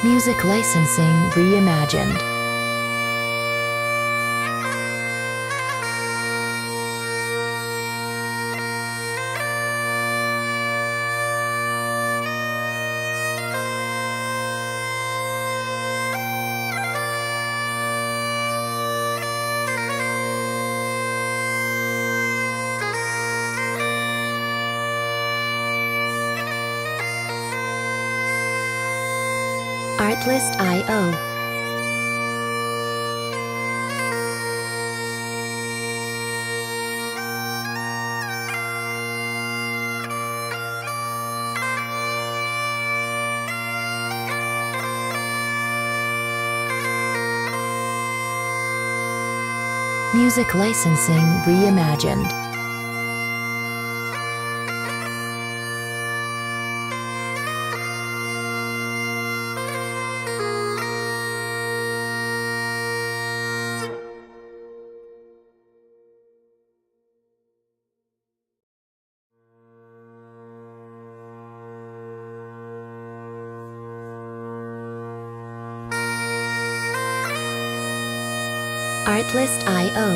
Music licensing reimagined. Artlist.io. Music licensing reimagined. Artlist.io.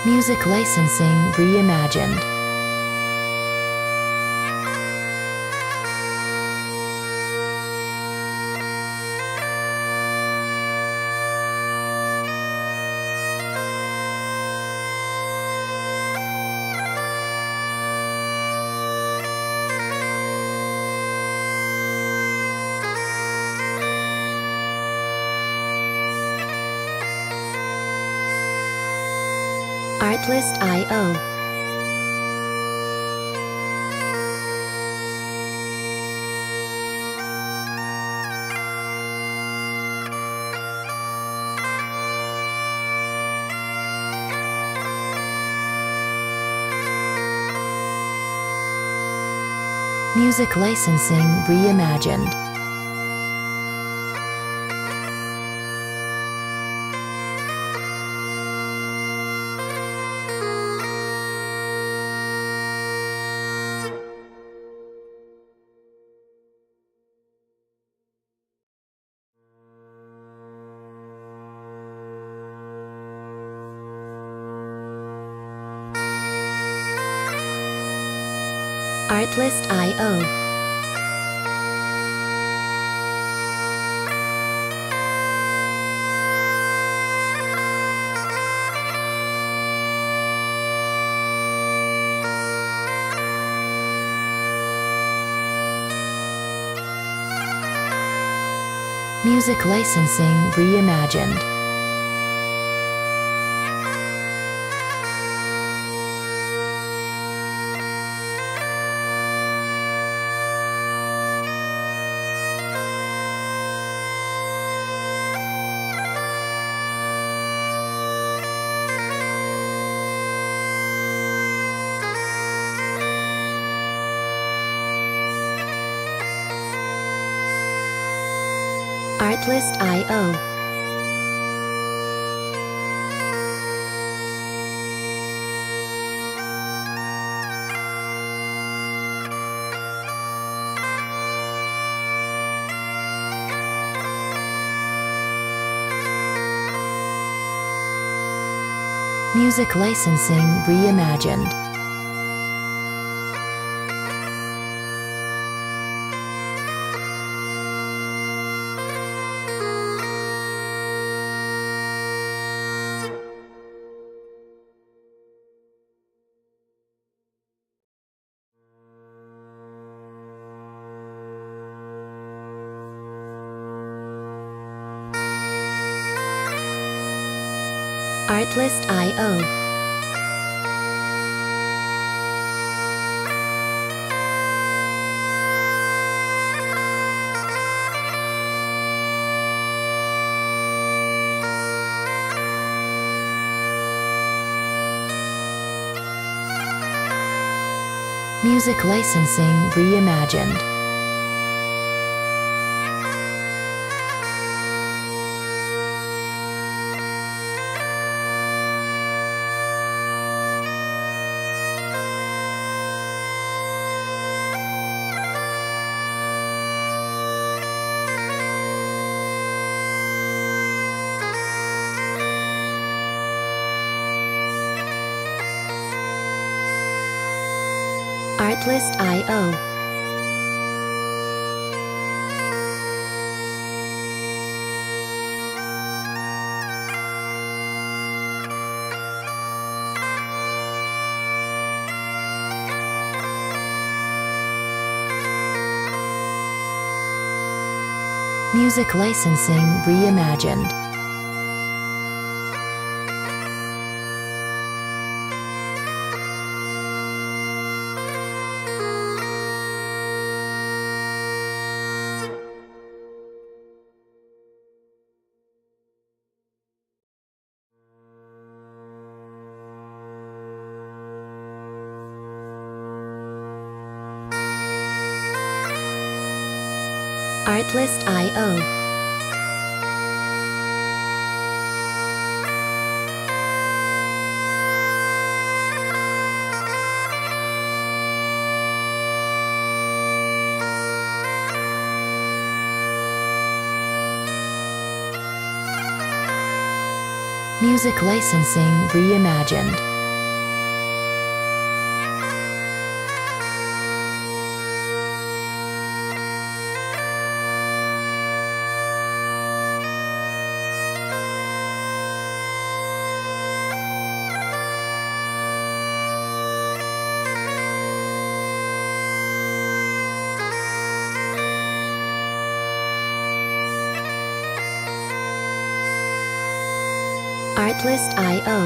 Music licensing reimagined. Artlist.io. Music licensing reimagined. Artlist.io. Music licensing reimagined. Artlist.io. Music licensing reimagined. Artlist.io. Music licensing reimagined. Artlist.io. Music licensing reimagined. Artlist.io. Music licensing reimagined. Artlist.io.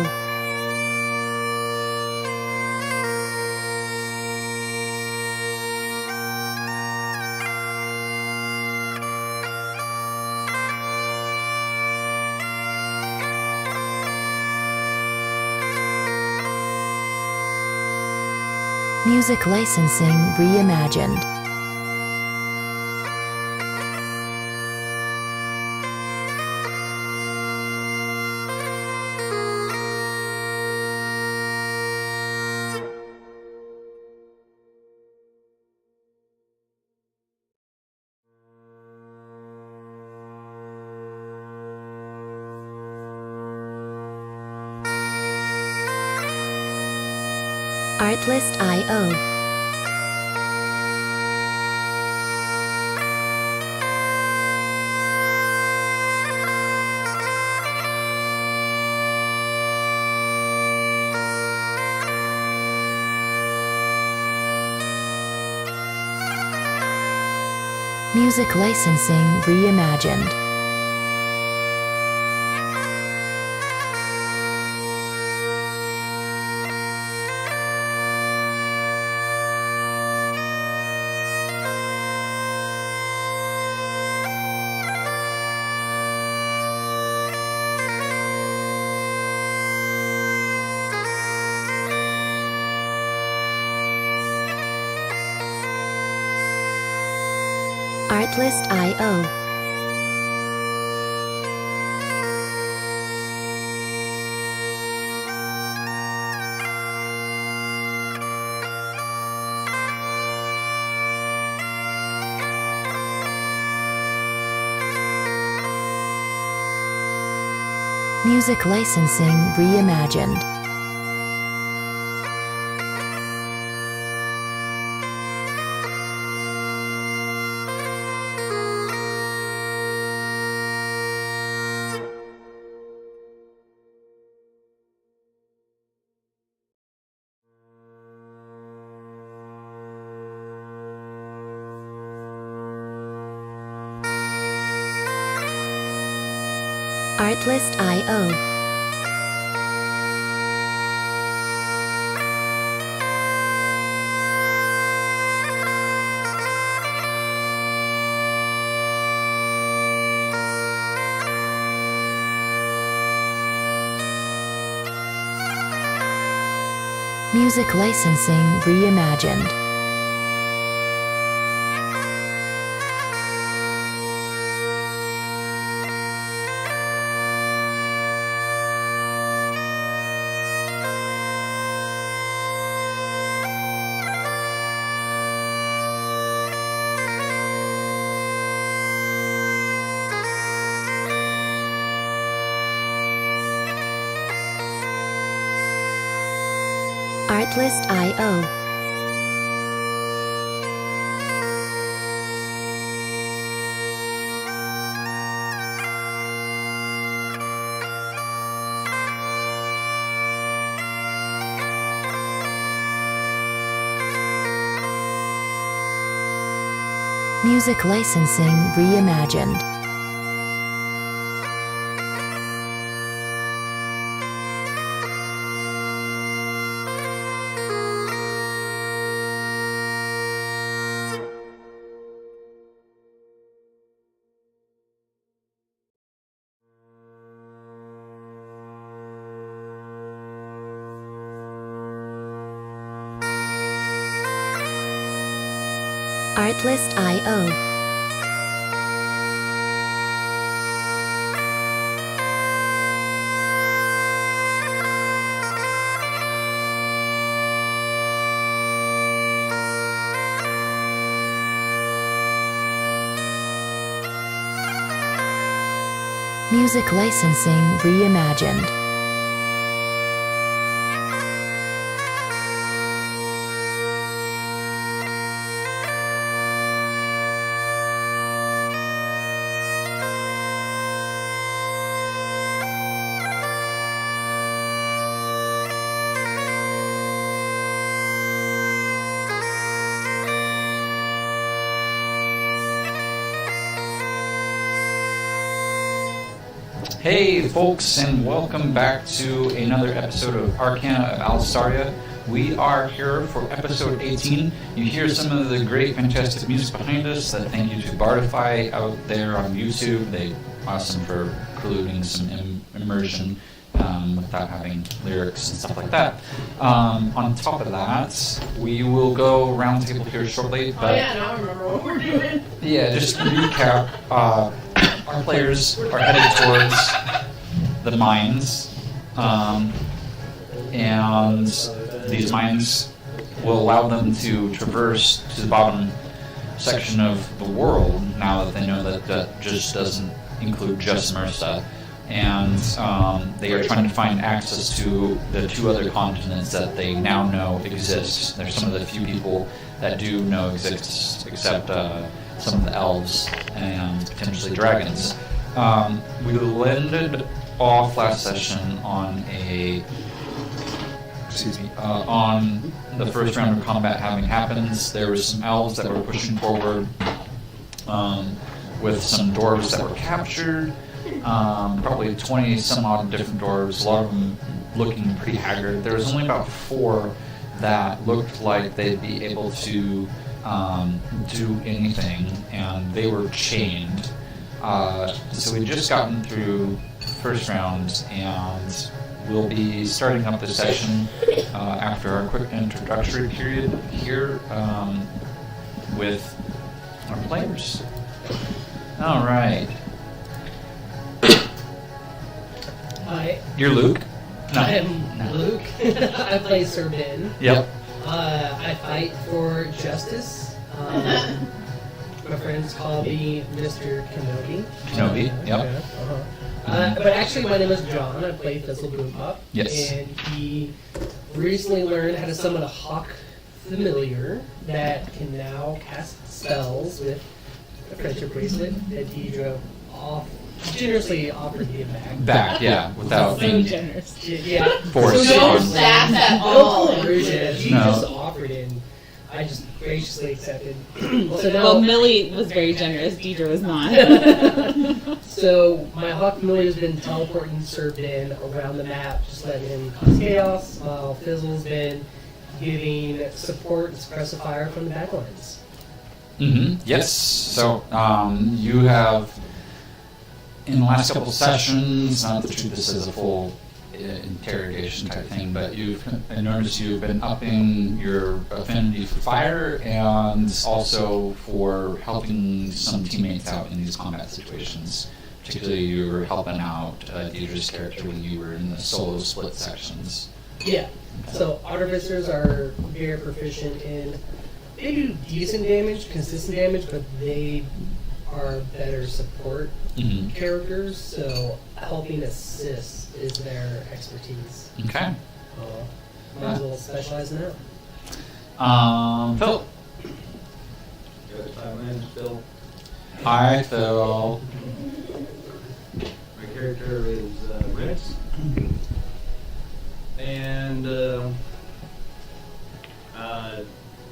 Music licensing reimagined. Artlist.io. Music licensing reimagined. Artlist.io. Music licensing reimagined. Artlist.io. Music licensing reimagined. Artlist.io. Music licensing reimagined. Artlist.io. Music licensing reimagined. Hey folks, and welcome back to another episode of Arcana of Alstaria. We are here for episode 18. You hear some of the great, fantastic music behind us. Thank you to Bardify out there on YouTube. They're awesome for including some immersion without having lyrics and stuff like that. On top of that, we will go round table here shortly. But now I remember what we're doing. Yeah, just to recap, our players are headed towards the mines, and these mines will allow them to traverse to the bottom section of the world now that they know that that just doesn't include just Mersa. And they are trying to find access to the two other continents that they now know exist. There's some of the few people that do know exist, except some of the elves and potentially dragons. We landed off last session on on the first round of combat having happened. There was some elves that were pushing forward with some dwarves that were captured. Probably 20 some odd different dwarves, a lot of them looking pretty haggard. There was only about 4 that looked like they'd be able to do anything, and they were chained. So we'd just gotten through the first round, and we'll be starting up the session after our quick introductory period here with our players. All right. Hi. You're Luke? No. I am Luke. I play Sir Ben. Yep. I fight for justice. My friends call me Mr. Kenobi. Kenobi, yep. Yeah, but actually, my name is John. I play Thistle Boompop. Yes. And he recently learned how to summon a hawk familiar that can now cast spells with a friendship bracelet that Deidre generously offered me back. Yeah, without So generous. Yeah. Force. So No sass at all. all. She No. just offered it, and I just graciously accepted. So now, Well, Millie was very generous. Deidre was not. so my Hawk Millie has been teleporting Sir Ben around the map, just letting him cause chaos, while Fizzle's been giving support and suppressive fire from the backlines. Mm-hmm. Yes. So you have, in the last couple sessions, not to treat this as a full interrogation type thing, but I noticed you've been upping your affinity for fire and also for helping some teammates out in these combat situations. Particularly, you were helping out Deidre's character when you were in the solo split sections. Yeah. So artificers are very proficient in. They do decent damage, consistent damage, but they are better support characters, so helping assist is their expertise. Okay. Might as well specialize in that. Phil. My name's Phil. Hi, Phil. My character is Rex. And I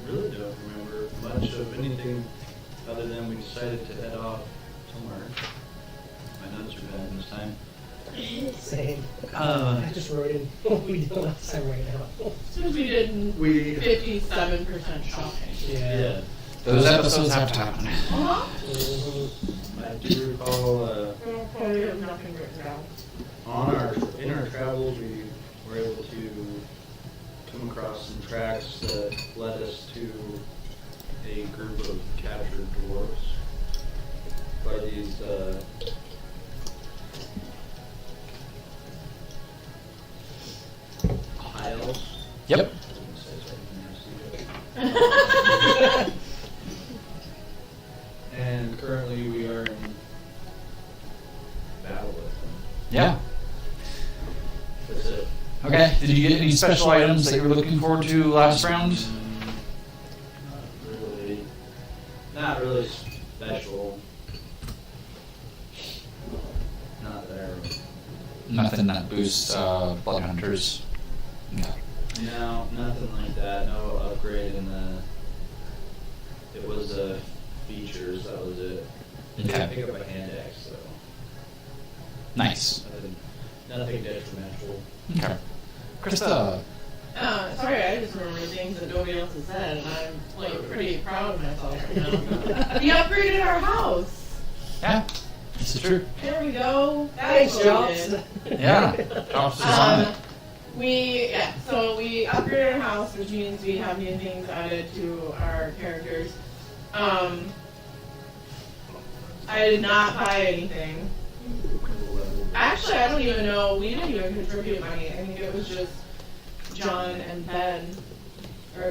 really don't remember much of anything other than we decided to head off somewhere. My notes are bad this time. Same. I just wrote in what we did last time right now. Since we did 57% shopping. Yeah. Those episodes have to happen. I do recall I have nothing written down. in our travels we were able to come across some tracks that led us to a group of captured dwarves by these Hiles. Yep. And currently we are in battle with them. Yeah. That's it. Okay. Did you get any special items that you were looking forward to last round? Not really special. Not that I remember. Nothing that boosts blood hunters. No. No, nothing like that. No upgrade in the. It was features. That was it. Okay. Pick up a hand axe, so Nice. nothing detrimental. Okay. Krista. Sorry, I just remember things that nobody else has said, and I'm like pretty proud of myself right now. We upgraded our house. Yeah. This is true. There we go. Thanks, That's what we Jobs. did. Yeah. Jobs is on it. So we upgraded our house, which means we have new things added to our characters. I did not buy anything. Actually, I don't even know. We didn't even contribute money. I think it was just John and Ben.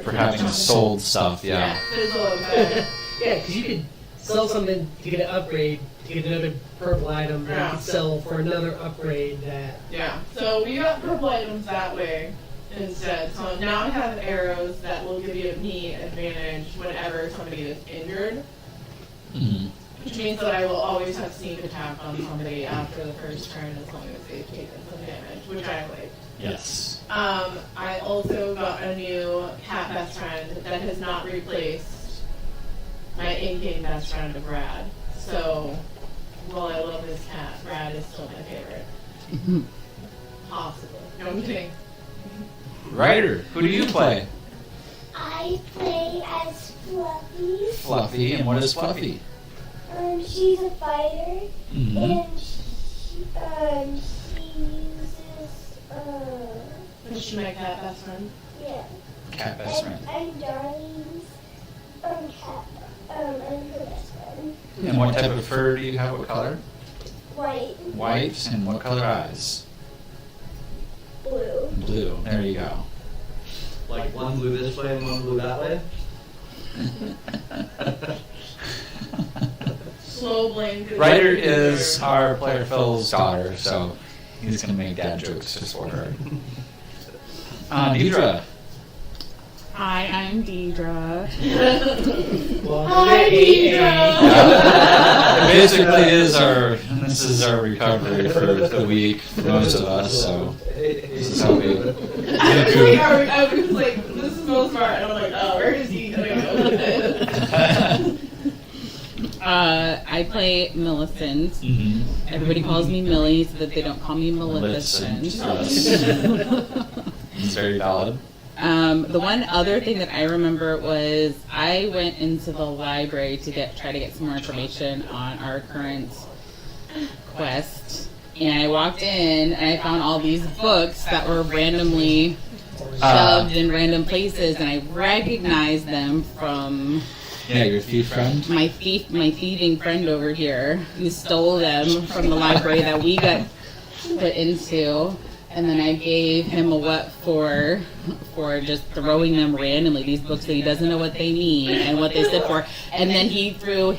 For having sold stuff, yeah. Fizzle and Ben. Yeah, because you could sell something to get an upgrade, to get another purple item that you could sell for another upgrade that... Yeah, so we got purple items that way instead. So now I have arrows that will give me advantage whenever somebody is injured. Mm-hmm. Which means that I will always have sneak attack on somebody after the first turn as long as they've taken some damage, which I like. Yes. I also got a new cat best friend that has not replaced my in-game best friend of Brad. So, while I love this cat, Brad is still my favorite. Possibly. No, I'm kidding. Ryder, who do you play? I play as Fluffy. Fluffy, and what is Fluffy? She's a fighter, Mm-hmm. and she uses, Is she my cat best friend? yeah. Cat best friend. I'm Darlene's, cat, I'm her best friend. And what type of fur do you have? What color? White, White, and what color eyes? blue. Blue. There you go. Like one blue this way and one blue that way. Slow blink. Ryder is our player Phil's daughter, so he's going to make dad jokes just for her. Deidre. Hi, I'm Deidre. Hi, It basically is this is our recovery for the week for most of us, so this is how we I was like, this is most smart. And I'm like, oh, where is he going to go with it? I play Millicent. Mm-hmm. Everybody calls me Millie so that they don't call me Maleficent. It's very valid. The one other thing that I remember was I went into the library to try to get some more information on our current quest. And I walked in and I found all these books that were randomly shoved in random places, and I recognized them from your thief friend? my thieving friend over here who stole them from the library that we got put into. And then I gave him a what for just throwing them randomly, these books that he doesn't know what they mean and what they stood for. And then he threw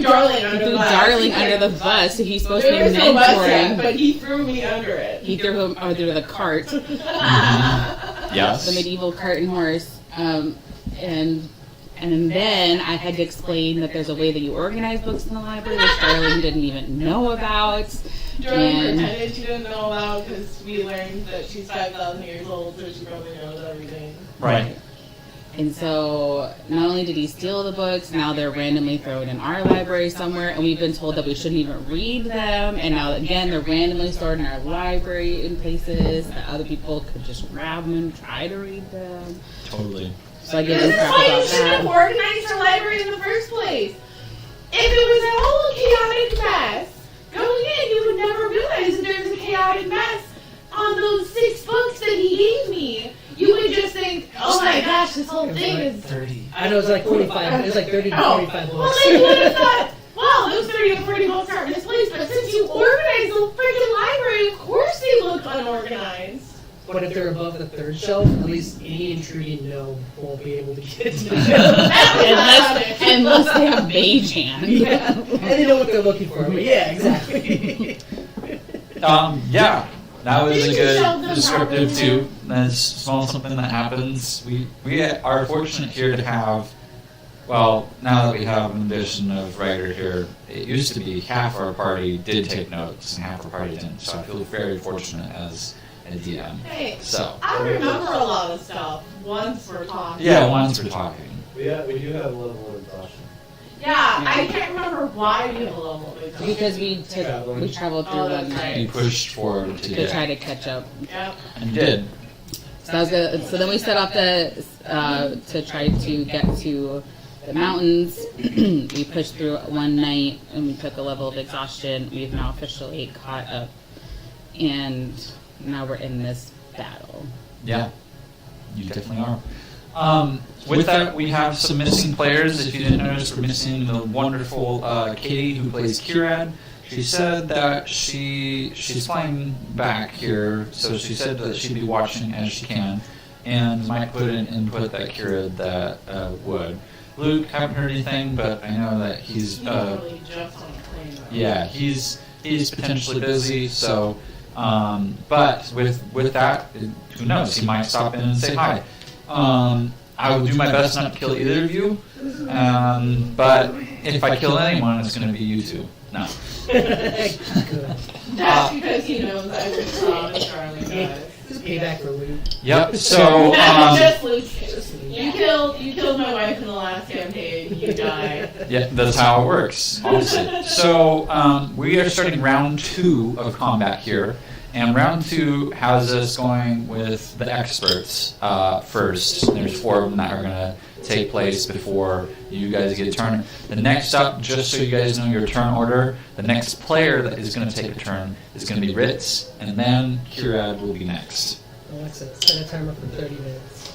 Darling under the bus, so he's supposed to be mentoring. But he threw me under it. He threw him under the cart, Yes. the medieval cart and horse. And then I had to explain that there's a way that you organize books in the library, which Darling didn't even know about. Darling pretended she didn't know about because we learned that she's 5,000 years old, so she probably knows everything. Right. And so not only did he steal the books, now they're randomly thrown in our library somewhere, and we've been told that we shouldn't even read them. And now again, they're randomly stored in our library in places that other people could just grab them and try to read them. Totally. So I give This them is crap why you about shouldn't have that. organized your library in the first place. If it was a whole chaotic mess, going in, you would never realize that there was a chaotic mess on those 6 books that he gave me. You would just think, oh my gosh, this whole thing is... 30. I know it's like 45. It was like 30 to 45 Well, books. then you would have thought, well, those 30 to 40 books aren't misplaced, but since you organized the freaking library, of course they look unorganized. But if they're above the 3rd shelf, at least any intruding gnome won't be able to get to the shelf. Unless they have mage hand. Yeah, and they know what they're looking for. But yeah, exactly. Yeah, that was You a can show good them descriptive how too. That's small something that happens. We are fortunate here to have, well, now that we have an addition of writer here, it used to be half our party did take notes and half our party didn't. So I feel very fortunate as a DM. Hey, So I remember a lot of stuff once we're talking. yeah, once we're talking. We do have a level of exhaustion. Yeah, I can't remember why we have a level of exhaustion. Because we traveled through Oh, one that's night We pushed forward to to try get, to catch up. Yep. and did. So, that was good. So then we set off to try to get to the mountains. We pushed through one night and we took a level of exhaustion. We've now officially caught up, and now we're in this battle. Yeah, you definitely are. With that, we have some missing players. If you didn't notice, we're missing the wonderful Katie who plays Kirad. She said that she's flying back here, so she said that she'd be watching as she can, and might put in input that Kirad that would. Luke, haven't heard anything, but I know that he's Literally just on a plane. Though. yeah, he's potentially busy. So, but with that, who knows? He might stop in and say hi. I will do my best not to kill either of you. But if I kill anyone, it's going to be you two. No. Good. That's because he knows I would promise Charlie does. This is payback for Luke. Yep. So, Just Luke's case. You killed my wife in the last campaign. You die. yeah, that's how it works, honestly. So, we are starting round 2 of combat here. And round 2 has us going with the experts first. There's 4 of them that are going to take place before you guys get a turn. The next up, just so you guys know your turn order, the next player that is going to take a turn is going to be Ritz, and then Kirad will be next. Alexa, set a timer for 30 minutes.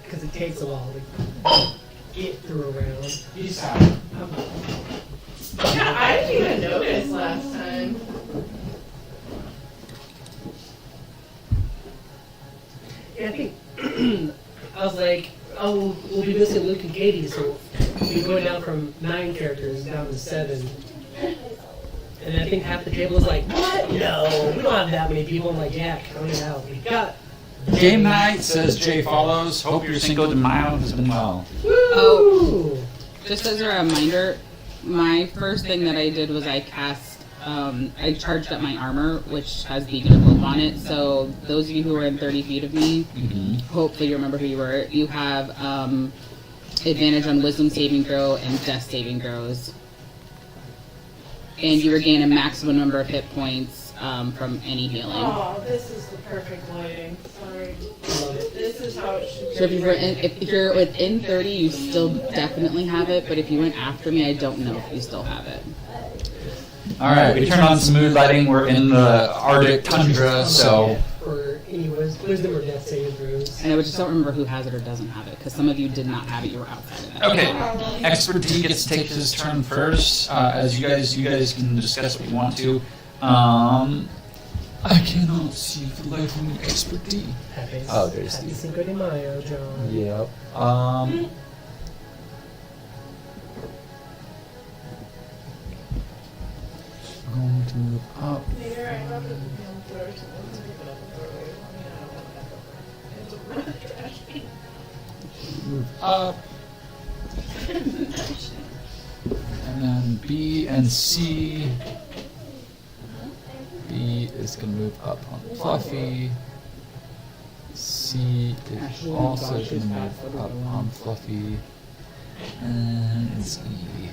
Because it takes a while to get through a round. Yeah, I didn't even notice last time. Yeah, I think I was like, oh, we'll be missing Luke and Katie, so we're going down from 9 characters down to 7. And I think half the table was like, what? No, we don't have that many people. I'm like, yeah, count it out. We got Game night, says Jay Follows. Hope your Cinco de Mayo has been well. Woo! Just as a reminder, my first thing that I did was I cast, I charged up my armor, which has Beacon of Hope on it. So those of you who are in 30 feet of me, hopefully you remember who you were. You have advantage on Wisdom saving throw and Death saving throws. And you regain a maximum number of hit points from any healing. Oh, this is the perfect lighting. Sorry. This is how it should be. So if you're within 30, you still definitely have it. But if you went after me, I don't know if you still have it. All right, we turn on some mood lighting. We're in the Arctic tundra, so For any wisdom or death saving throws. And I just don't remember who has it or doesn't have it, because some of you did not have it. You were outside of that. okay. Expert D gets to take his turn first. As you guys can discuss what you want to. I cannot see for the life of me, Expert D. Happy, Oh, there's Happy the- Cinco de Mayo, John. Yep. Going to move up. Move up. And then B and C. B is going to move up on Fluffy. C is also going to move up on Fluffy. And it's E.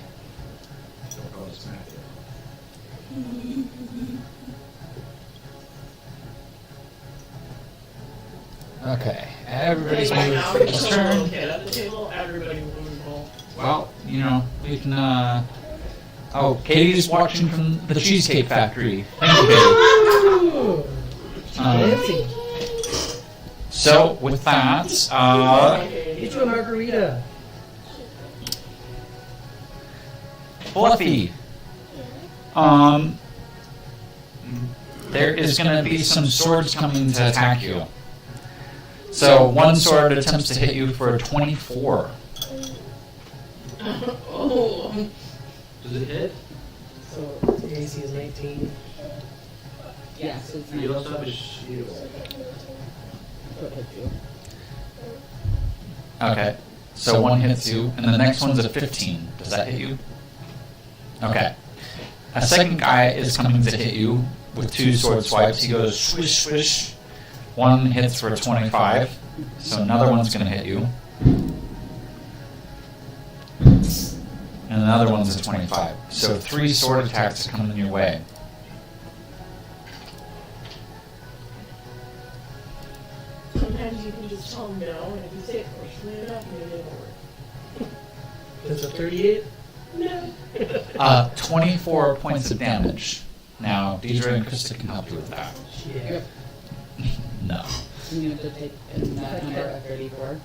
Okay, everybody's Right moving now, for if his there's a little turn. kid at the table, everybody will move. Well, you know, we can, oh, Katie's watching from the Cheesecake Factory. Thank you, Katie. Fancy. So, with that, Get you a margarita. Fluffy. There is going to be some swords coming to attack you. So, one sword attempts to hit you for a 24. Oh. Does it hit? So the AC is 19. Yes, it's You nice. also have a shield. What hit you? Okay, so one hits you, and the next one's a 15. Does that hit you? Okay. A second guy is coming to hit you with 2 sword swipes. He goes swish, swish. One hits for a 25, so another one's going to hit you. And another one's a 25. So 3 sword attacks are coming your way. Sometimes you can just tell them no, and if you say it forcefully enough, maybe it'll work. That's a 38. No. 24 points of damage. Now, Deidre and Krista can help you with that. Yeah. No. You have to take in that number of 34.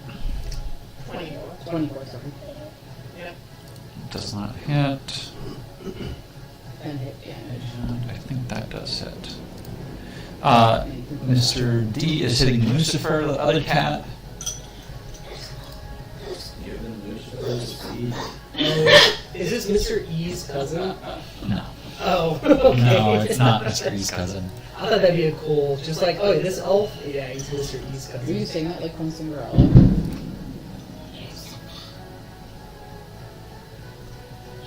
24. 24, sorry. Yep. Does not hit. And hit damage. And I think that does hit. Mr. D is hitting Lucifer, the other cat. Given Lucifer's speed. Is this Mr. E's cousin? No. Oh, okay. No, it's not Mr. E's cousin. I thought that'd be a cool, just like, oh, this elf? Yeah, he's Mr. E's Are you cousin. saying that like from Cinderella?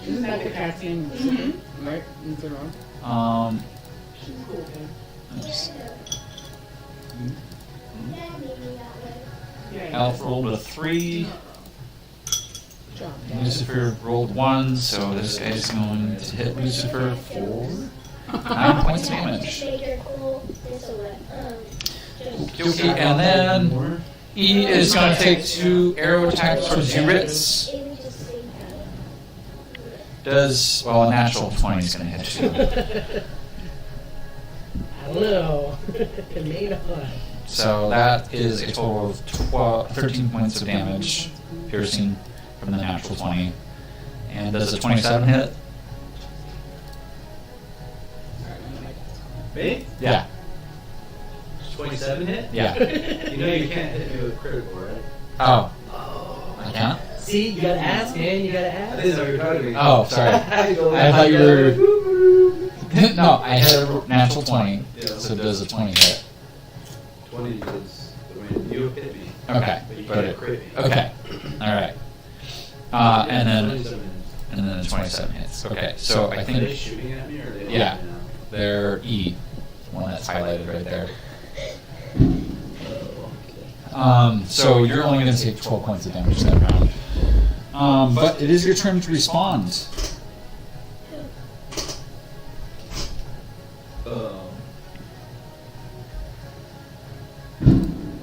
Isn't that the cat's name? Mm-hmm. Right? Is it wrong? She's cool, dude. Oops. Yeah. Elf rolled a 3. Good job, Dad. Lucifer rolled 1, so this guy's going to hit Lucifer for 9 points of damage. Okay, and then E is going to take 2 arrow attacks towards Yuritz. Does, well, a natural 20 is going to hit you. I don't know. It may not. So that is a total of 13 points of damage, piercing from the natural 20. And does a 27 hit? Me? Yeah. 27 hit? Yeah. You know you can't hit me with critical, right? Oh. Oh. I can't? See, you gotta ask, man. You gotta I ask. didn't know you were talking to me. Oh, sorry. I thought you were... No, I had a natural 20, so it does a 20 hit. 20 is, I mean, you hit me. Okay. But you But can't it, crit me. okay. Alright. And then 27 is. the 27 hits. Okay, so I Are they think shooting at me or are they Yeah. looking at me? they're E, one that's highlighted right there. So you're only going to take 12 points of damage that round. But it is your turn to respond.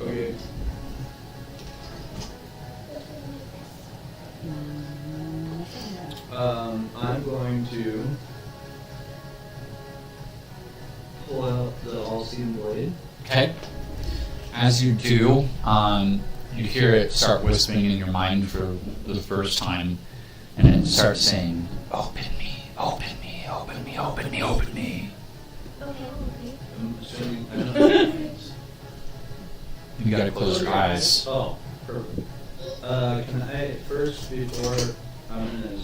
Okay. I'm going to pull out the all-seeing blade. Okay. As you do, you hear it start whispering in your mind for the first time, and it starts saying, "Open me, open me, open me, open me, open me." I'm assuming I don't know what it means. You gotta close your eyes. Oh, perfect. Can I first, before I'm gonna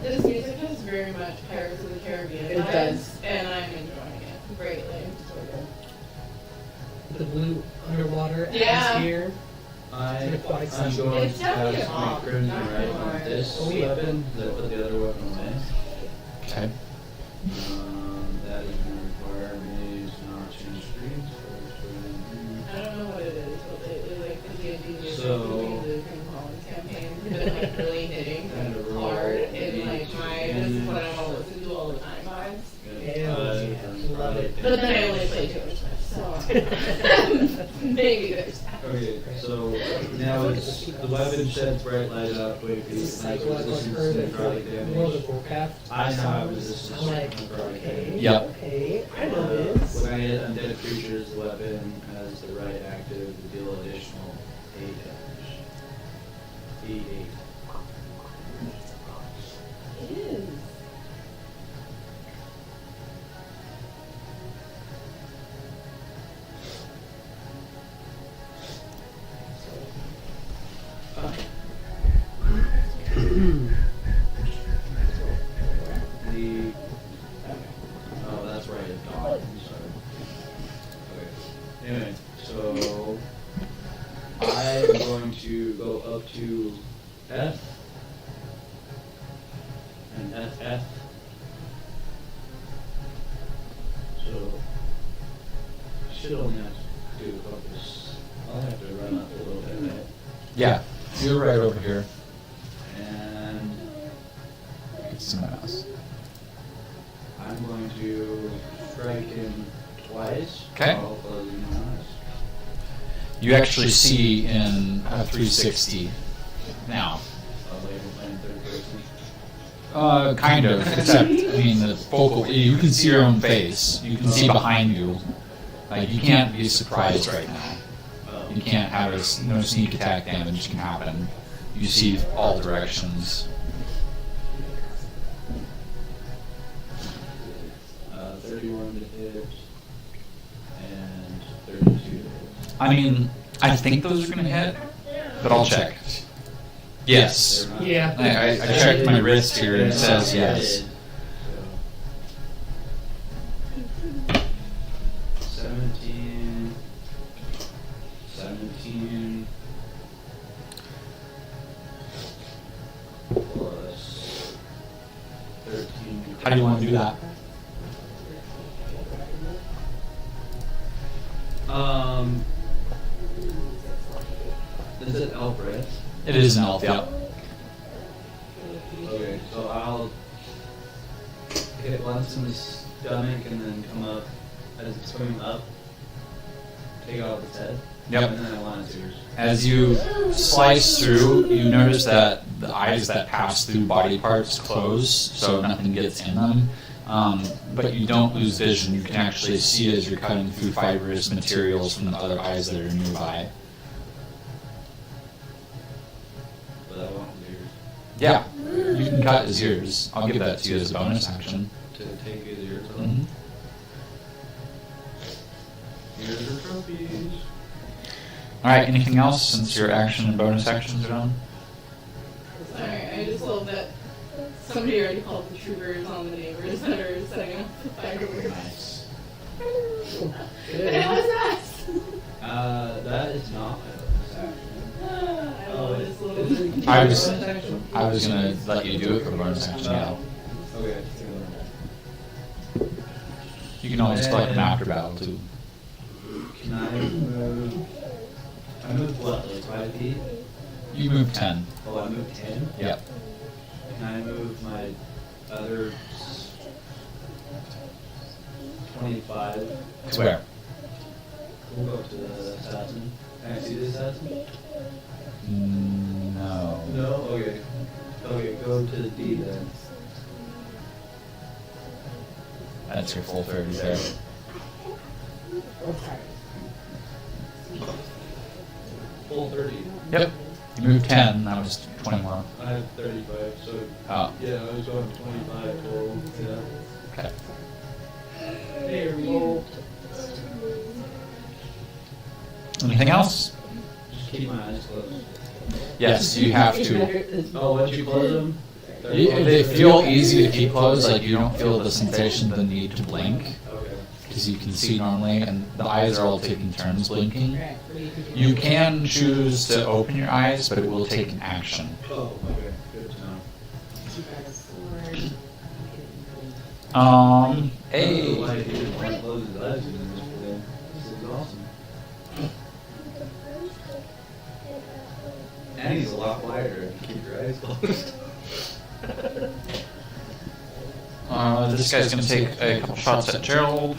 This music is very much Pirates of the Caribbean. It does. And I'm enjoying it greatly. The blue underwater Yeah. atmosphere. I'm Aquatic going sunshine. to It's definitely cast a my bomb, crimson not right gonna on lie. this Oh, yeah. weapon, that put the other weapon away. Okay. That is going to require me to not change screens. I don't know what it is, but lately, like, the D&D So- the Tim Collins campaign has been, like, really hitting Kind of hard in, like, my, this is what I want to listen to all the time vibes. Yeah, love it. But then I only play Taylor Swift, so maybe there's that. Okay, so now it's the weapon sheds bright light up. Wait, It's a it's psychological resistance curve to that necrotic World damage. of Warcraft. I now have resistance I'm to like, necrotic okay, damage. Yep. okay, I know this. When I hit undead creatures, the weapon has the right active to deal additional 8 damage. 8. It is. The oh, that's right, it's gone. I'm sorry. Okay. Anyway, so I'm going to go up to F and FF. So I should only have to do focus. I'll have to run up a little bit, right? Yeah. You're right over here. And It's my mouse. I'm going to strike him twice. Okay. While closing my eyes. You actually see in a 360 now. Like we're playing third person. Kind of. Except, I mean, the focal. You can see your own face. You can see behind you. Like you can't be surprised right now. You can't have no sneak attack damage can happen. You see all directions. 31 to hit and 32 to hit. I mean, I think those are going to hit, but I'll check. Yes. They're not- Yeah. I checked my wrist here and it says So, yes. 17 plus 13. How do you want to do that? Is it elf, right? It is an elf, yeah. Okay, so I'll hit once in the stomach and then come up as it's swing up, take off its head. Yep. And then I want its ears. As you slice through, you notice that the eyes that pass through body parts close, so nothing gets in them. But you don't lose vision. You can actually see as you're cutting through fibrous materials from the other eyes that are nearby. But I want his ears. Yeah, you can cut his ears. I'll give that to you as a bonus action. To take his ears off. Mhm. Ears are trophies. Alright, anything else since your action and bonus actions are done? Sorry, I just love that somebody already called the troopers on the neighbors that are setting up the fireworks. Nice. And it was us! That is not my bonus action. I love this little... Is it- I was- bonus action? I was gonna let you do it for bonus action, yeah. Okay. You can always collect them after battle too. Can I move? I moved what, like 5 feet? You move 10. Oh, I moved 10? Yep. Can I move my other 25? To where? We'll go to the assassin. Can I see the assassin? No. No? Okay. Okay, go to the D then. That's your full 30 there. Full 30. Yep. You moved 10, that was 21. I have 35, so Oh, yeah, I was going 25 total. Yeah. okay. There we go. Anything else? Just keep my eyes closed. Yes, you have to. Oh, once you close them? They feel easy to keep closed, like you don't feel the sensation, the need to blink, Okay. because you can see normally, and the eyes are all taking turns blinking. You can choose to open your eyes, but it will take an action. Oh, okay. Good to know. Hey. Why he didn't want to close his eyes in this video. This is awesome. And he's a lot quieter if you keep your eyes closed. This guy's gonna take a couple shots at Gerald.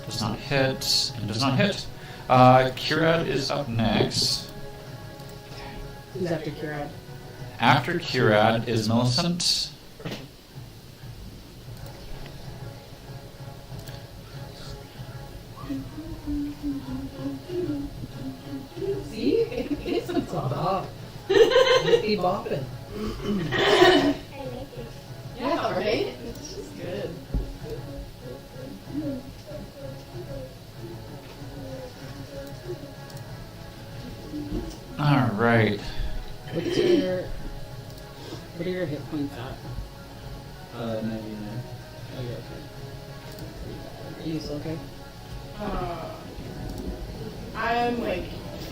Does not hit, and does not hit. Kirad is up next. Who's after Kirad? After Kirad is Millicent. See? It's a bop. Be bopping. Yeah, right? It's just good. All right. What are your hit points at? 99. Oh, you're okay. Are you still okay? I'm like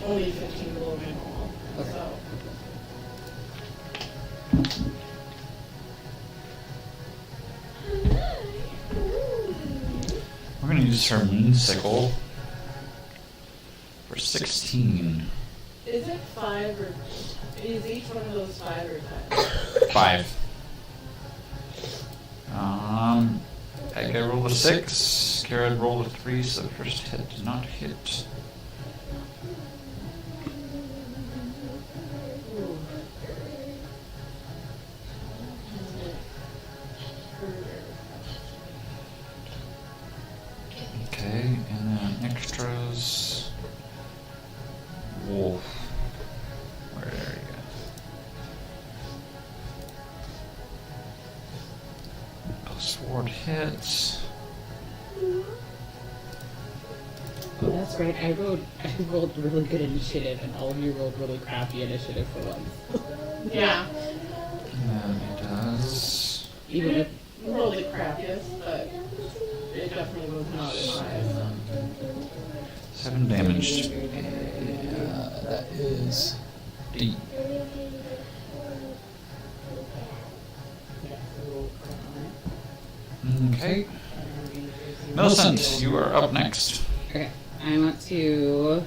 only 15 below my normal. Okay. So. We're gonna use her moonsicle for 16. Is it 5 or is each one of those 5 or 10? 5. Pega rolled a 6. Kirad rolled a 3, so the first hit did not hit. Okay, and then extras. Wolf. Where are you? A sword hits. Oh, that's right. I rolled really good initiative, and all of you rolled really crappy initiative for once. Yeah. And it does. Even with Rolled the crappiest, but it definitely was not as high as some. 7 damage. That is D. Okay. Millicent, you are up next. okay, I want to.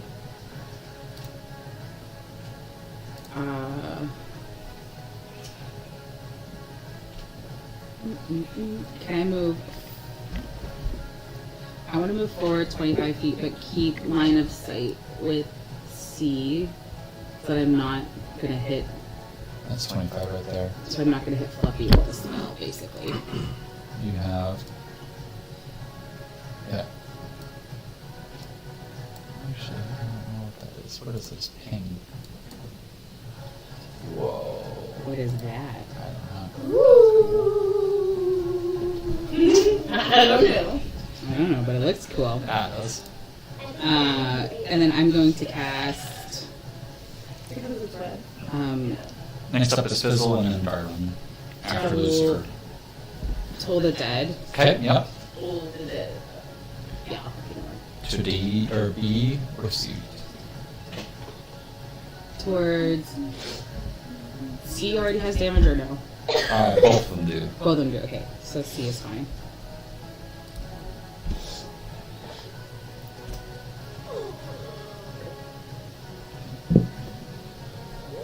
Can I move? I want to move forward 25 feet, but keep line of sight with C, so that I'm not gonna hit. That's 25 right there. So I'm not gonna hit Fluffy with the smell, basically. You have. Yeah. Actually, I don't know what that is. What is this ping? Whoa. What is that? I don't know. I don't know. I don't know, but it looks cool. That does. And then I'm going to cast. Because it's red. Next up is Fizzle and then Darwin. After Lucifer. Toll the Dead. Okay, yep. Old is it? Yeah. To D or B or C. Towards. C already has damage or no? Both of them do. Both of them do. Okay, so C is fine.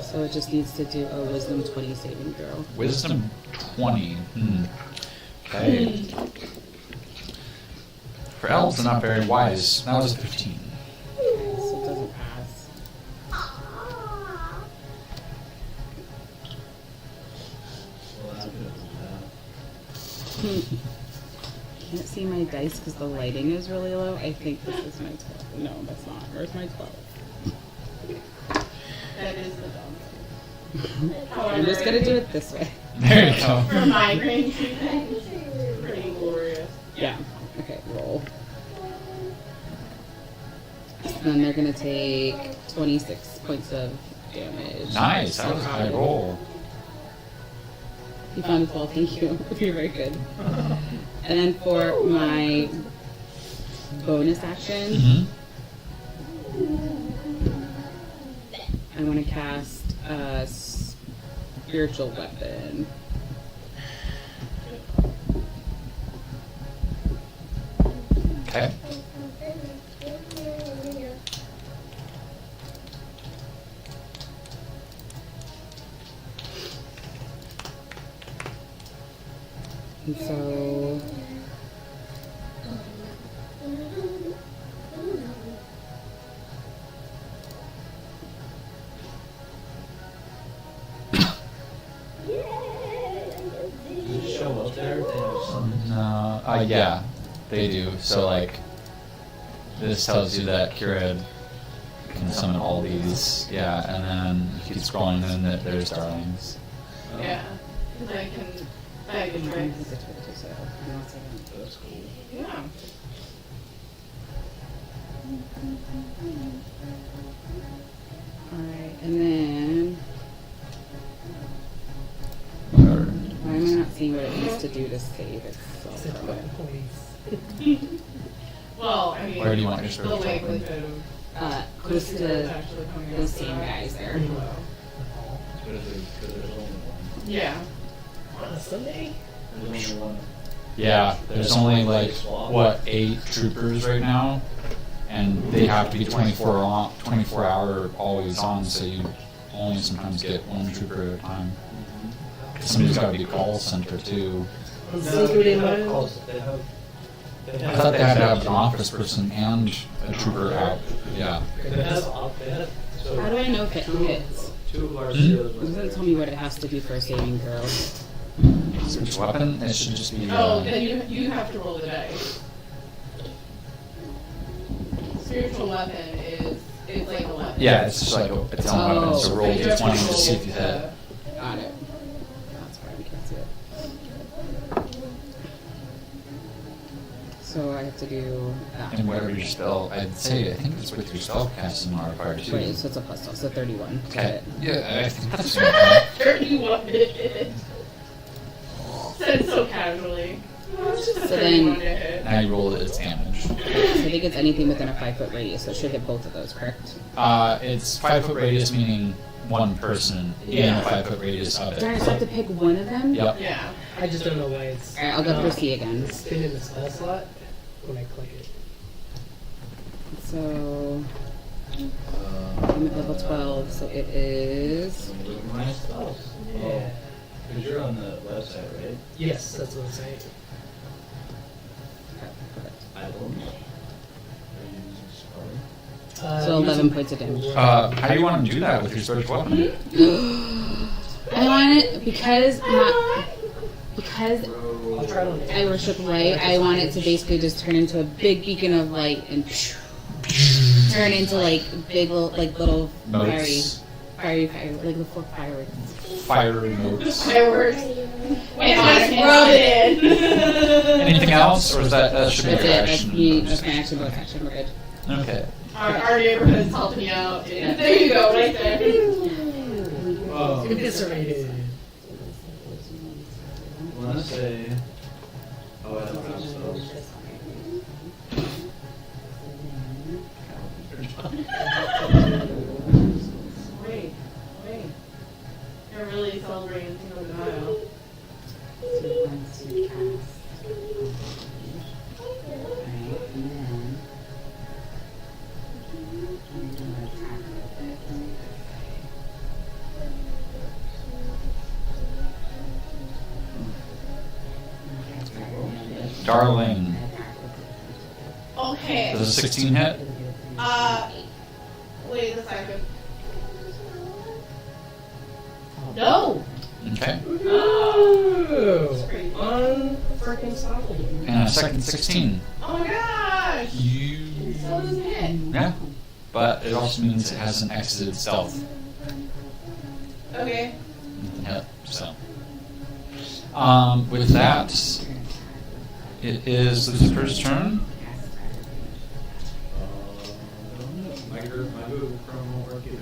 So it just needs to do a Wisdom 20 saving throw. Wisdom 20. Okay. For elves, they're not very wise. That was a 15. So it doesn't pass. Well, that's good. Can't see my dice because the lighting is really low. I think this is my 12. No, that's not. Where's my 12? That is the dumb. I'm just gonna do it this way. There you go. For migraine treatment, pretty glorious. Yeah. Okay, roll. And then they're gonna take 26 points of damage. Nice. That was a high roll. You found a 12, thank you. You're very good. And then for my bonus action, I want to cast spiritual weapon. Okay. And so Does it show up there? They have some. No, yeah, they do. So like, this tells you that Kira can summon all these. Yeah, and then you keep scrolling, and then there's darlings. Yeah. Because I can bag and tricks. That's cool. Yeah. alright, and then why am I not seeing what it needs to do to save itself? Except from for it? police. Well, I mean, Where do you want your the spiritual likelihood weapon? of Close to It's actually coming out those of the same way guys there. is low. Because there's only one. Yeah. On a Sunday? There's only one. Yeah, there's only like what 8 troopers right now, and they have to be 24 hour always on. So you only sometimes get one trooper at a time. 'Cause somebody's got to be call center too. On No, Cinco they de have Mayo? calls. They have. I thought they had to have an office person and a trooper out. Yeah. They have. So How do I know if it hits? two of our Hmm? COs It went doesn't tell me what it has to do for a saving throw. Switch weapon. It should just be. Oh, then you have to roll the dice. Spiritual weapon is it's like a weapon. Yeah, it's just like its own weapon. So roll But you have to d20 to roll see if you the- hit. Got it. That's why we can't see it. So I have to do that. And whatever your spell, I'd say I think it's with your spell casting modifier too. Wait, so it's a plus 12, so 31. Got Okay. it. Yeah, I think that's okay. 31 minutes. Said so casually. Well, it's just a So 31 then- to hit. Now you roll its damage. So I think it's anything within a 5-foot radius, so it should hit both of those, correct? It's 5-foot radius, meaning one person in Yeah. a 5-foot radius of Do I it. just have to pick one of them? Yep. Yeah. I just don't know why it's. Alright, I'll go through C again. Spin in the spell slot when I click it. So I'm at level 12, so it is. Look at my spells. Yeah. Because you're on the website, right? Yes, that's what I'm saying. I don't know. Are you using spelling? So 11 points of damage. How do you want to do that with your spiritual weapon? I want it because I'll try it on I worship light. I want it to basically just turn into a big beacon of light and turn into like big little Motes. fiery, like the 4 fireworks. Fiery motes. Fireworks. And just rub it in. Anything else, or is that should be That's your it. That's action? me. That's my action. Bonus action. We're good. Okay. Our neighborhood's helping me out. There you go, right there. Oh, Eviscerated. I want to say. Oh, I don't have spells. Wait. You're really celebrating Cinco de Mayo. So he wants to cast. Right, and then I'm gonna attack with it. Darling. Okay. Does a 16 hit? Wait a second. No. Okay. Oh! Unfreaking stoppable. And a second 16. Oh my gosh. You. So does it hit. Yeah. But it also means it has an exited stealth. Okay. Yep. So. With that, it is Lucifer's turn. I don't know. My Google Chrome won't work either.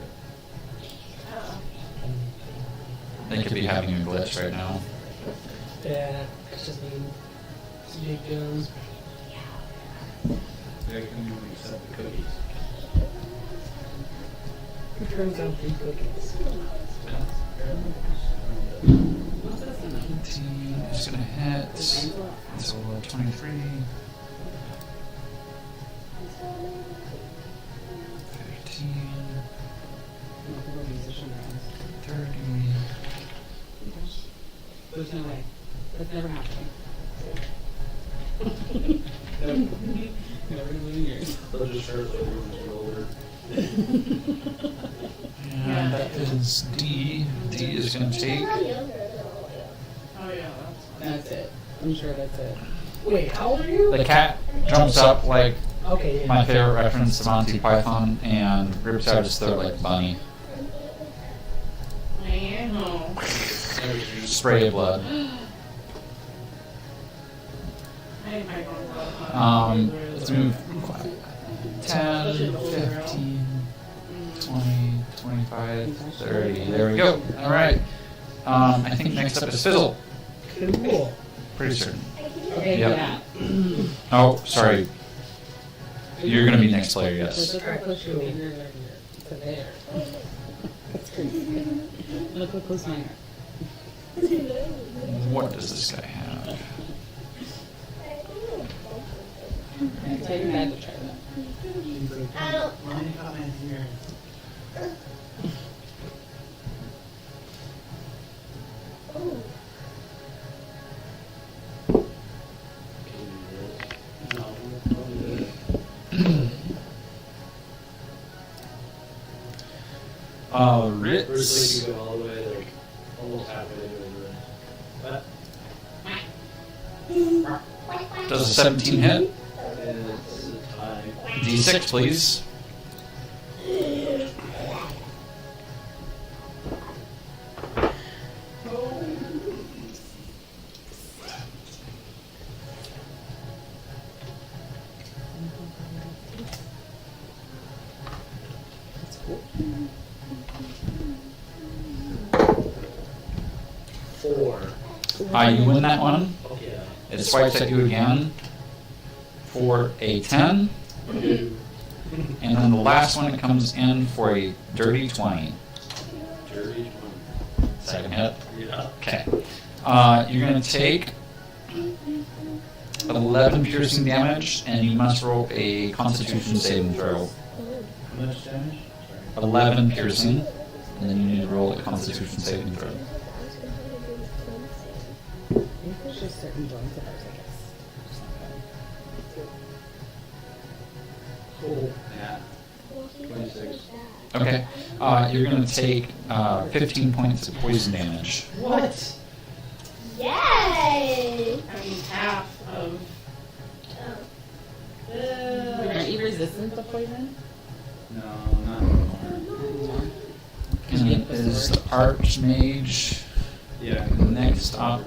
They could be having a glitch right now. Yeah, it's just being big guns. They can even accept the cookies. Who turns out free cookies? 18 is going to hit. So 23. 15. 30. There's no way. That's never happening. Never in a million years. They'll just start like when you're older. And that is D. D is going to take. Oh yeah, That's it. I'm sure that's it. Wait, how old are you? The cat jumps up like Okay, yeah. my favorite reference to Monty Python and rips out his throat like Bunny. Spray of blood. Let's move 10, 15, 20, 25, 30. There we go. Alright. I think next up is Fizzle. Cool. Pretty certain. Okay, Yep. yeah. Oh, sorry. You're going to be next player, yes. Look how close your fingers are here. To there. That's crazy. Look how close mine are. What does this guy have? Tell your dad to try that. Where's Ritz. like you go all the way, like almost halfway over. But Does a 17 hit? it's a tie. D6, please. That's cool. 4. You win that one. Oh yeah. It swipes at you again for a 10. And then the last one, it comes in for a dirty 20. Dirty Second hit. 20. Yeah. Okay. You're going to take 11 piercing damage, and you must roll a Constitution saving throw. How much damage? 11 piercing, and then you need to roll a Constitution saving throw. I think there's just certain joints of ours, I guess. Cool. Yeah. 26. Okay. You're going to take 15 points of poison damage. What? Yay! I mean, half of. Aren't you resistant to poison? No, not anymore. And it is the Archmage. Yeah. Next up.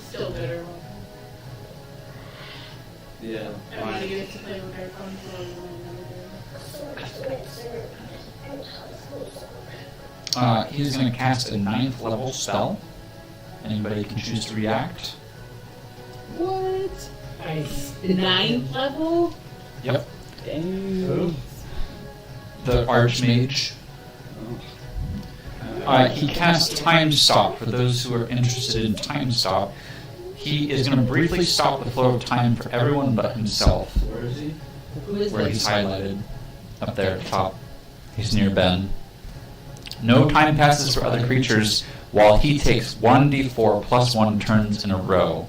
Still bitter. Yeah. I want to get to play with our phone so I never do. He's going to cast a 9th level spell. Anybody can choose to react. What? Nice. 9th level? Yep. Dang. The Archmage. He casts Time Stop. For those who are interested in Time Stop, he is going to briefly stop the flow of time for everyone but himself. Where is he? Who is Where this? he's highlighted up there at the top. He's near Ben. No time passes for other creatures while he takes 1d4 plus 1 turns in a row,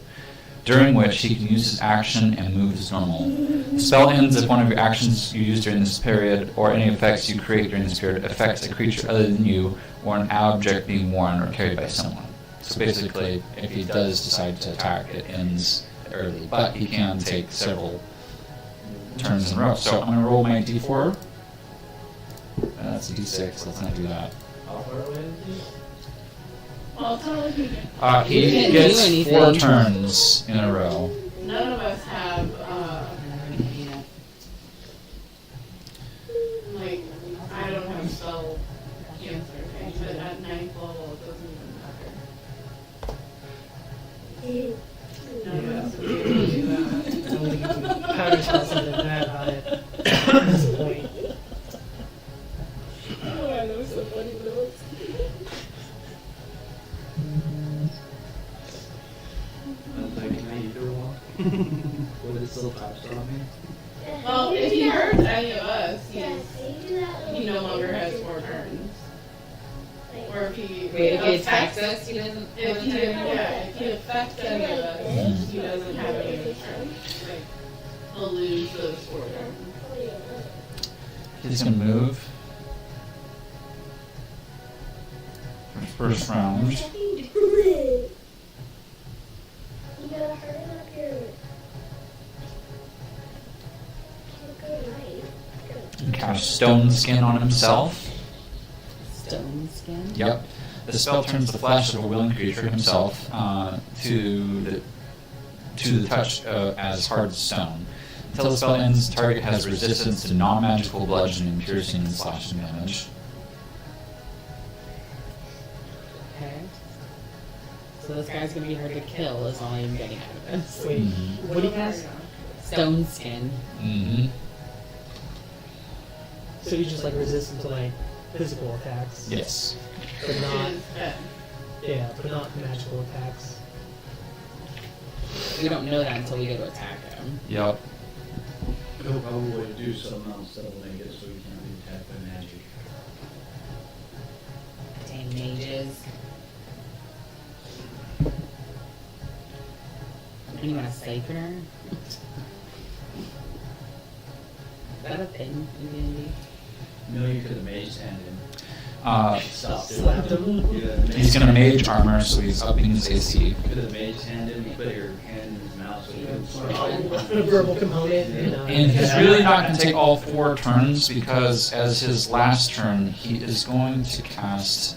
during which he can use his action and move as normal. The spell ends if one of your actions you use during this period or any effects you create during this period affects a creature other than you or an object being worn or carried by someone. So basically, if he does decide to attack, it ends early, but he can take several turns in a row. So I'm going to roll my d4. That's a d6, let's not do that. How far away is he? Well, it's not like we can. He can't gets do anything. 4 turns in a row. None of us have, like, I don't have spell cancer, okay? But at 9th level, it doesn't even matter. None of us would be able to do that. I don't think you can pound yourself something bad about it at this point. Would it still top stop me? Well, if he hurts any of us, Yes, you do that. he no longer has 4 turns. Or if he Wait, if he attacks us, he doesn't. if he affects any of us, he doesn't have any of his turns. Like, he'll lose those 4 turns. He's gonna move. First round. You do it. You gotta hurry up your. Good night. And cast Stone Skin on himself. Stone skin. Yep. The spell turns the flesh of a willing creature himself to the touch as hard stone. Until the spell ends, the target has resistance to non-magical bludgeoning, piercing, and slashing damage. Okay. So this guy's gonna be hard to kill. Is all I'm getting out of this. Wait, what do you cast? Stone skin. Mm-hmm. So you just like resistant to like physical attacks, Yes. but not Is but not magical attacks. We don't know that until we go to attack him. Yep. He'll probably do something else that will make it so he can't be attacked by magic. Dang mages. Anyone a siphoner? Is that a thing in D&D? No, you could have mage hand him. Stopped it. Slapped him. He's gonna mage armor, so he's upping his AC. You could have mage hand him. You put your hand in his mouth so he couldn't. Verbal component. And he's really not going to take all 4 turns because, as his last turn, he is going to cast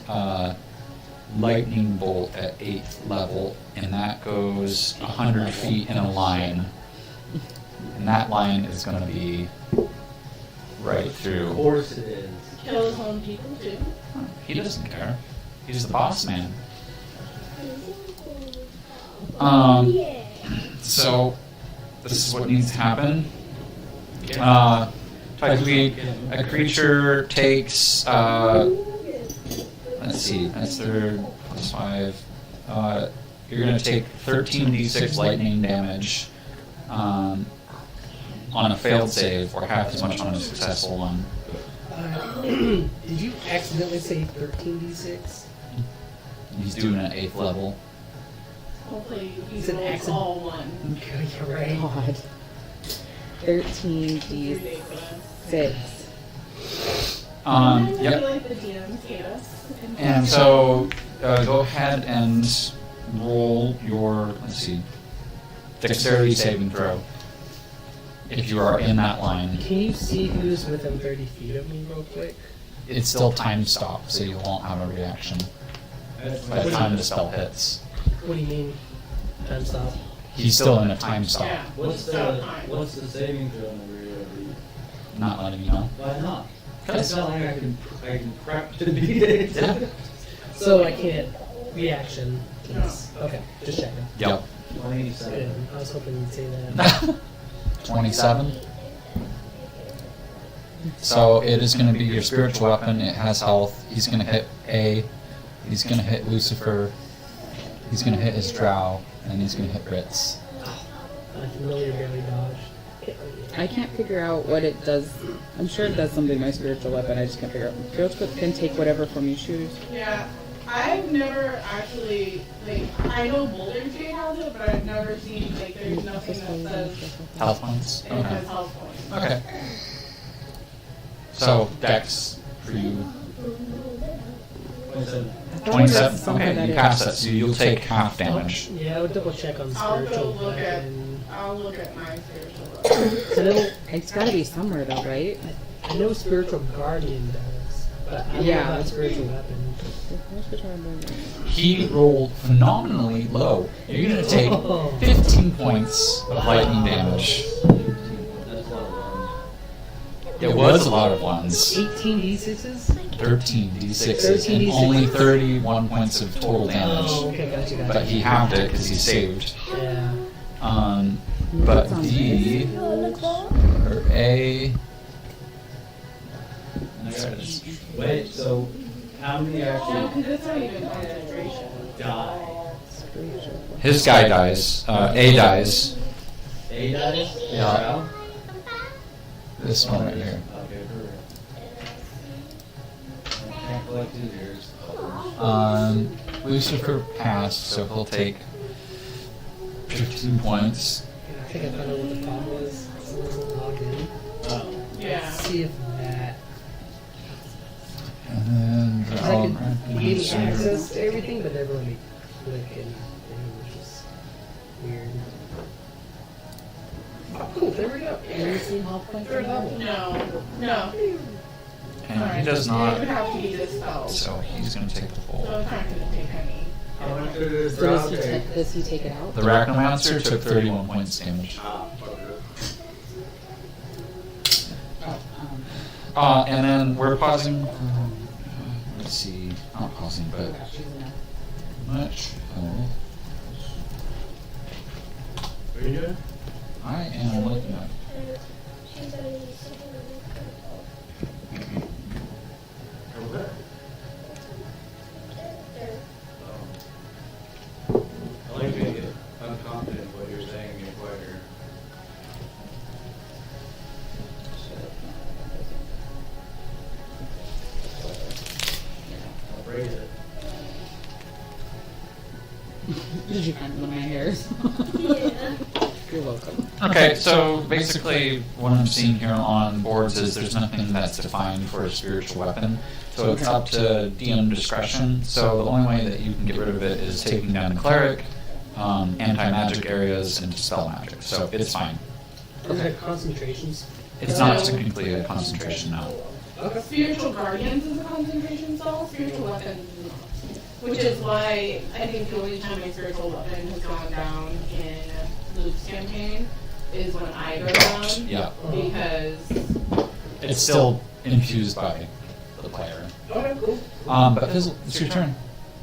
Lightning Bolt at 8th level, and that goes 100 feet in a line. And that line is going to be right Of through. course it is. kill his own people too. He doesn't care. He's the boss man. Yeah. So, this is what needs to happen. Typically, a creature takes, let's see, that's their plus 5. You're going to take 13d6 lightning damage on a failed save, or half as much on a successful one. Did you accidentally say 13d6? He's doing it at 8th level. Hopefully he It's an rolls accident. all 1. You're right. God. 13d6. Yep. Like the DMs hate us. And so, go ahead and roll your, let's see, dexterity saving throw. If you are in that line. Can you see who's within 30 feet of me real quick? It's still time stopped, so you won't have a reaction by the time the spell hits. What do you mean? Time stop. He's still in a time stop. Yeah. What's Stop the time. what's the saving throw number you have? Not letting you know. Why not? Because- It's not like I can prep to beat it. Yeah. So I can't reaction. Okay, just checking. Yep. 27. Good. I was hoping you'd say that. 27. So it is going to be your spiritual weapon. It has health. He's going to hit A. He's going to hit Lucifer. He's going to hit his drow. And he's going to hit Ritz. I can really barely dodge. I can't figure out what it does. I'm sure it does something to my spiritual weapon. I just can't figure out. Spiritual weapon can take whatever form you choose. Yeah. I've never actually, like, I know Boulder Tree has it, but I've never seen, like, there's nothing that says Health points? it has Okay. health points. Okay. So, Dex for you. 27. 27? Something Okay, that you is- pass that, so you'll take half damage. Yeah, I would double check on I'll go spiritual look at, weapon. I'll look at my spiritual weapon. I know, It's got to be somewhere though, right? I know spiritual guardian does, but I don't Yeah. know about spiritual weapon. He rolled phenomenally low. You're going to take 15 points of lightning damage. That's a lot of ones. It was a lot of ones. 18 d6s? 13 d6s 13 and d6s. only 31 points of total damage. Oh, okay, gotcha. But he halved it because he saved. Yeah. But D or A. And I gotta wait, so how many No, actually because it's not even concentration. die? His guy dies. A dies. A A dice? Yeah. Drow? This one right here. Okay, perfect. Can't collect his ears. Lucifer passed, so he'll take 15 points. And I think I found out what the problem was. Someone wasn't logged in. Oh. Yeah. Let's see if that. And then Because they're all I could gain access to everything, but never let me click anything, which is weird. Oh, cool, there we go. Third level. No. And Alright, he does It not, would have to be dispelled. So so he's going to take the full. it's not going to take any. How much did this So drop does he, take? does he take it out? The Arachnomancer took 31 points damage. Ah, fuck it. Oh, And then we're pausing. Let's see, not pausing, but much. Oh, What are you doing? I am looking at. She's already sitting in the Okay. I like to get unconfident in what you're saying and get quieter. I'll raise it. Did you find one of my hairs? Yeah. You're welcome. Okay, so basically what I'm seeing here on boards is there's nothing that's defined for a spiritual weapon. So it's up to DM discretion. So the only way that you can get rid of it is taking down the cleric, anti-magic areas, and dispel magic. So it's fine. Is it concentrations? It's not technically a concentration now. Okay. Spiritual Guardians is a concentration spell, spiritual weapons is not. Which is why I think the only time my spiritual weapon has gone down in Luke's campaign is when I go down. Yeah. Because It's still infused by the player. Okay, cool. But Fizzle, it's your turn.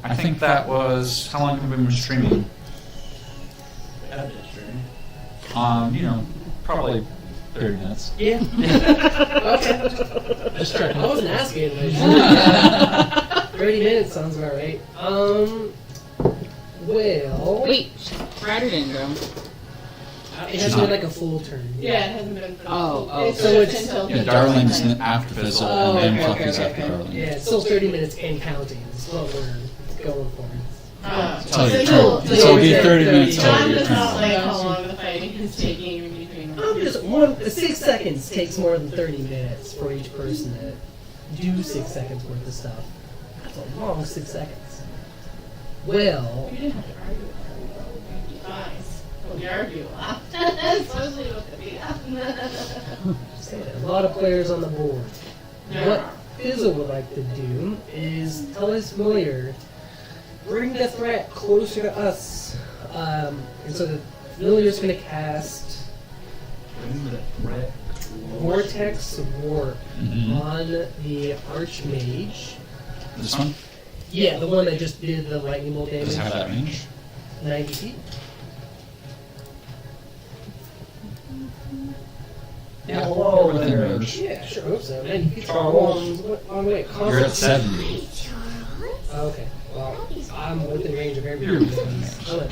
I think that was, how long have we been streaming? I've been streaming. Probably 30 minutes. Yeah. Okay. Just checking. I wasn't asking. But 30 minutes sounds about right. Well. Wait, Ryder didn't go. It hasn't been like a full turn. yeah, it hasn't been for the Oh, full- oh, it's so just it's- until Yeah, the Darling's time. after Fizzle, Oh, and then okay, Fluffy's okay, after okay. Darling. Yeah, it's still 30 minutes and counting. Is what we're going for. Tell your so turn. you'll- So it'll be you'll- 30 minutes you'll- till John your does not turn. like how long the fighting is taking in between. I'm just 6 seconds takes more than 30 minutes for each person to do 6 seconds worth of stuff. That's a long 6 seconds. Well, You didn't have to argue with her. Nice. We argue a lot. Especially with the beat. just saying, a lot of players on the board. Yeah. What Fizzle would like to do is tell his familiar, bring the threat closer to us. And so the familiar's going to cast Bring the threat. Vortex Warp Mhm. on the Archmage. This one? Yeah, the one that just did the lightning bolt Does it have damage. that range? 90 feet. Yeah, you're within range. Yeah, sure, hope so. 90 feet. Oh, wait, You're at 70. Okay, well, I'm within range of You're everything. within range. I'm an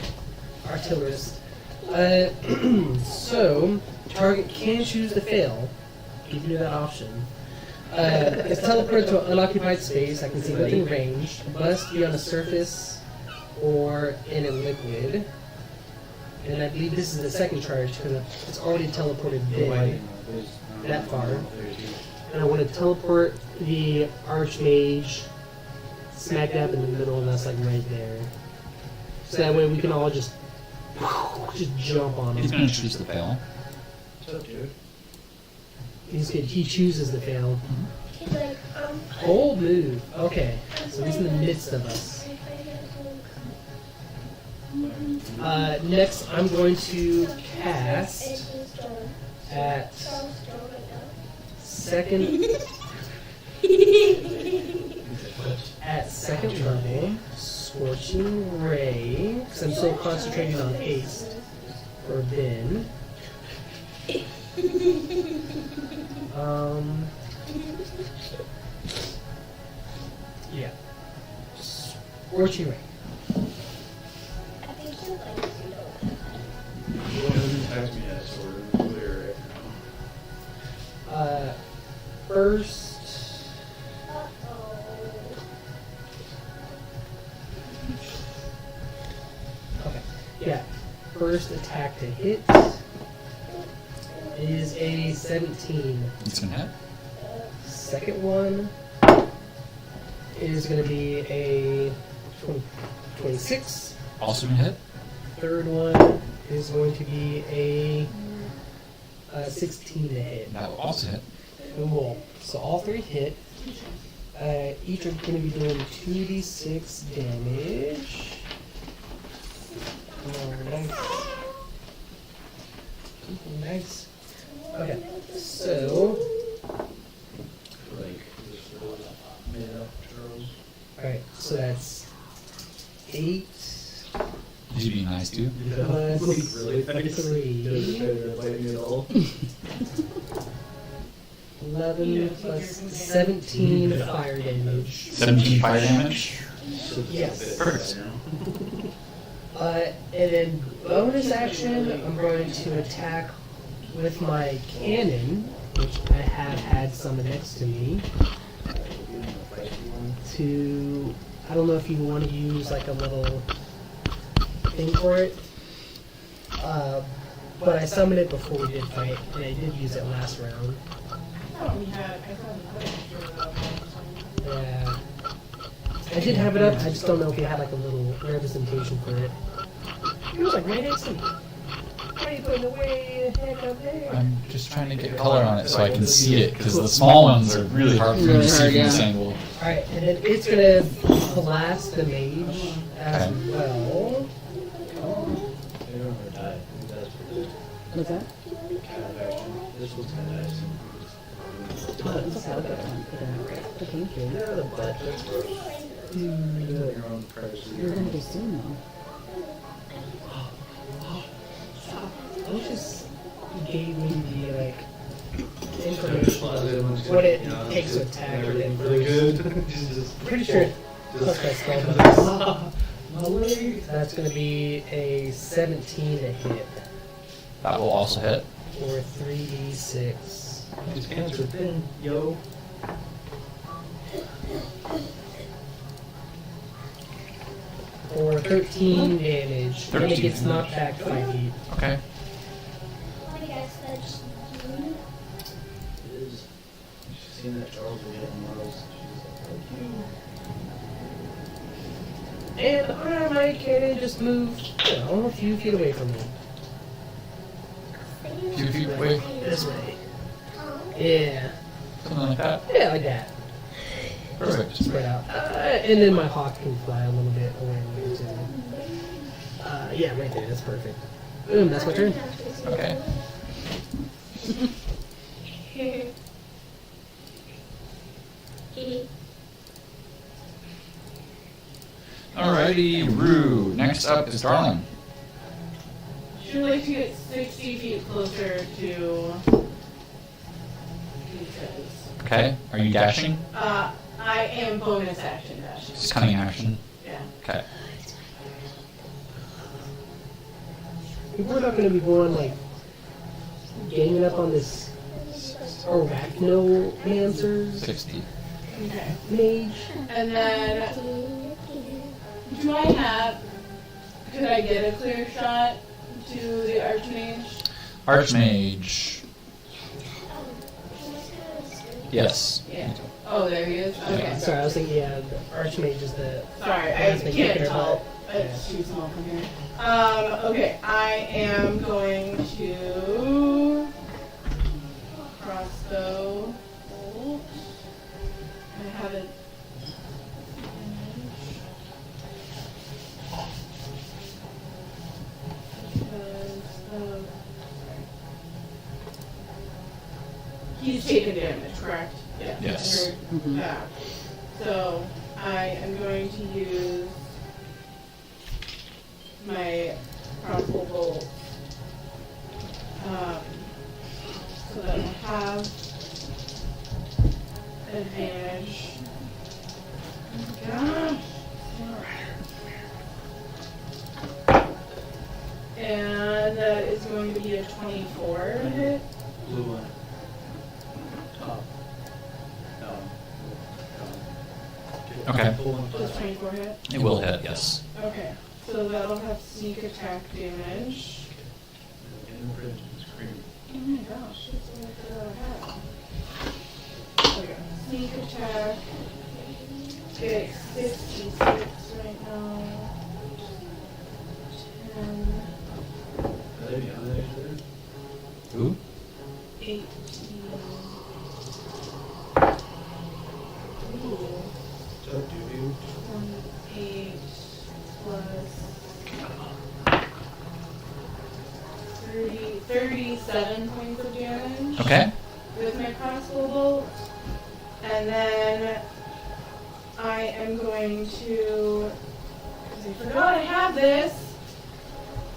artillerist. So, target can choose to fail. Give you that option. It's teleported to an unoccupied space. I can see within range. Must be on a surface or in a liquid. And I believe this is the second charge because it's already teleported in that far. And I want to teleport the Archmage smack dab in the middle, and that's like right there. So that way we can all just jump on He's him. going to choose the fail. What's up, dude? He's good. He chooses to fail. He's like, Bold move. Okay, so he's in the midst of us. Next, I'm going to cast at second level, Scorching Ray, because I'm still concentrating on haste for Ben. Yeah. Scorching Ray. You won't text me yet, so first. Okay. Yeah. First attack to hit is a 17. It's gonna hit. Second one is going to be a 26. Also gonna hit. Third one is going to be a 16 to hit. That will also hit. Cool. So all three hit. Each are going to be doing 2d6 damage. Oh, nice. Nice. Okay. So, Like, this was made up, Charles. alright. So that's 8 Did you be nice, dude? plus Really nice. 3. Doesn't try to bite me at all. 11 plus 17 fire damage. 17 fire damage. Yes. Perfect. And then bonus action, I'm going to attack with my cannon, which I have had some next to me. To, I don't know if you want to use like a little thing for it. But I summoned it before we did fight, and I did use it last round. I thought we had Yeah. I did have it up, I just don't know if you had like a little representation for it. It was like right next to me. Why are you putting away the heck up there? I'm just trying to get color on it so I can see it, because the small ones are really hard for me to see from this angle. Alright, and then it's gonna blast the mage as Okay. well. They don't ever die. That's pretty good. What's that? Kind of action. This one's kind of action. Thank you. Yeah, the butt. That's gross. You do it your own privacy. You're gonna be soon though. It just gave me the like information of what it takes to attack. And then Really good. Just pretty sure plus my spell bonus. That's gonna be a 17 to hit That will also hit. for 3d6. His hands are thin, yo. For 13 damage. And it 13 gets knocked back 5 feet. Okay. I guess that's It is. She's seen that Charles will get on models. She's like, And my cannon just moved, you know, a few feet away from me. Few feet away. This way. Yeah. Something like that. Yeah, like that. Perfect. Spread out. And then my hawk can fly a little bit away too. Yeah, right there. That's perfect. Boom, that's my turn. Okay. Alrighty, Rue. Next up is Darling. She would like to get 60 feet closer to because Okay. Are you dashing? I am bonus action dashing. Just cunning action. Yeah. Okay. We're not going to be going like ganging up on this arachnomancer's 60. Okay. mage. And then, could I get a clear shot to the Archmage? Archmage. Yes. Yeah. Oh, there he is? Okay. Sorry, I was thinking, yeah, the archmage is the. Sorry, I Has been can't kicking her tell. butt. It's too small from here. Okay, I am going to crossbow bolt. I have it. He's taken damage, correct? Yeah. Yes. I heard that. So I am going to use my crossbow bolt. So that I have advantage. Gosh. And that is going to be a 24 to hit. blue one. Okay. Full one Does flat. 24 hit? It will hit, yes. Okay. So that'll have sneak attack damage. In the fridge, it's creamy. Oh my gosh, it's only for that hat. Okay. Sneak attack. It's 66 right now. 10, Are they beyond that age there? Ooh. 18. Ooh. So do you? 28 plus 37 points of damage Okay. with my crossbow bolt. And then I am going to, because I forgot I have this,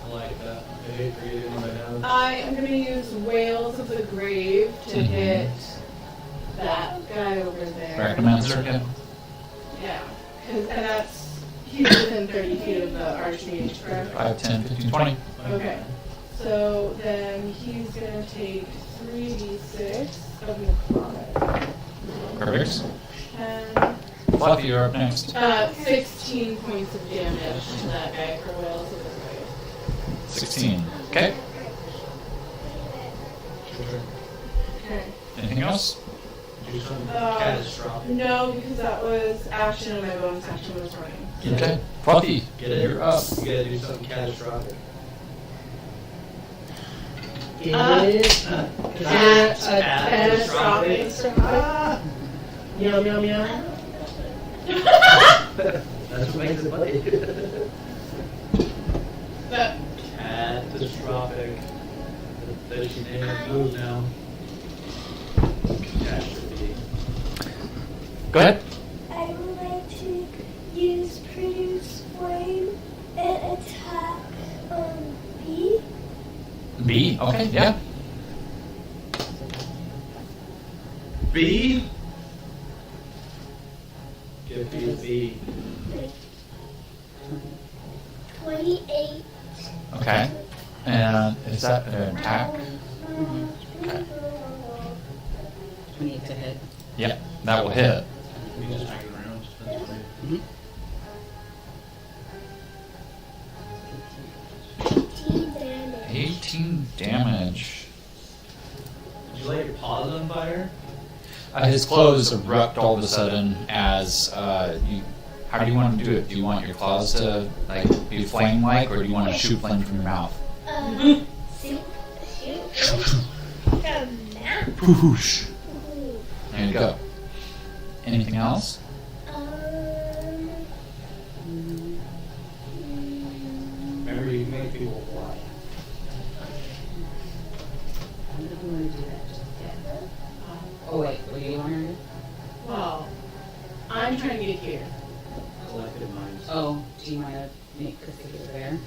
I like that. I hate forgetting what I have. I am going to use Whales of the Grave to hit that guy over there. Recommencer, yeah. Yeah, and that's, he's within 30 feet of the Archmage, correct? 5, 10, 15, 20. Okay, so then he's gonna take 3d6 of necrotic. Perfect. And Fluffy, you're up next. 16 points of damage to that guy for Whales of the Grave. 16. Okay. Okay. Anything else? Do something Uh, catastrophic. No, because that was action and my bonus action was running. Okay. Fluffy, Get it? you're up. You gotta do something catastrophic. Is it a Catastrophic. meow meow meow? That's what makes it funny. But Catastrophic. That she named it move now. Catastrophe. Go ahead. I would like to use produce flame and attack B. B. Okay, yeah. B? Give B a B. 28. Okay. And is that an attack? Okay. 28 to hit. Yep, that will hit. We just hang around. That's funny. 18 damage. 18 damage. Did you light your paws on fire? His clothes erupt all of a sudden as you. How do you want to do it? Do you want your claws to like be flame-like, or do you want to shoot flame from your mouth? Shoot. From that. Whoosh. There you go. Anything else? Remember, you make people fly. When did we want to do that just yet? Oh wait, what do you want to do? well, I'm trying to get here. Collective minds. Oh, do you want to make Krista go there?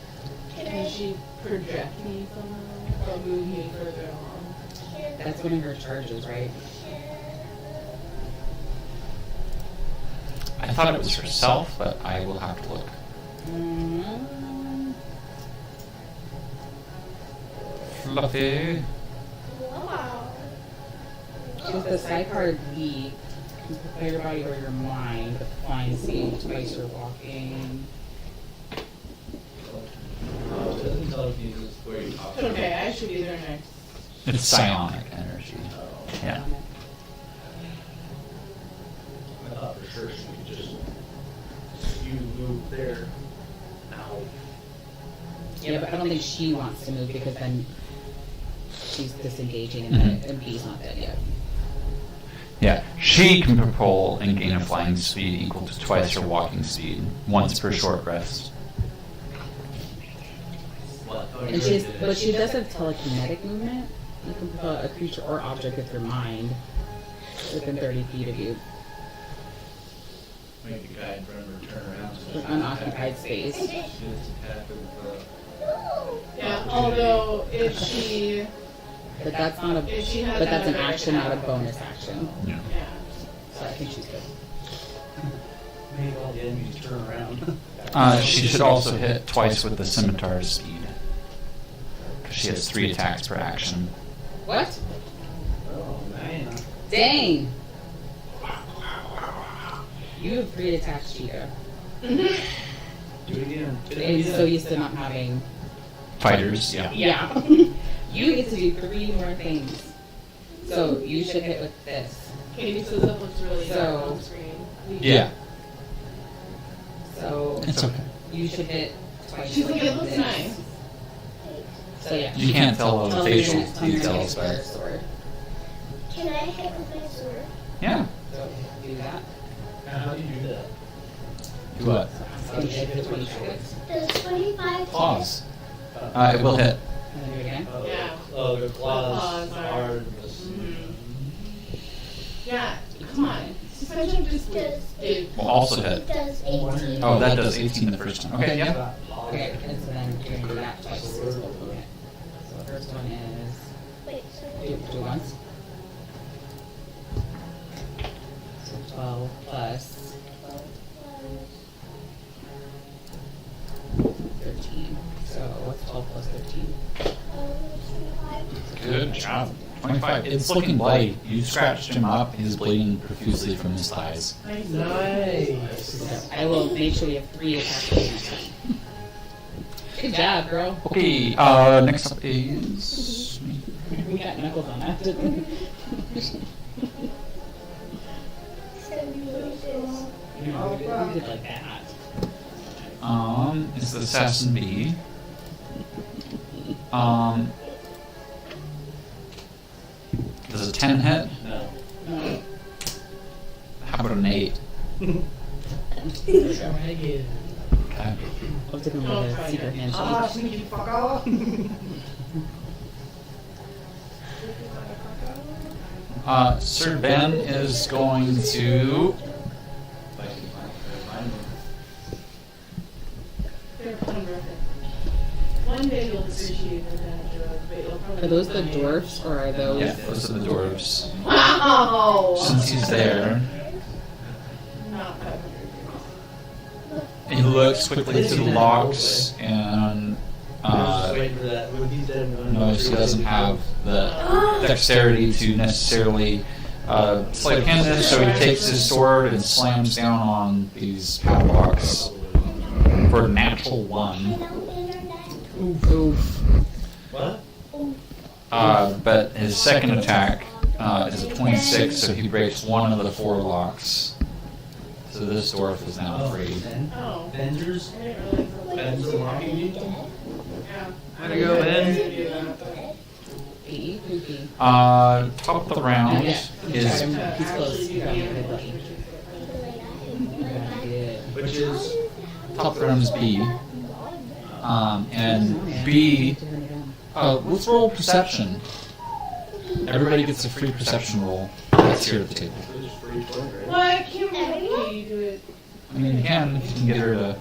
Can she project me somehow or move me further along? That's one of her charges, right? I thought it was herself, but I will have to look. Mm-hmm. Fluffy. Wow. With the side card B, you can prepare your body or your mind with flying speed twice you're walking. Oh, it doesn't telekinesis where you talk. It's okay, I should be there next. It's psionic energy. Yeah. I thought for sure she could just, you move there. Now. Yeah, but I don't think she wants to move because then she's disengaging and, and B's not dead yet. Yeah. She can propel and gain a flying speed equal to twice her walking speed, once per short rest. What? Oh, And she's, but she does have telekinetic movement. You can propel a creature or object with your mind within 30 feet of you. Make the guy in front of her turn around. So With unoccupied space. She gets attacked with, Yeah, although if she But that's not a. if she has But that's an another action, not a attack- bonus action. Yeah. Yeah. So I think she's good. make all the enemies turn around. She should also hit twice with the scimitar speed. Because she has 3 attacks per action. What? Oh, man. Dang! You have 3 attacks, Chica. Do it again. Do it And again. so used to not having. Fighters, yeah. Yeah. You get to do 3 more things. So you should hit with this. Katie says it looks really dark So- on screen. Yeah, So it's okay. you should hit twice. She's like, with it looks this. nice. So yeah. You can't tell the Tell facial me your details, name, but sword. Can I hit with my sword? yeah. So do that. How do you do that? Do what? So you should hit 26. Does 25 Claws. It will hit. And then do it again. Yeah. Oh, the claws claws are- are the Mhm. Yeah, come on. Suspension of disbelief. Dude. Will also hit. Does 18. Oh, that does 18 the first time. Okay, yeah. Okay, and so then you're gonna do that twice. Okay. So the first one is Wait, so do once. So 12 plus 13. So what's 12 plus 13? 25. Good job. 25. It's looking bloody. You scratched him up. He's bleeding profusely from his thighs. Nice. So I will make sure we have 3 attacks next time. Good job, girl. Okay, next up is me. We got knuckles on that, didn't we? We did like that. It's the Assassin B. Does a 10 hit? No. How about an 8? Try again. Okay. I'll take him with a secret handshake. sneaky fucker! Sir Ben is going to. They're horrific. One day you'll appreciate them that drug, but you'll probably Are those the dwarfs or are those? Yeah, those are the dwarves. Wow! Since he's there, Not 500 he looks quickly to the locks and Just wait for that. With these dead ones, notice he doesn't have the dexterity to necessarily sleight of hand this, so he takes his sword and slams down on these padlocks for a natural 1. Hello, internet. Oof. What? But his second attack is a 26, so he breaks 1 of the 4 locks. So this dwarf is now free. Oh. Benders? I didn't realize that. Ben's unlocking you? Yeah. How'd it go, Ben? Pee, poopy. Top of the round Yeah. is He's close. You got me good lucky. Which is top of the round is B. And B. Let's roll perception. Everybody gets a free perception roll. That's here at the table. just for each one, right? Why can't we let Katie do it? I mean, you can get her to.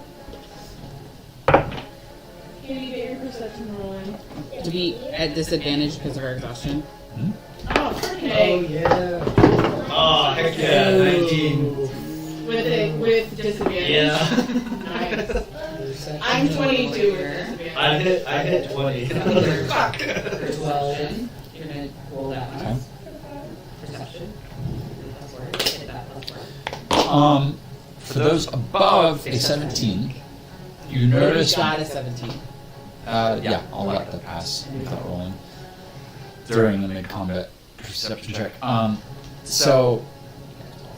Katie, get your perception rolling. To be at disadvantage because of our exhaustion. Hmm? Oh, for Oh, cake. yeah. Oh, heck yeah, 19. With disadvantage. Yeah. Nice. I'm 22 with disadvantage. I hit 20. Fuck. 12. You're gonna roll that Okay. one. Perception. Hit that plus 4. For those above a 17, you notice. Got a 17. Yeah, I'll let that pass without rolling during the mid-combat perception check. So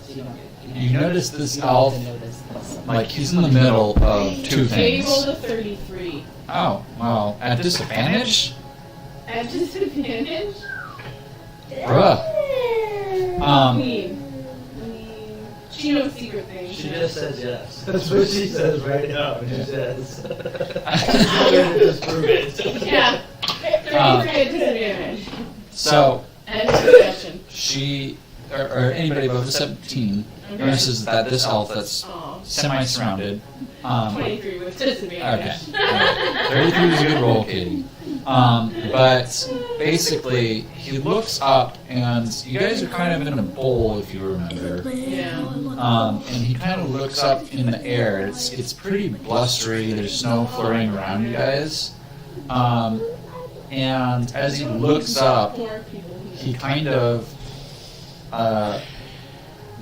So you don't get you notice this you elf, don't notice this. like he's in the middle of 2 Katie rolled things. a 33. Oh, well, at disadvantage? At disadvantage? Bruh. Queen. She knows secret things. She just says yes. That's what she says right now. She says. Just prove it. Yeah. 33 at disadvantage. So And perception. she, or anybody above a 17, notices that this elf that's Oh. semi-surrounded. 23 with disadvantage. Okay. 33 is a good roll, Katie. But basically, he looks up, and you guys are kind of in a bowl, if you remember. Yeah. And he kind of looks up in the air. It's pretty blustery. There's snow flurrying around you guys. And as he looks up, More people. he kind of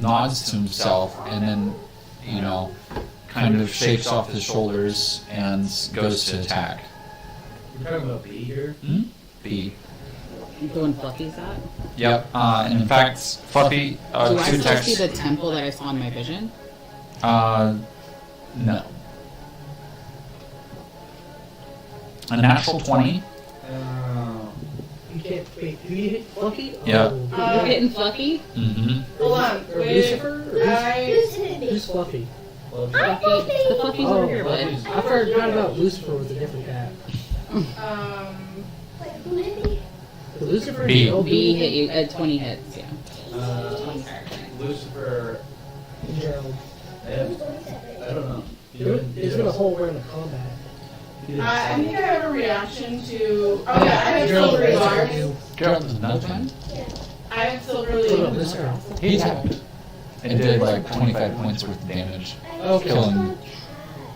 nods to himself, and then you know, kind of shakes off his shoulders and goes to attack. We're talking about B here? B. You going Fluffy's at? Yep. And in fact, Fluffy, Do I 2 still attacks. see the temple that I saw in my vision? No. A natural 20. You can't wait. Who you hit? Fluffy? Yeah. You're hitting Fluffy? Mm-hmm. Hold on. Or Wait. Lucifer? Or Who's hitting me? who's Fluffy? Fluffy. The Fluffy's over here, bud. I forgot about Lucifer was a different cat. Wait, who hit me? The Lucifer B. is B hit you at 20 hits, yeah. Lucifer. Gerald. I don't know. There's been a whole round of combat. I think I have a reaction to. Oh yeah, I have silvery bars. Gerald is another man. I have What about silvery. this round? He attacked. And did like 25 points worth of damage. Okay. Killing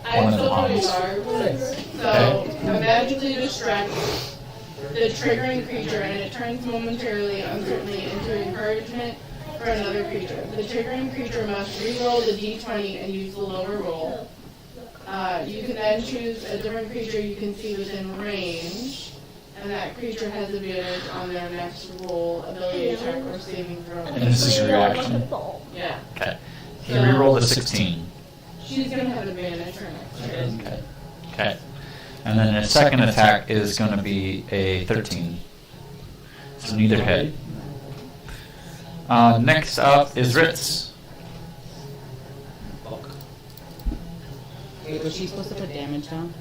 I one have of the silvery pawns. bars. So I magically distract the triggering creature, and it turns momentarily, uncertainly into encouragement for another creature. The triggering creature must re-roll the d20 and use the lower roll. You can then choose a different creature you can see within range, and that creature has advantage on their next roll, ability attack, or saving throw. And this is your reaction? Yeah. Okay. He rerolled a 16. She's gonna have advantage for next turn. Okay. Okay. And then his second attack is going to be a 13. So neither hit. Next up is Ritz. Wait, was she supposed to put damage down?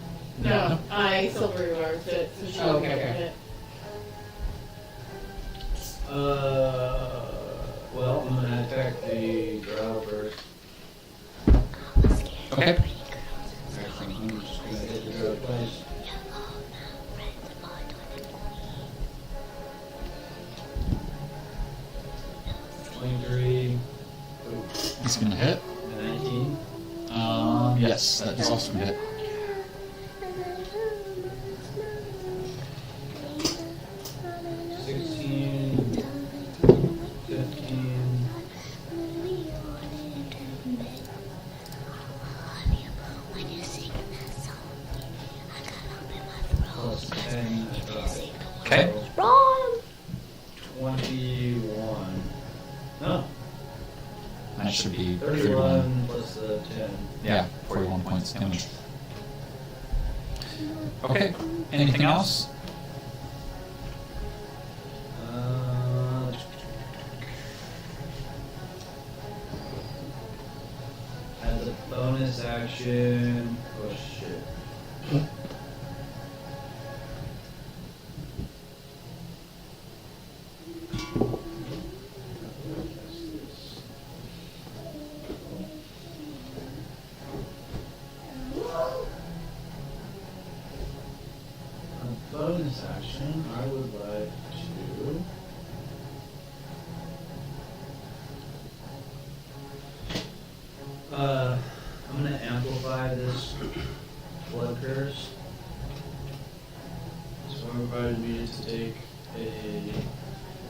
No, I silvery bars it, so she Oh, won't okay, get okay. hit. Well, I'm gonna attack the drow first. Okay. Actually, I'm just gonna hit the drow twice. He's going to hit. 19. Yes, that is also going to hit. Plus 10. Okay. Wrong! 21. No, That should be 31. 31 plus the 10. Yeah, 41 points damage. Okay. Anything else? As a bonus action, oh shit. A bonus action, I would like to. I'm gonna amplify this blood curse. So I'm required to take a.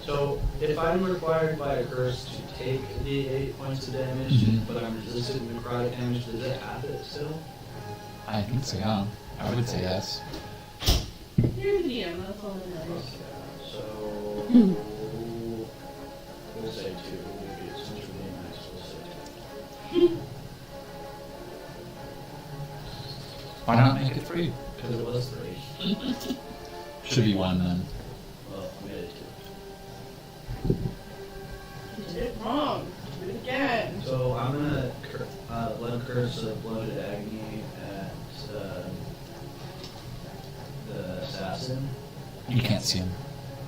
So if I'm required by a curse to take the 8 points of damage, Mhm. but I'm resistant to necrotic damage, does it have it still? I think so, yeah. I would say yes. You're the DM, that's all that matters. So we'll say 2. Maybe it's really nice. We'll say 2. Why not make it 3? Because it was 3. Should be 1 then. Well, I made it 2. You did it wrong. Do it again. So I'm gonna blood curse of bloated agony at the assassin. You can't see him.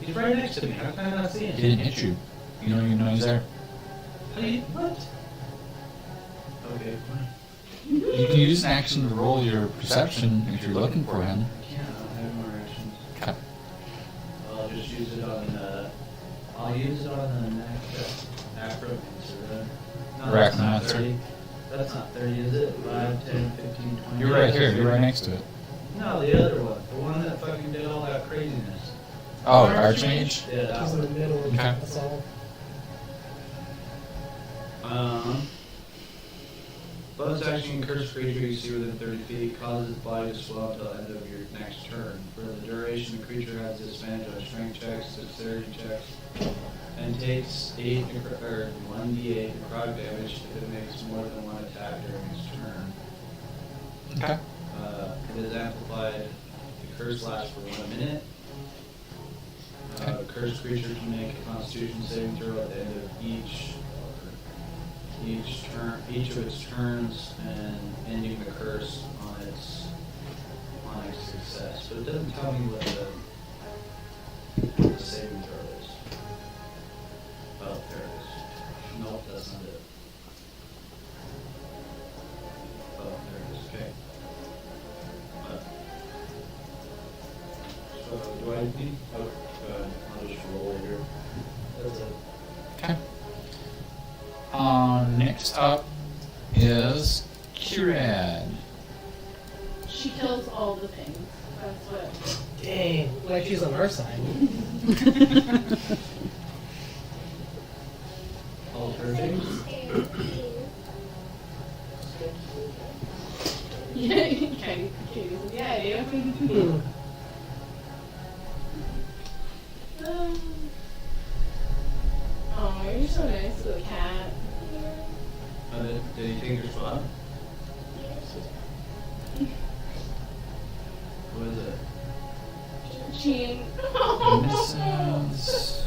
He's right next to me. How can I not see He him? didn't hit you. You don't even know he's there. How do you, what? Okay, fine. You can use an action to roll your perception if you're looking for him. I can't. I don't have more actions. Okay. I'll just use it on. I'll use it on the next acromancer then. No, Or that's not acromancer. 30. That's not 30, is it? 5, 10, 15, 20. You're right here. You're right next to it. No, the other one. The one that fucking did all that craziness. Oh, Archmage? Yeah, that He's in the one. middle of Okay. us all. Bonus action, cursed creature you see within 30 feet causes its body to swell until the end of your next turn. For the duration, the creature has disadvantage on strength checks, dexterity checks, and takes 1d8 necrotic damage if it makes more than one attack during its turn. Okay. It is amplified. The curse lasts for 1 minute. The cursed creature can make a Constitution saving throw at the end of each of its turns, and ending the curse on its success. But it doesn't tell me what the saving throw is. Oh, there it is. Nope, that's not it. Oh, there it is. Okay. So do I need? Oh, I'll just roll here. That's it. Okay. Next up is Kirad. She kills all the things. That's what. Dang, like she's on our side. All her things. Yeah, Katie says, yeah, I do. Oh, you're so nice to the cat. Did he take your spot? What is it? Gene. Misses.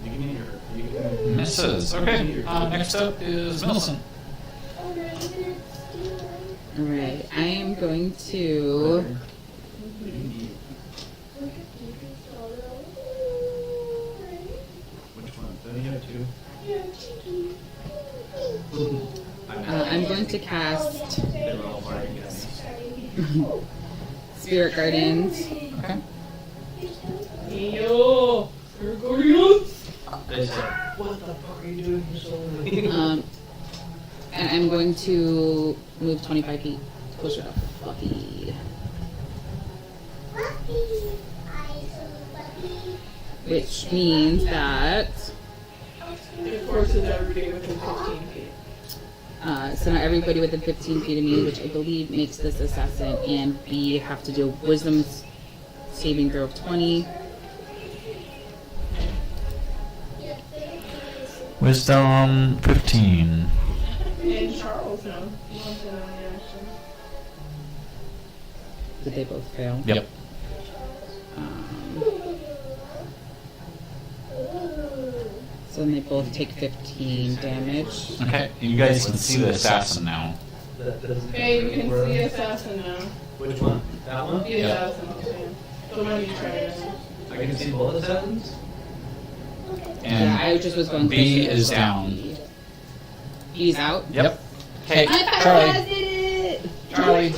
You can eat her. Misses. Okay. Next up is Millicent. Alright, I am going to. Which one? Don't you have two? I'm going to cast They were all fighting against me. Spirit Guardians. Okay. Yo, Gregorius. They said, What the fuck are you doing here so early? And I'm going to move 25 feet closer to Fluffy. Which means that It forces everybody within 15 feet. so now everybody within 15 feet of me, which I believe makes this assassin and B have to do a wisdom saving throw of 20. Wisdom 15. And Charles, no. He wants it on the action. Did they both fail? Yep. So then they both take 15 damage. Okay. You guys can see the assassin now. Okay, you can see the assassin now. which one? That one? The assassin, yeah. The one you tried. I can see both assassins? And Yeah, I just was going B closer. is down. B's out. Yep. Okay, I Charlie. did it! Charlie.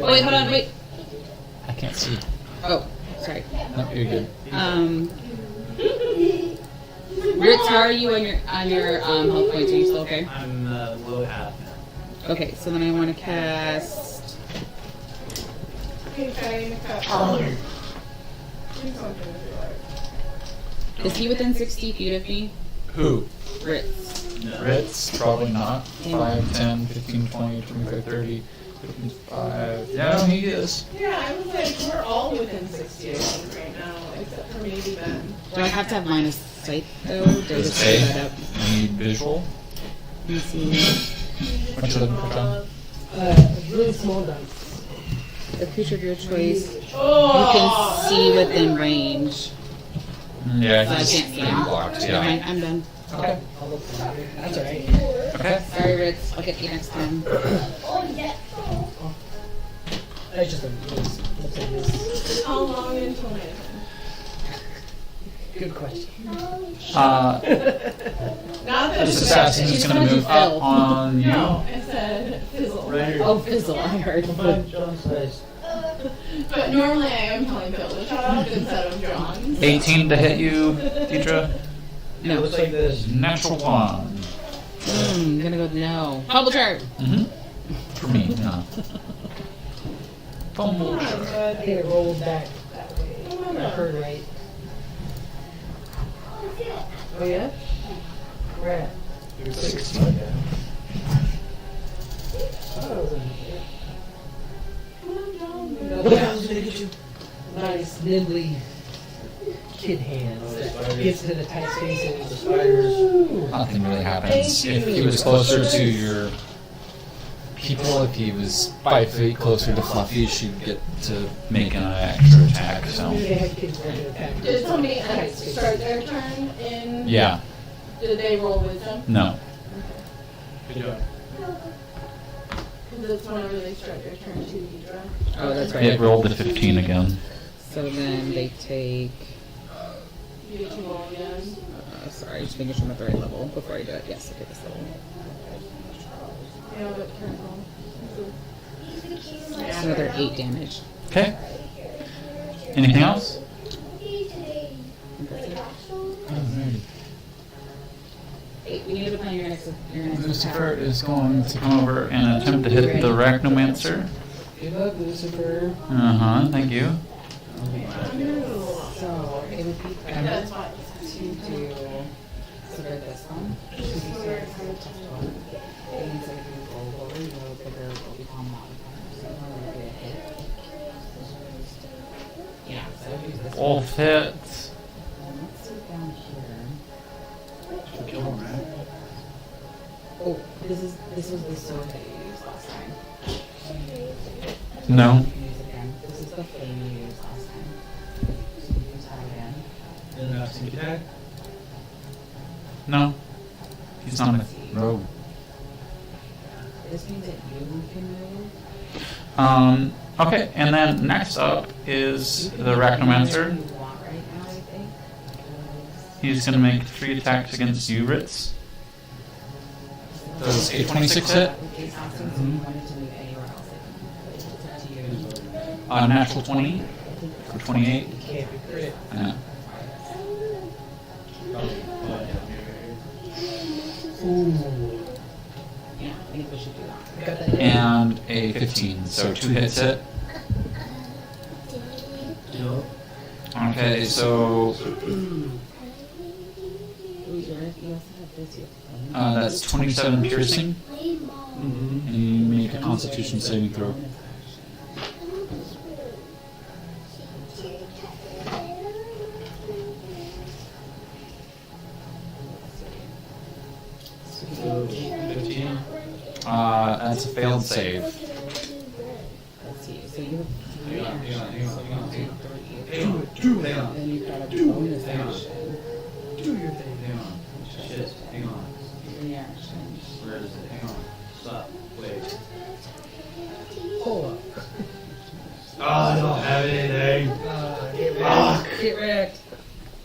Oh, wait, hold on, wait. I can't see. Oh, sorry. No, you're good. Ritz, how are you on your health points? Are you still okay? I'm low half now. Okay, so then I want to cast. Okay, try to cut. Do something if you like. Is he within 60 feet of me? Who? Ritz. No. Ritz? Probably not. 5, 10, 15, 20, 25, 30, 55. Yeah, he is. Yeah, I was like, we're all within 60 I think right now, except for maybe Ben. Do I have to have line of sight though? Did I Does it just say? pull that up? Need visual? Let me see. What you looking for, John? Really small dice. The creature of your choice. You Oh! can see within range. Yeah, So I he's can't see him. blocked. Never Yeah. mind, I'm done. Okay. That's alright. Okay. Sorry, Ritz. I'll get you next time. That's just a looks like this. How long until my turn? Good question. Not that This it's assassin is She's going gonna to do move up Phil. on you. No, I said fizzle. Right here. Oh, fizzle, I heard. Find John's size. But normally I am telling Phil to shut up instead of John. 18 to hit you, Deidre. It looks like this. Natural 1. I'm gonna go no. Bubble chart! For me, yeah. Fumble. I think it rolled back that way. I heard right. Oh yeah? nice, nimbly kid hands that gets to the tight spaces. The spiders. Nothing really happens. Thank If you. he was closer to your people, if he was 5 feet closer to Fluffy, she'd get to make an extra attack. So They had kids ready to attack. Did somebody start their turn in? yeah, Did they roll wisdom? no. Good job. Because it's whenever they start their turn to Hydra. Oh, that's right. It rolled to 15 again. So then they take. You get to roll again. Sorry, just making sure I'm at the right level before I do it. Yes, okay, this level. Yeah, but careful. It's another 8 damage. Okay. Anything else? Hey, we need to plan your next Lucifer is going to come over and attempt to hit the Arachnomancer. Good luck, Lucifer. Thank you. So it would be better That's fine. to do sort of this one. Because you start from the top one. And instead of doing gold lower, you know, bigger will become modifier. So I'm going to get a hit. Yeah, so I use this one. Wolf hits. And let's see down here. Should kill him, right? Oh, this was the sword that you used last time. No. You can use it again. This is the flame you used last time. So you use that again. Then not sneak attack. No. He's not a rogue. This means that you can move. Okay, and then next up is the Arachnomancer. You want right now, I think. He's going to make 3 attacks against you, Ritz. Does a 26 hit? It's asking if you wanted to move anywhere else. It's up to you. Natural 20 for 28. Can't be crit. I know. Ooh. Yeah, I think we should do that. Got that. And a 15, so 2 hits hit. Okay, so Ooh, you also have this here. that's 27 piercing. And you make a Constitution saving throw. So 15. That's a failed save. Let's see. So you have three Hang on, hang on, hang on, hang on, hang on. actions. Hang on. Then you've got a Do it. bonus Hang on. action. Do your thing. Hang on. Shit. Hang on. Three actions. Where is it? Hang on. Stop. Wait. Pull up. Oh, I don't have anything. Get wrecked. Get wrecked.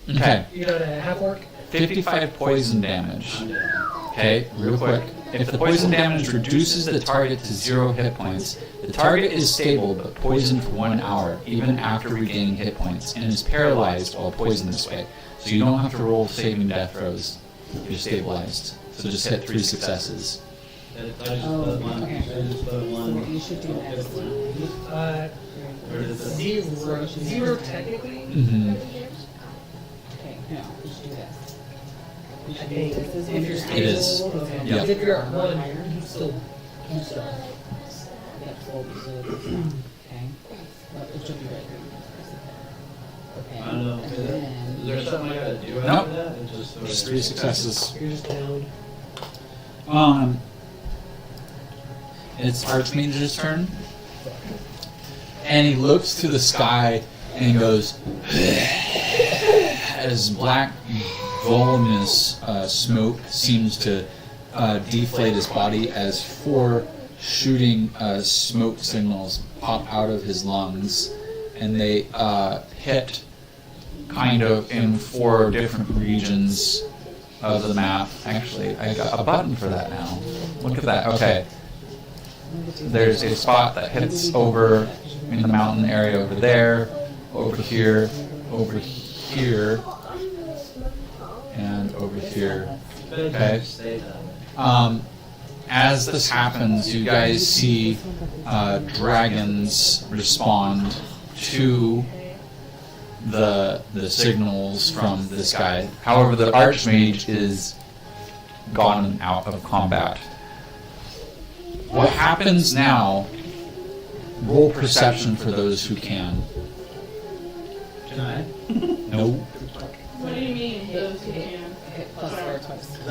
Okay, You got a half orc? 55 poison damage. I'm dead. Okay, real quick. If the poison damage reduces the target to 0 hit points, the target is stable but poisoned for 1 hour, even after regaining hit points, and is paralyzed while poisoned this way. So you don't have to roll saving death throws if you're stabilized. So just hit 3 successes. I just Oh, put one. okay. I just put So one. you should do next. Where did this? Zero technically. Mm-hmm. Okay, no, you should do this. I think if you're stable, It is. okay. Yeah. If you're at 1, you can still do stuff. Yep, so we'll do this. Okay. Well, it should be right here. Okay. I don't know. And Is then, there something I gotta do Nope. after that? Or Just 3 successes. You're just down. It's Archmage's turn. And he looks to the sky and he goes, as black, voluminous smoke seems to deflate his body as 4 shooting smoke signals pop out of his lungs. And they hit kind of in 4 different regions of the map. Actually, I got a button for that now. Look at that. Okay. There's a spot that hits over in the mountain area over there, over here, and over here. Okay. As this happens, you guys see dragons respond to the signals from this guy. However, the Archmage is gone out of combat. What happens now, roll perception for those who can.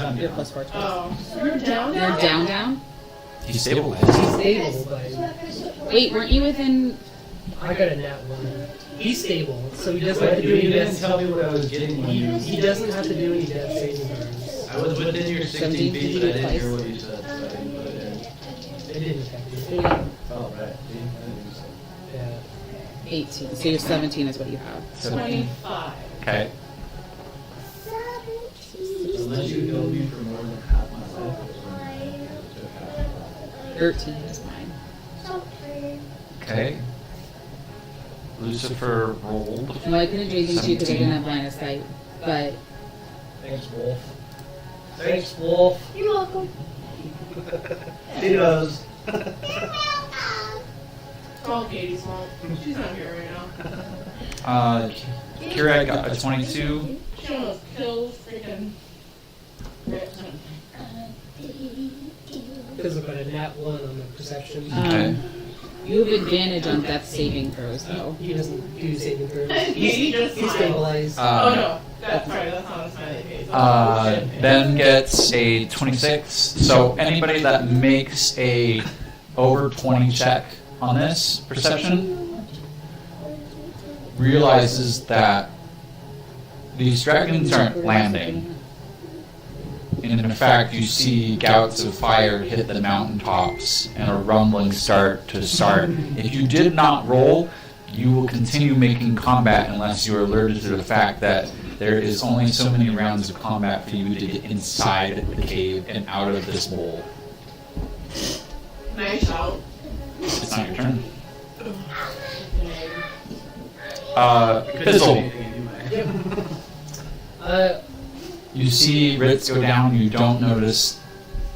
I'm You're down. plus 4 twice. Oh, you're down You're now? down? He's stabilized. He's stable, but Wait, weren't you within... I got a nat 1. He's stable, so he doesn't But have to you do any didn't death. tell me what I was getting when you... He doesn't have to do any death saving throws. I was within your 16 Did feet, you but I do didn't twice? hear what you said, so I didn't put it in. It didn't affect you. Oh, right. See, I didn't do so. Yeah. 18. So you're 17 is what you have. 25. Okay. Unless you healed me for more than half my life, it was when I took half my life. 13 is mine. Okay. Lucifer rolled. Well, I couldn't do anything to you because I didn't have line of sight. But Thanks, Wolf. Thanks, Wolf. You're welcome. He does. Call Katie's mom. She's not here right now. Kira got a 22. She almost kills freaking Ripton. Because I've got a nat 1 on the perception. Okay. you have advantage on death saving throws, though. He doesn't do saving throws. He just He's smiled. stabilized. Oh no, that's sorry, that's not a smiley face. Ben gets a 26. So anybody that makes a over 20 check on this perception realizes that these dragons aren't landing. And in fact, you see gouts of fire hit the mountaintops and a rumbling start. If you did not roll, you will continue making combat unless you are alerted to the fact that there is only so many rounds of combat for you to get inside the cave and out of this bowl. Nice shout. It's not your turn. Couldn't do Fizzle. anything anyway. You see Ritz go down, you don't notice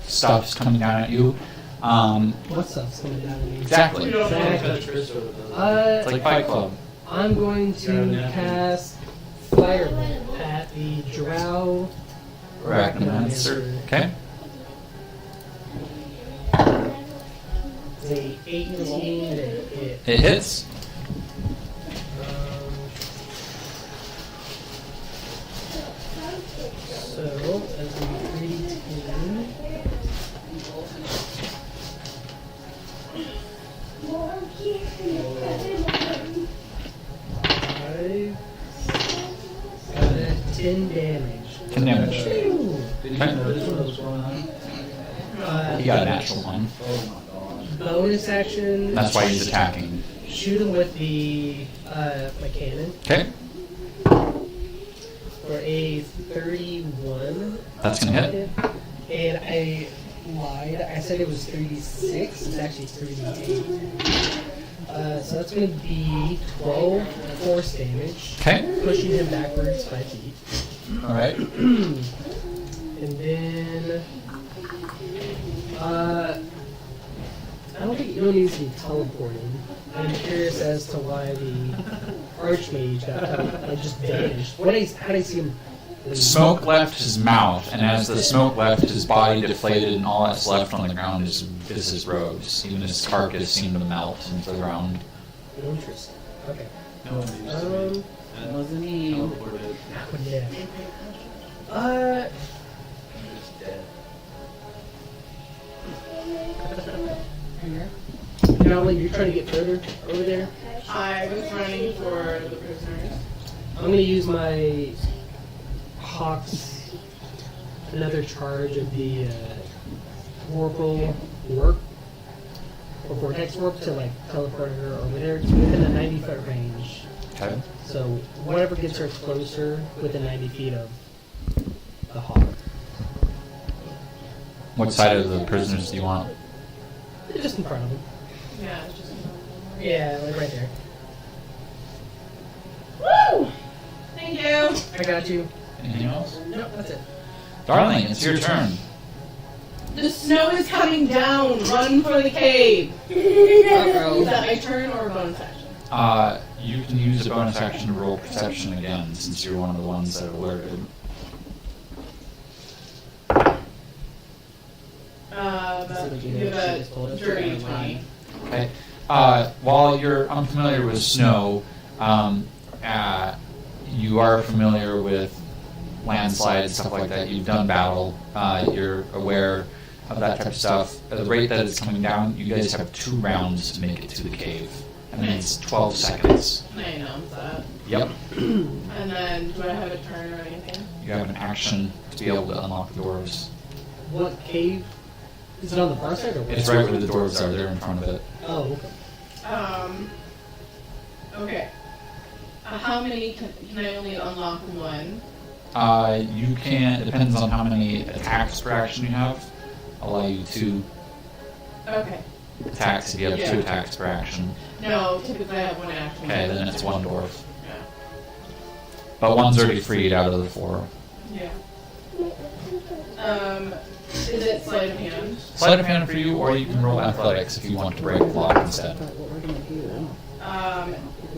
stuff's coming down at you. What stuff's coming down at me? Exactly. You don't want to Exactly. touch Chris over the... It's like Fight Club. I'm going to cast Firebolt at the Drow Arachnomancer. Okay. It's a 18 to hit. It hits. So, as we 3d10. Got a 10 damage. 10 damage. Ooh. Did you notice what was going on? He got a natural one. Oh my gosh. Bonus action. That's why he's attacking. Shoot him with the my cannon Okay. for a 31. That's gonna hit. And I lied. I said it was 36. It's actually 38. So that's going to be 12 force damage, Okay. pushing him backwards 5 feet. Alright. And then, I don't think Ilo needs to be teleporting. I'm curious as to why the Archmage got just vanished. How did I see him leave? Smoke left his mouth, and as the smoke left, his body deflated, and all that's left on the ground is his robes. Even his carcass seemed to melt into the ground. Interesting. Okay. No one used to be. It wasn't me. Teleported. Yeah. I'm just dead. Natalie, you're trying to get further over there? I was running for the prisoners. I'm gonna use my Hawk's another charge of the Oracle Warp or Vortex Warp to like teleport her over there. It's within a 90-foot range. Okay. So whatever gets her closer within 90 feet of the Hawk. What side of the prisoners do you want? Just in front of him. Yeah, it's just. Yeah, like right there. Woo! Thank you. I got you. Anything else? Nope, that's it. Darling, it's your turn. The snow is coming down. Run for the cave. Uh-oh. Is that my turn or a bonus action? You can use a bonus action to roll perception again, since you're one of the ones that alerted. You have a dirty 20. Okay. While you're unfamiliar with snow, you are familiar with landslides, stuff like that. You've done battle. You're aware of that type of stuff. At the rate that it's coming down, you guys have 2 rounds to make it to the cave. I mean, it's 12 seconds. I know that. Yep. And then, do I have a turn or anything? You have an action to be able to unlock the doors. What cave? Is it on the far side or what? It's right where the doors are. They're in front of it. Oh, okay. Okay. How many can I only unlock one? You can. It depends on how many attacks per action you have. I'll allow you 2 Okay. attacks if you have 2 attacks per action. No, typically I have 1 action. Okay, then it's 1 dwarf. Yeah. But 1's already freed out of the 4. Yeah. Is it sleight of hand? Sleight of hand for you, or you can roll athletics if you want to break block instead.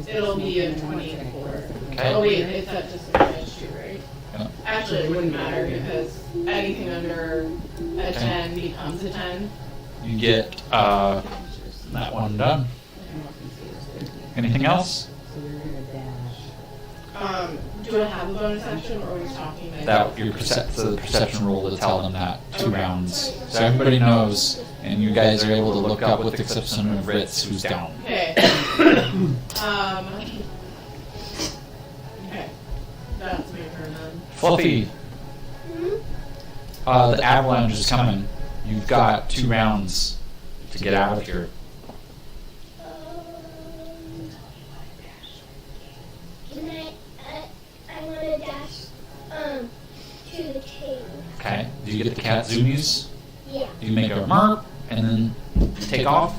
It'll be a 24. Okay. Oh wait, it's at disadvantage too, right? Yeah. Actually, it wouldn't matter because anything under a 10 becomes a 10. You get that one done. Anything else? Do I have a bonus action, or are we talking like That your the perception roll to tell them that 2 rounds, so everybody knows, and you guys are able to look up with the exception of Ritz, who's down. Okay. Okay. That's my turn then. Fluffy, the avalanche is coming. You've got 2 rounds to get out of here. Can I want to dash to the cave. Okay. Do you get the cat zoomies? Yeah. Do you make a merp and then take off?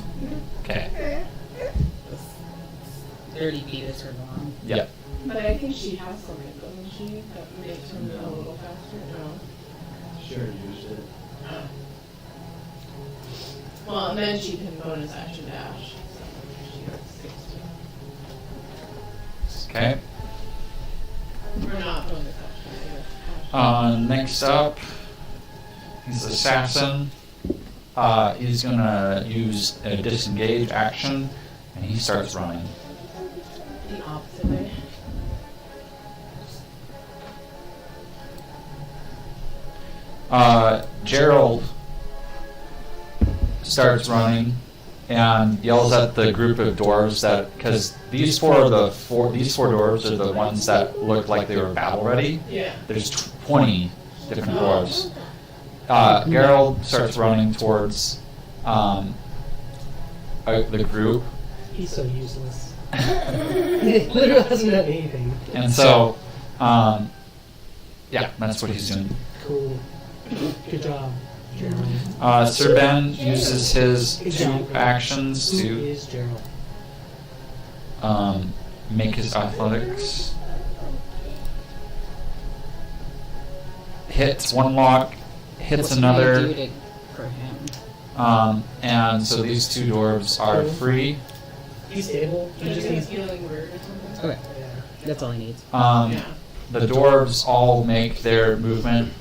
Okay. 30 feet is her long. Yep. But I think she has something, doesn't she, that makes her go a little faster? No. Sure, used it. Oh. Well, and then she can bonus action dash. So she gets 60. Okay. Or not bonus action. Next up, he's the assassin. He's gonna use a disengage action, and he starts running. The opposite way. Gerald starts running and yells at the group of dwarves that, because these four dwarves are the ones that look like they were battle ready. Yeah. There's 20 different dwarves. Gerald starts running towards the group. He's so useless. He literally hasn't done anything. And so, yeah, that's what he's doing. Cool. Good job, Gerald. Sir Ben uses his 2 Exactly. actions Who to is Gerald? make his athletics. Hits one lock, hits another, For him. and so these 2 dwarves are free. He's stable. He just needs. Healing word or something. Okay, Yeah. that's all he needs. Yeah. The dwarves all make their movement,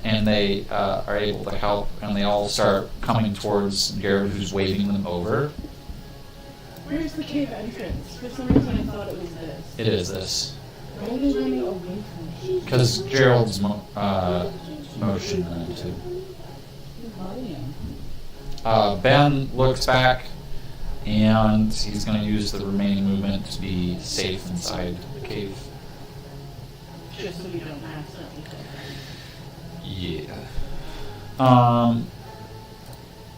and they are able to help, and they all start coming towards Garrett, who's waving them over. Where's the cave entrance? For some reason I thought it was this. It is this. Why are they running away from me? Because Gerald's motion then too. Ben looks back, and he's going to use the remaining movement to be safe inside the cave. Just so we don't accidentally kill. Yeah. All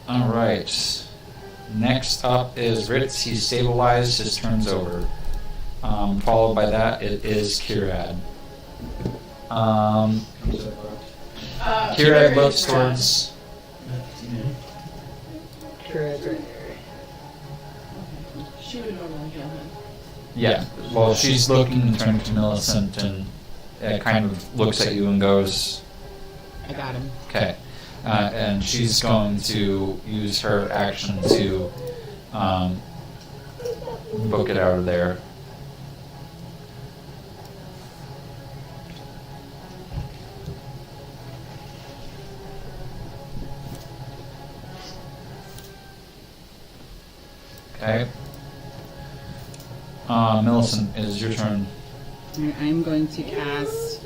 right. Next up is Ritz. He's stabilized. His turn's over. Followed by that, it is Kirad. Kirad looks towards. Correct, right. She would normally heal him. Yeah. Well, she's looking and turning to Millicent, and it kind of looks at you and goes, I got him. "Okay." And she's going to use her action to book it out of there. Okay. Millicent, it is your turn. Alright, I'm going to cast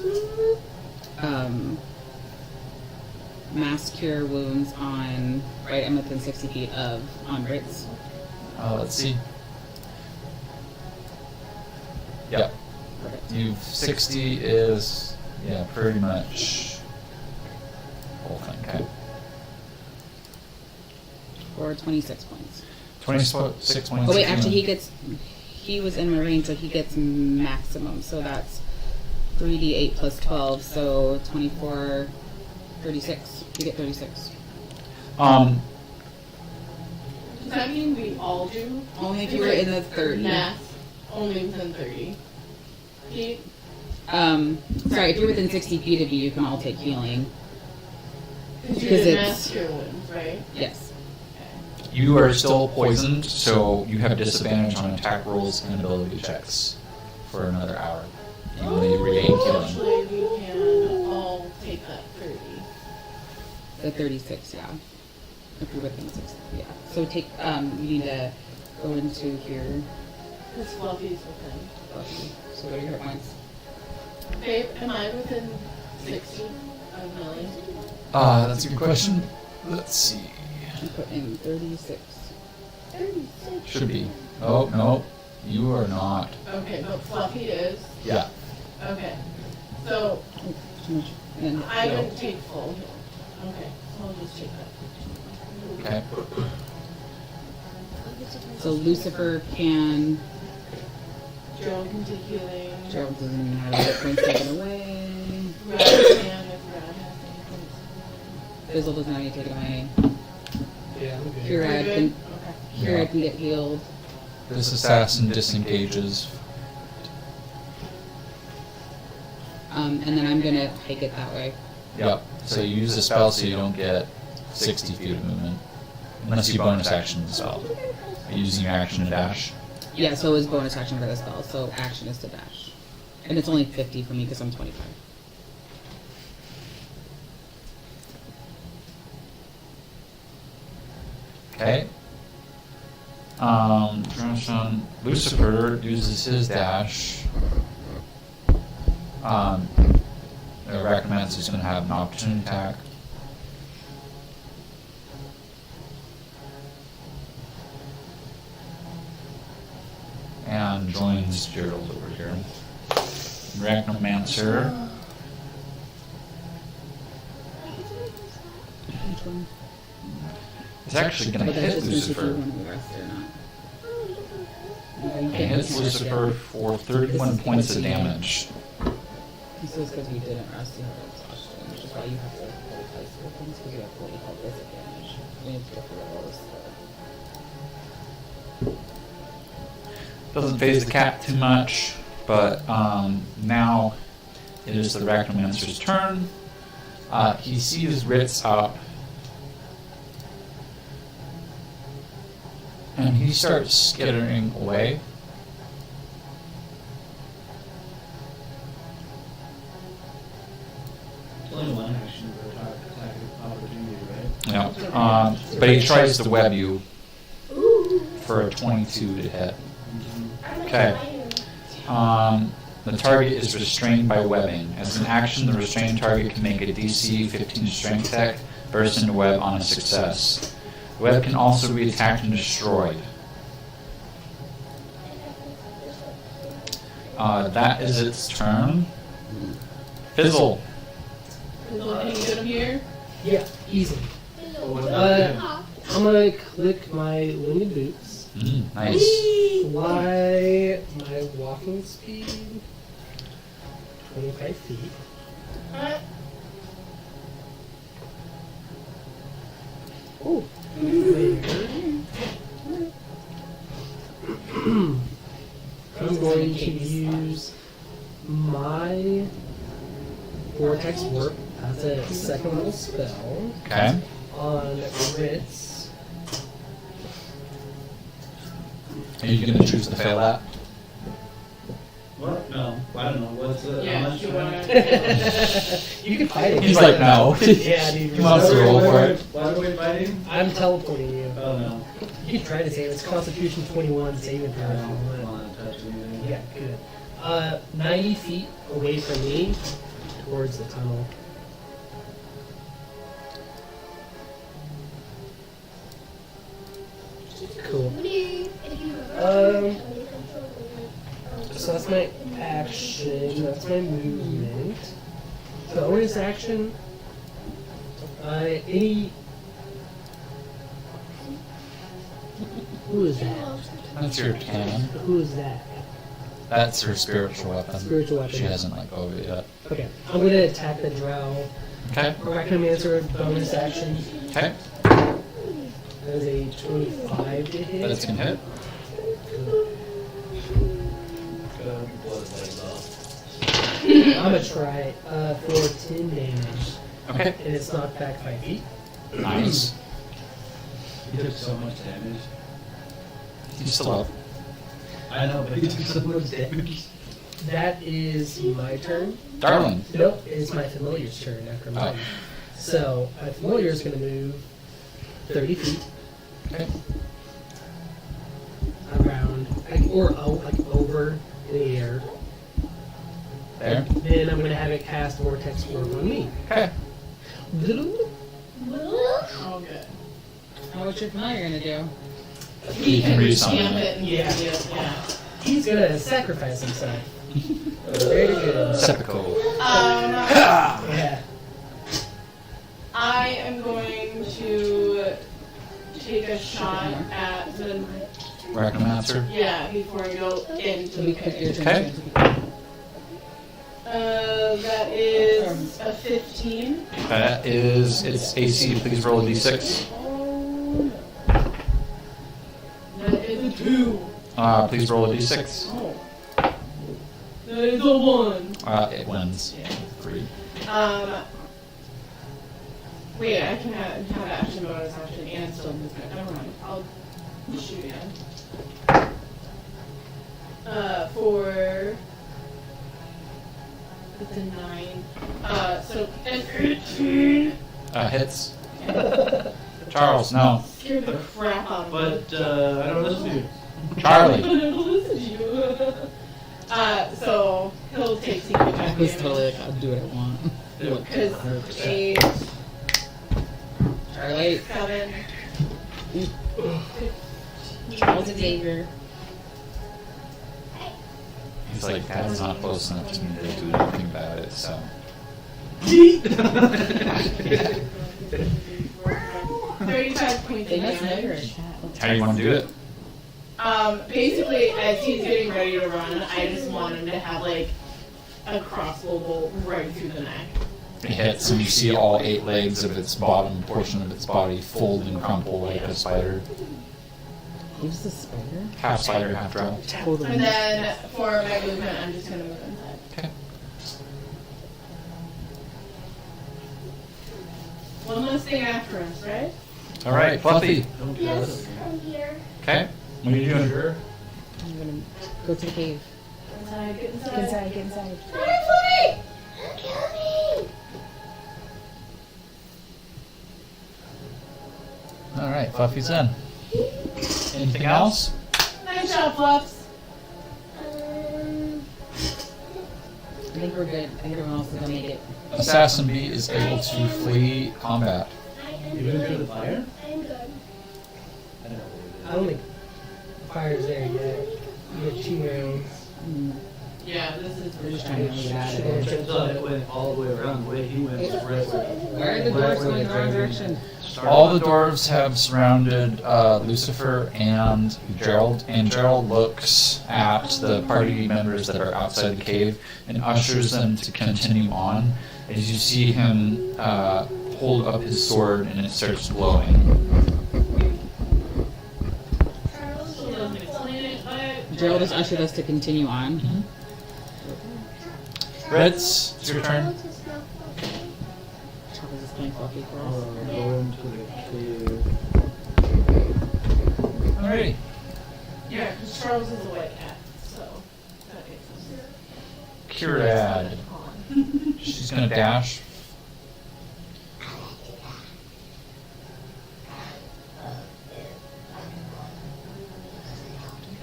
mass cure wounds on, right, I'm within 60 feet on Ritz. Let's see. Yep. You've 60 is, yeah, pretty much whole thing. Okay. Or 26 points. 26 points. Oh wait, actually he was in Marine, so he gets maximum, so that's 3d8 plus 12, so 24, 36. You get 36. Does that mean we all do? Only if you were in the 30. Mass, only within 30 feet? Sorry, if you're within 60 feet of me, you can all take healing. Because you Because did it's- mass cure wounds, right? Yes. You are still poisoned, so you have disadvantage on attack rolls and ability checks for another hour. You only regain healing. Actually, we can all take that 30. The 36, yeah. If you're within 60, yeah. So take, you need to go into here. Because Fluffy's within. So go to your hit points. Babe, am I within 60 of Millie? That's a good question. Let's see. You put in 36. 36. Should be. Oh, no. You are not. Okay, but Fluffy is. Yeah. Okay. So Oh, too much. And I heal. would take full heal. Okay, so I'll just take that. Okay. So Lucifer can. Joe can take healing. Gerald doesn't even have hit points taken away. Rad can if Rad has any Fizzle doesn't have any taken away. Yeah, I'm good. Curad You're can, good? Okay. Curad can get healed. This assassin disengages. And then I'm gonna hike it that way. Yep. So you use the spell so you don't get 60 feet of movement. Unless you bonus action the spell. Are you using your action to dash? Yeah, so it was bonus action for the spell, so action is to dash. And it's only 50 for me because I'm 25. Okay. Lucifer uses his dash. Recommends he's going to have an opportunity attack. And joins Gerald over here. Arachnomancer. Which one? It's actually going to But that's hit just gonna see if you Lucifer. want to rest or not. Okay, you It can't hits rest Lucifer yet. for 31 points of damage. This is because you didn't rest, you have exhaustion, which is why you have to roll dice for things, because you have 40 health disadvantage. We need to go through all this stuff. Doesn't phase the cat too much, but now it is the Arachnomancer's turn. He sees Ritz up, and he starts skittering away. It's only one action for attack opportunity, right? Yeah. But he tries to web you for a 22 to hit. Okay. The target is restrained by webbing. As an action, the restrained target can make a DC 15 strength check, burst into web on a success. The web can also be attacked and destroyed. That is its turn. Fizzle. Fizzle, can you get him here? Yeah, easy. Well, what about him? I'm gonna click my winged boots. Nice. Fly my walking speed 25 feet. Oh, I'm going to use my Vortex Warp as a second level spell Okay. on Ritz. Are you going to choose to fail that? What? No, I don't know. What's the? Yeah, how much you do I- wanna- You can fight it. He's like, no. Yeah, dude. He wants to roll for it. Why are we fighting? I'm teleporting you. Oh no. You can try to save. It's Constitution 21 saving throw. I if you don't want. want to touch anything. Yeah, good. 90 feet away from me, towards the tunnel. Cool. So that's my action. That's my movement. Bonus action. Any. Who is that? That's your cannon. Who is that? That's her spiritual weapon. Spiritual weapon. She hasn't let go of it yet. Okay, I'm gonna attack the drow. Okay. Arachnomancer bonus action. Okay. That is a 25 to hit. That's gonna hit. I'm gonna try for 10 damage. Okay. And it's knocked back 5 feet. Nice. He took so much damage. He's still up. I know, but he took so much damage. That is my turn. Darling. Nope, it's my familiar's turn after mine. So my familiar is gonna move 30 feet Okay. around, like over in the air. There. Then I'm gonna have it cast Vortex Orb on me. Okay. Oh, good. What's your familiar gonna do? He can resummon Stamp it. it and Yeah. yeah. He's gonna sacrifice himself. Very good. Seppuku. Yeah. I am going to take a shot at the Arachnomancer. before I go into Let the me put your cave. Okay. That is a 15. That is its AC. Please roll a d6. Oh, that is a 2. Please roll a d6. Oh, that is a 1. It wins. 3. Wait, I can have action, bonus action, and still movement. Never mind. I'll shoot again. For it's a 9. So an 18. Hits. Charles, no. Scared the crap out of me. But I don't listen to you. Charlie. I don't listen to you. So he'll take secret I damage. was totally like, I'll do what I want. Because 8, Charlie. 7, Charles Xavier. He's like, Dad's not close enough to me to do anything about it, so. 35 points They of must know damage. you're a cat. How do you want to do it? Basically, as he's getting ready to run, I just want him to have like a crossbow bolt right through the neck. It hits, and you see all 8 legs of its bottom portion of its body fold and crumple like a spider. Who's the spider? Half spider, half drow. Totally. And then for my movement, I'm just gonna move inside. Okay. One less thing after us, right? All right, Fluffy. Yes, I'm here. Okay. What are you doing? I'm gonna go to the cave. Inside, get inside. Get inside, get inside. Butterfly! Kill me! All right, Fluffy's in. Anything else? Nice job, Fluffs. I think we're good. I think everyone else is gonna make it. Assassin B is able to flee combat. You went through the fire? I'm good. I don't think fire's there yet. You get 2 rounds. Yeah, this is We're just trying to get out of there. So it went all the way around. The way he went was right where. Where are the doors going in the wrong direction? All the dwarves have surrounded Lucifer and Gerald looks at the party members that are outside the cave and ushers them to continue on. As you see him hold up his sword and it starts glowing. She doesn't explain it, but Gerald has ushered us to continue on. Ritz, it's your turn. Charles is playing fluffy for us. Go into the cave. Alrighty. yeah, because Charles is a white cat, so that makes sense. Kirad. She's gonna dash.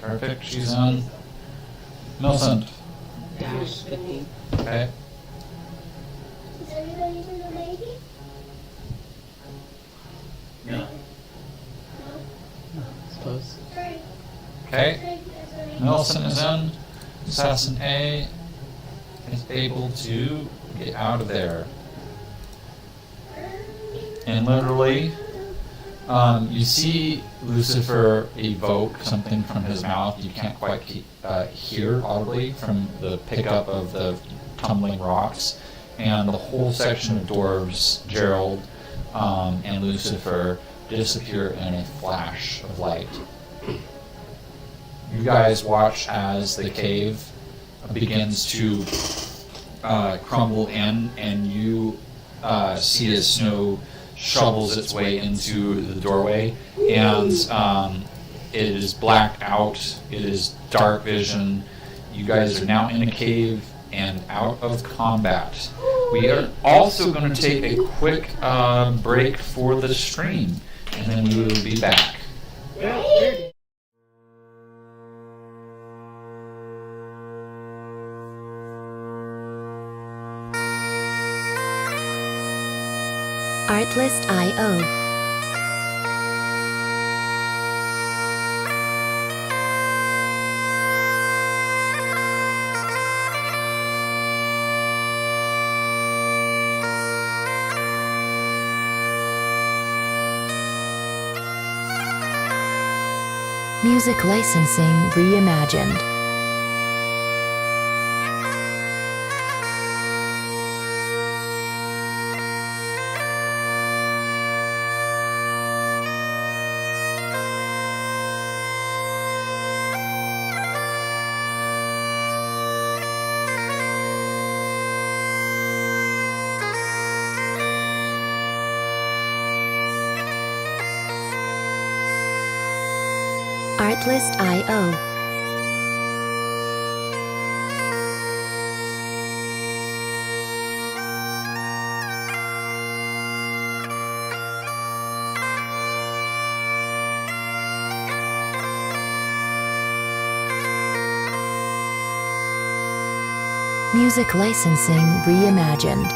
Perfect. She's on Millicent. Dash 50. Okay. anybody in the Navy? No. No? I suppose. Sorry. Okay. Nelson is in. Assassin A is able to get out of there. And literally, you see Lucifer evoke something from his mouth. You can't quite hear audibly from the pickup of the tumbling rocks. And the whole section of dwarves, Gerald and Lucifer, disappear in a flash of light. You guys watch as the cave begins to crumble in, and you see as snow shovels its way into the doorway, and it is blacked out. It is dark vision. You guys are now in a cave and out of combat. We are also going to take a quick break for the stream, and then we will be back. Well, there. Artlist.io. Music licensing reimagined. Artlist.io. Music licensing reimagined.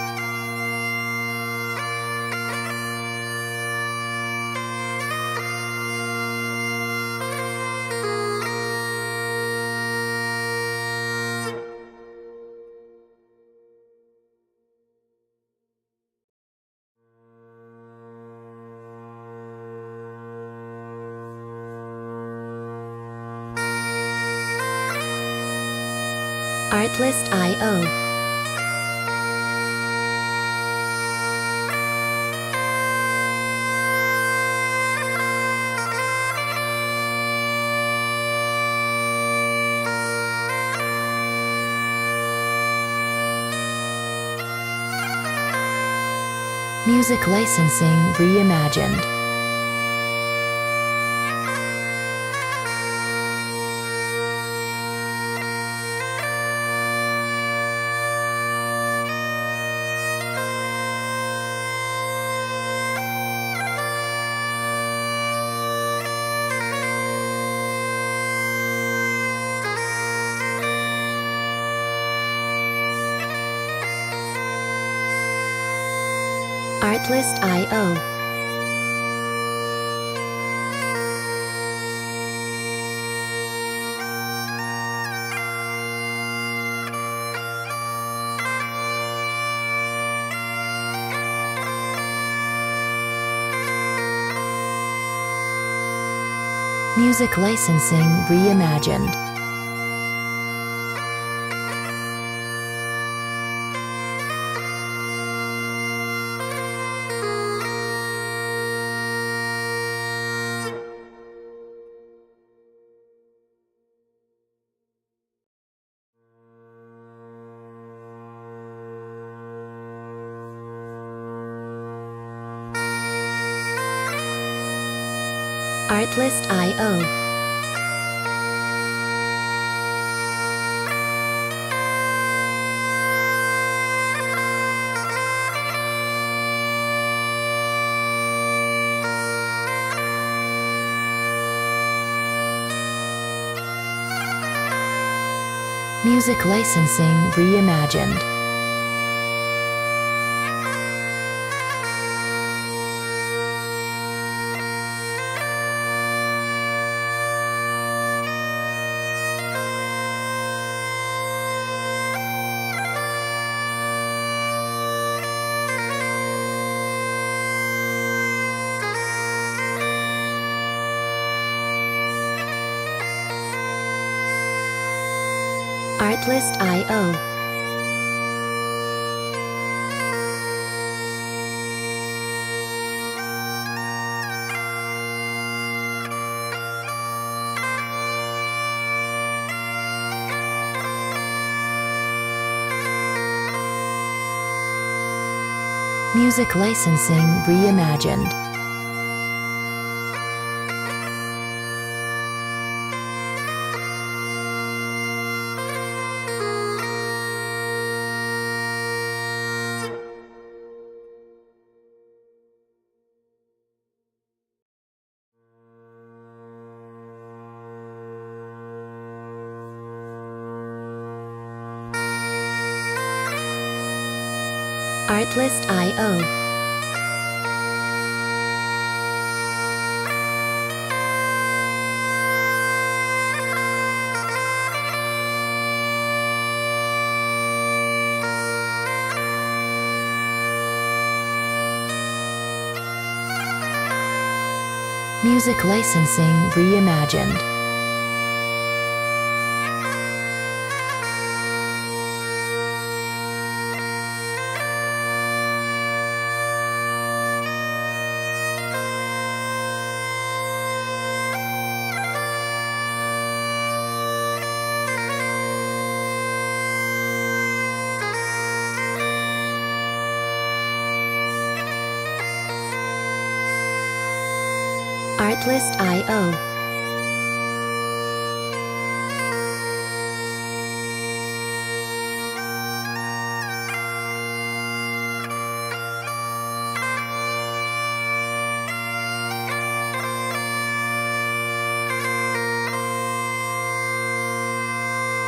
Artlist.io. Music licensing reimagined. Artlist.io. Music licensing reimagined. Artlist.io. Music licensing reimagined. Artlist.io. Music licensing reimagined. Artlist.io. Music licensing reimagined. Artlist.io.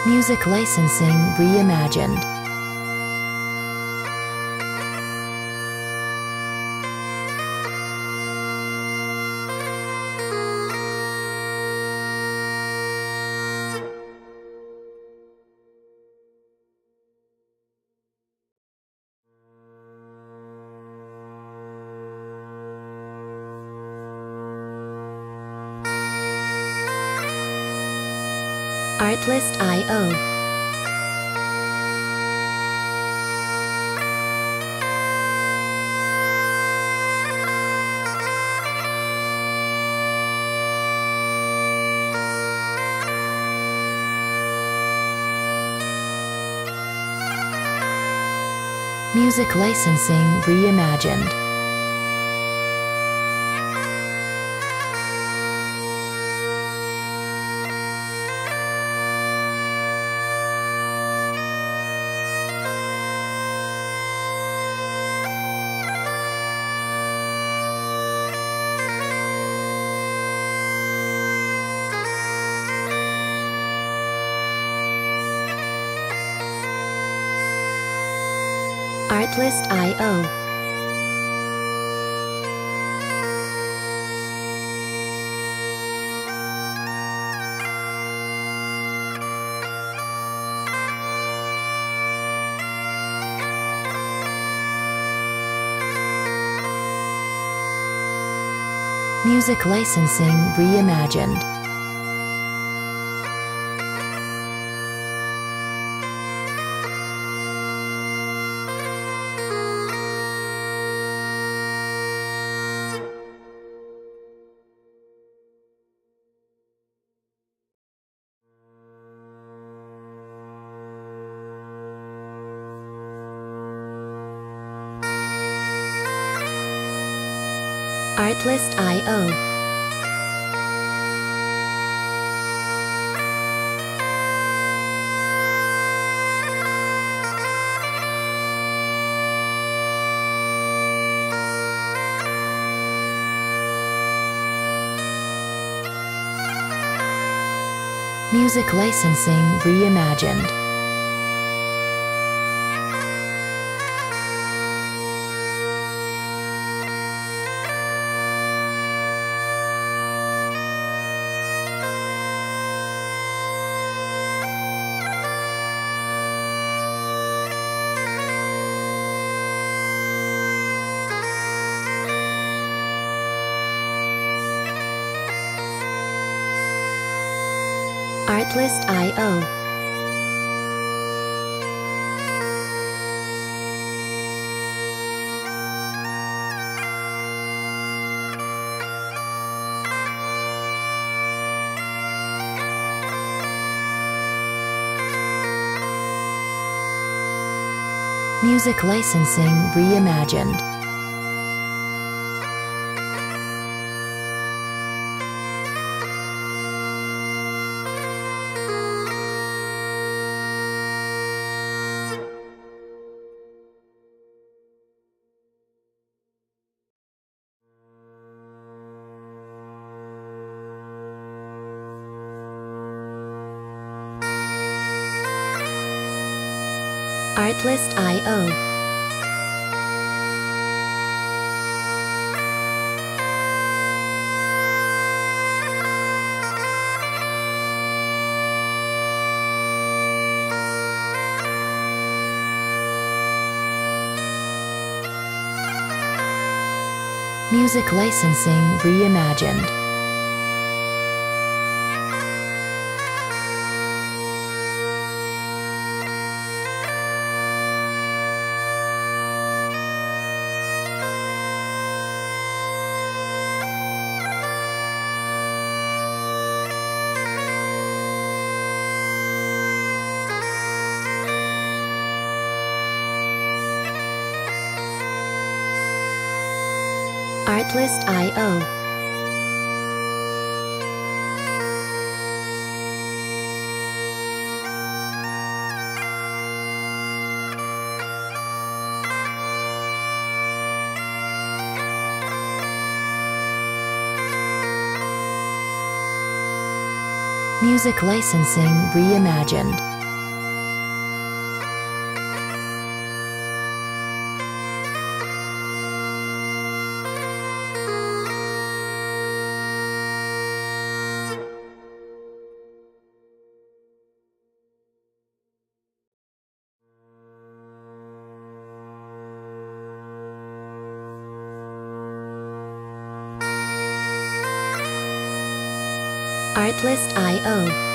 Music licensing reimagined. Artlist.io. Music licensing reimagined. Artlist.io. Music licensing reimagined. Artlist.io. Music licensing reimagined. Artlist.io. Music licensing reimagined. Artlist.io. Music licensing reimagined. Artlist.io. Music licensing reimagined. Artlist.io.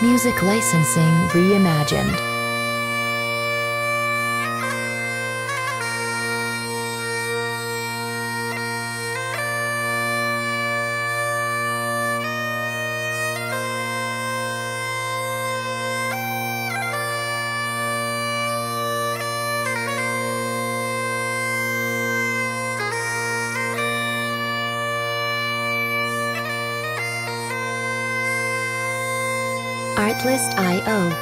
Music licensing reimagined. Artlist.io.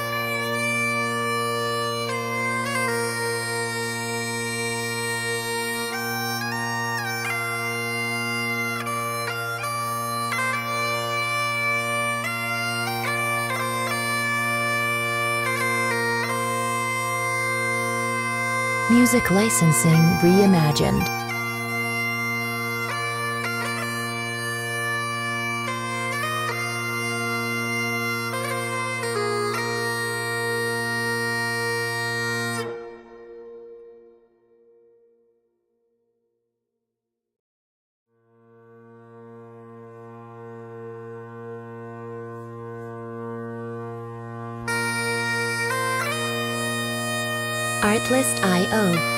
Music licensing reimagined. Artlist.io.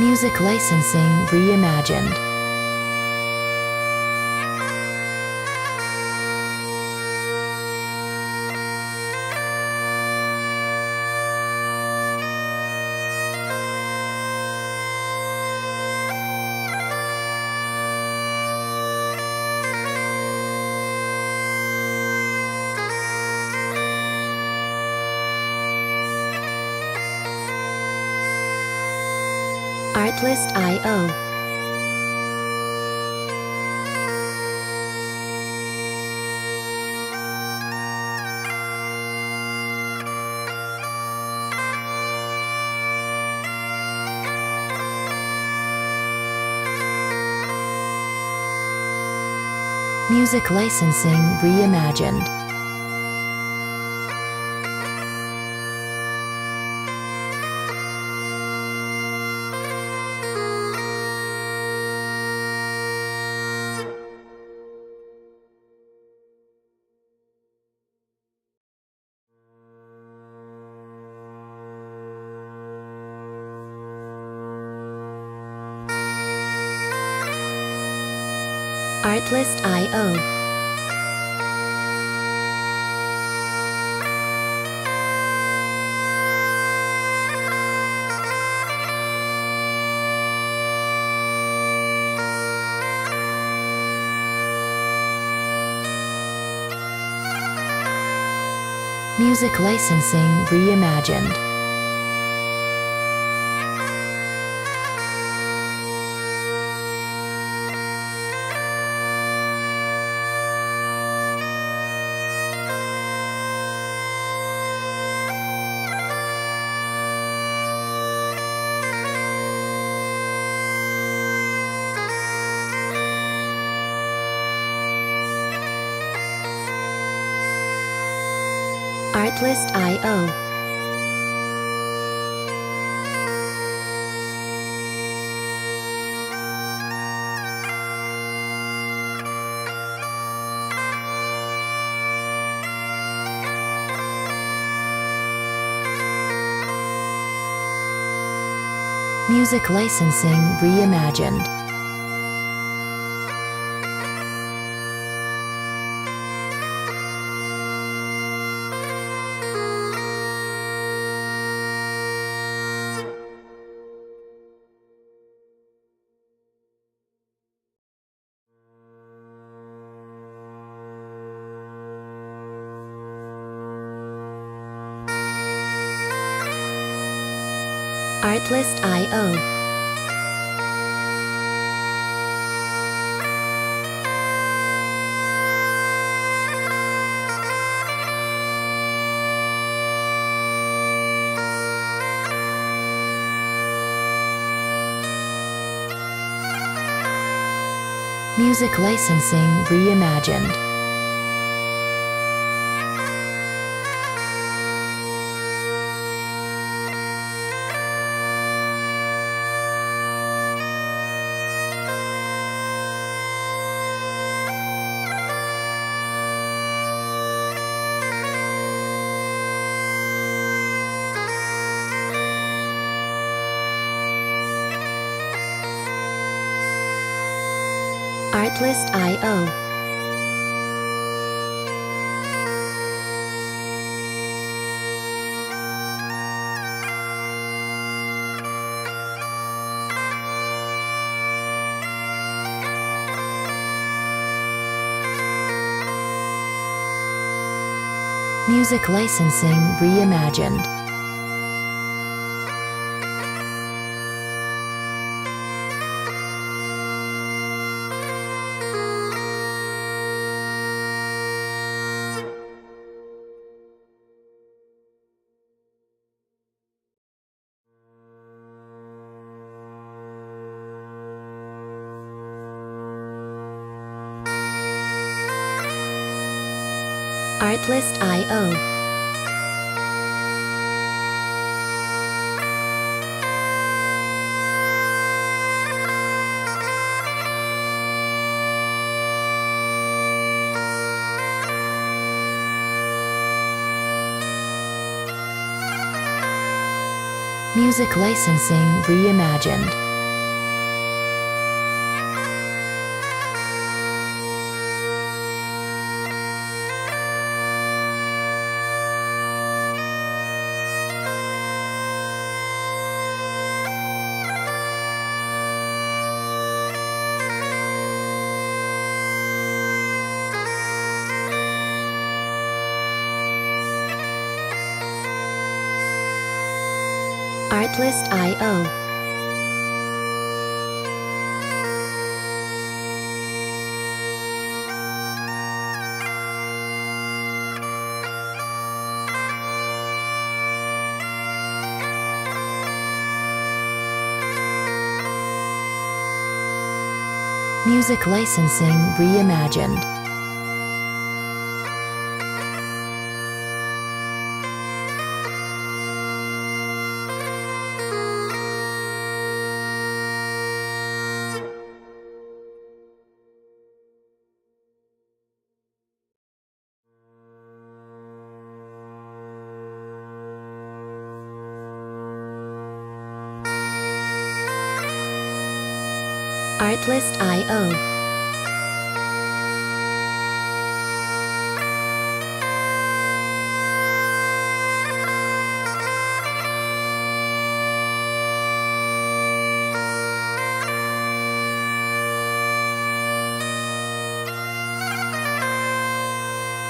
Music licensing reimagined. Artlist.io. Music licensing reimagined. Artlist.io. Music licensing reimagined. Artlist.io. Music licensing reimagined. Artlist.io. Music licensing reimagined. Artlist.io. Music licensing reimagined. Artlist.io. Music licensing reimagined. Artlist.io. Music licensing reimagined. Artlist.io.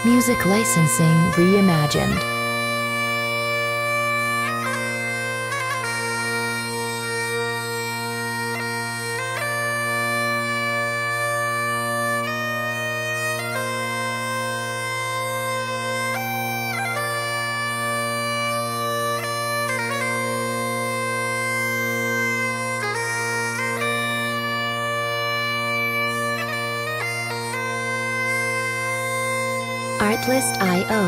Music licensing reimagined. Artlist.io.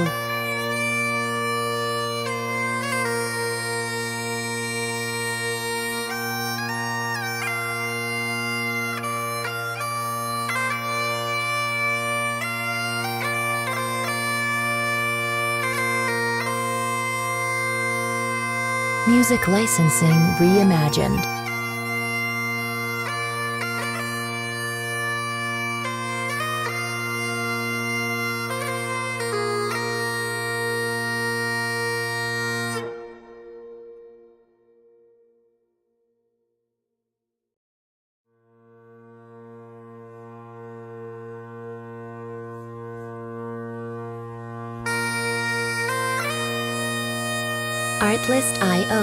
Music licensing reimagined. Artlist.io.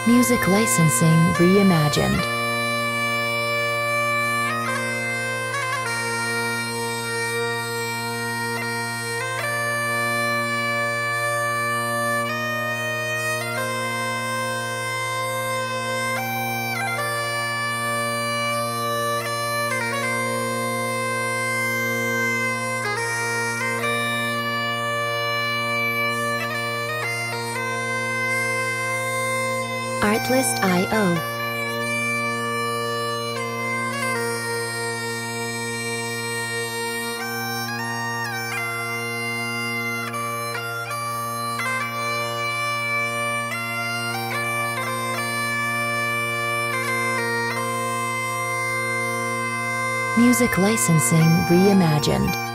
Music licensing reimagined. Artlist.io. Music licensing reimagined.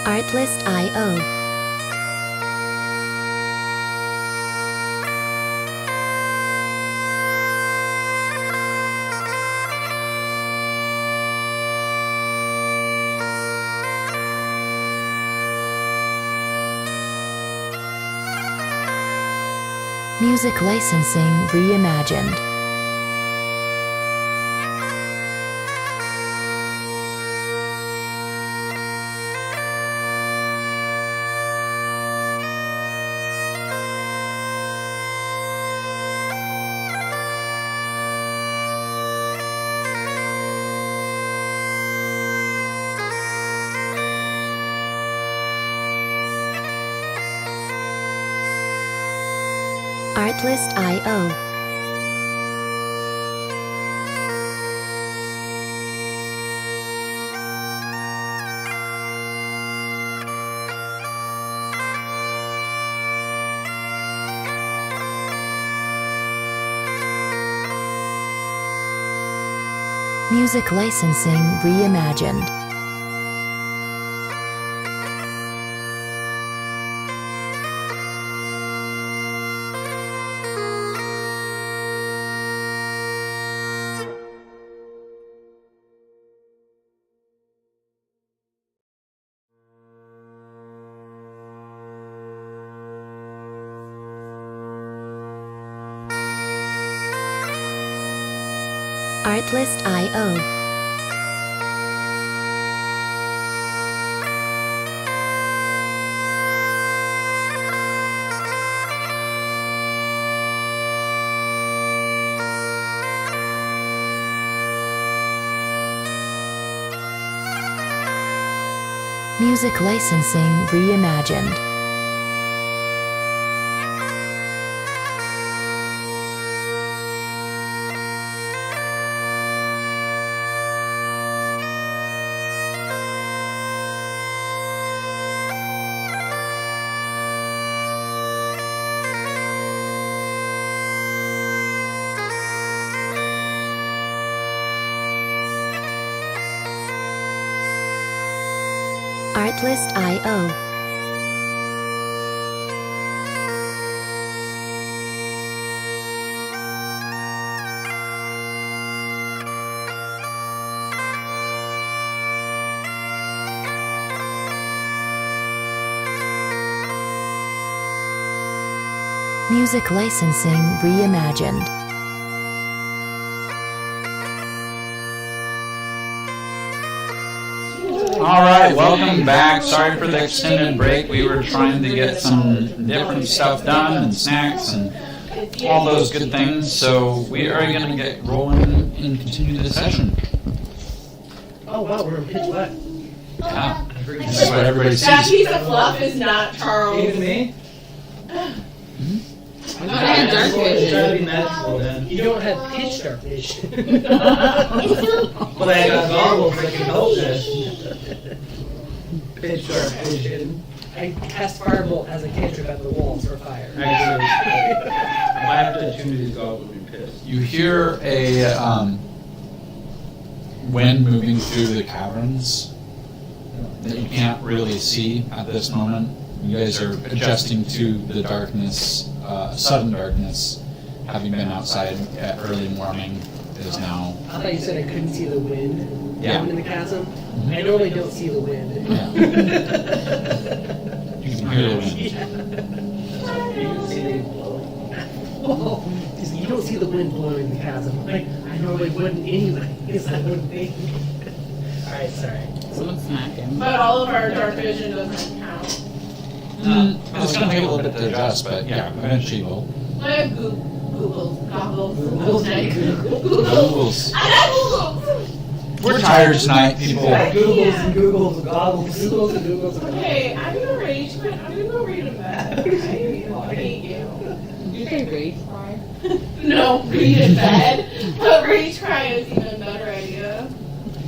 Artlist.io. Music licensing reimagined. Artlist.io. Music licensing reimagined. Artlist.io. Music licensing reimagined. Artlist.io. Music licensing reimagined. All right, welcome back. Sorry for the extended break. We were trying to get some different stuff done and snacks and all those good things. So we are going to get rolling and continue the session. Oh wow, we're in pitch black. Yeah, this is what everybody That sees. piece of fluff is not Charles. Even me? I have dark Try to vision. be magical then. You don't have pitch dark vision. But I got goggles that can help this. Pitch dark vision. I cast Firebolt as a cantrip at the walls for fire. Actually, if I have to attune to these goggles, I'd be pissed. You hear a wind moving through the caverns that you can't really see at this moment. You guys are adjusting to the darkness, sudden darkness, having been outside at early morning. It is now. I thought you said I couldn't see the wind Yeah. down in the chasm. I normally don't see the wind. Yeah. You can hear the wind. You can see things blowing. Oh, you don't see the wind blowing in the chasm. Like, I normally wouldn't anyway, because I wouldn't think. Alright, sorry. Someone's smacking. But all of our dark vision doesn't count. It's going to take a little bit to adjust, but yeah, eventually we'll. I have Googles, goggles, Googles. Googles. I have Googles! We're tired tonight, people. Yeah, Googles and Googles, goggles, Googles and Googles. Okay, I'm gonna rage quit. I'm gonna go read a bed. Okay? I hate you. Did you say rage cry? No, read in bed. But rage cry is even a better idea.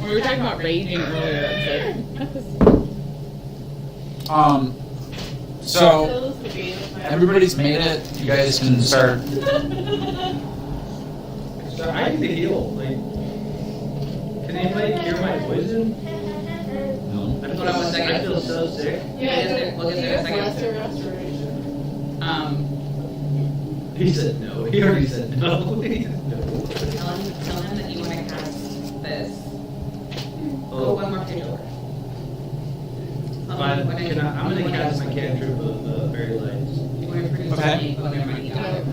We were talking about raging earlier. So Those would be my- everybody's made it. You guys can start. So I need to heal. Like, can anybody cure my poison? No. Hold on 1 second. I feel so sick. Yeah, We'll get there in a second. lesser restoration. He said no. He already said no. He said no. Tell him that you want to cast this. Go Oh, one more page over. fine. I'm gonna cast my cantrip of fairy lights. You want to produce Okay. any other money out of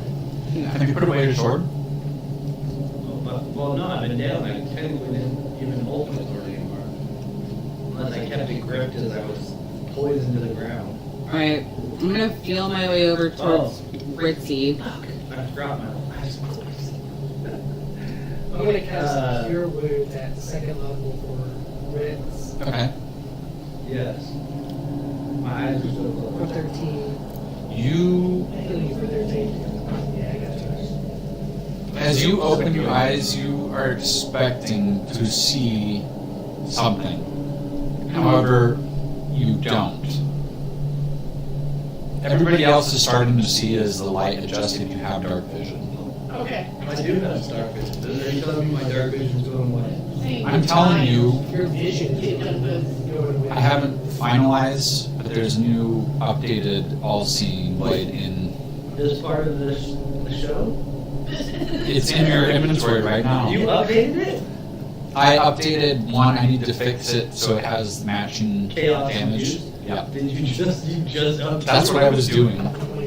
it. Have you put away your sword? Oh, but, well, no, I've been down. I technically didn't even hold my sword anymore. Unless I kept it gripped as I was poisoned to the ground. Alright, I'm gonna feel my way over towards Ritzy. I forgot my last I'm gonna cast Cure Wounds at second level for Ritz Okay. Yes. My eyes are so for closed. 13. You, I heal you for 13. Yeah, I got you. as you open your eyes, you are expecting to see something. However, you don't. Everybody else is starting to see as the light adjusts if you have dark vision. Okay. I do have dark vision. Are you telling me my dark vision's going away? See, I'm telling you, Your vision is going away. I haven't finalized, but there's a new updated all-seeing blade in. This part of the show? It's in your inventory right now. You updated it? I updated one. I need to fix it so it has matching Chaos damage. infused? Yeah, Did you just updated? that's what I was doing.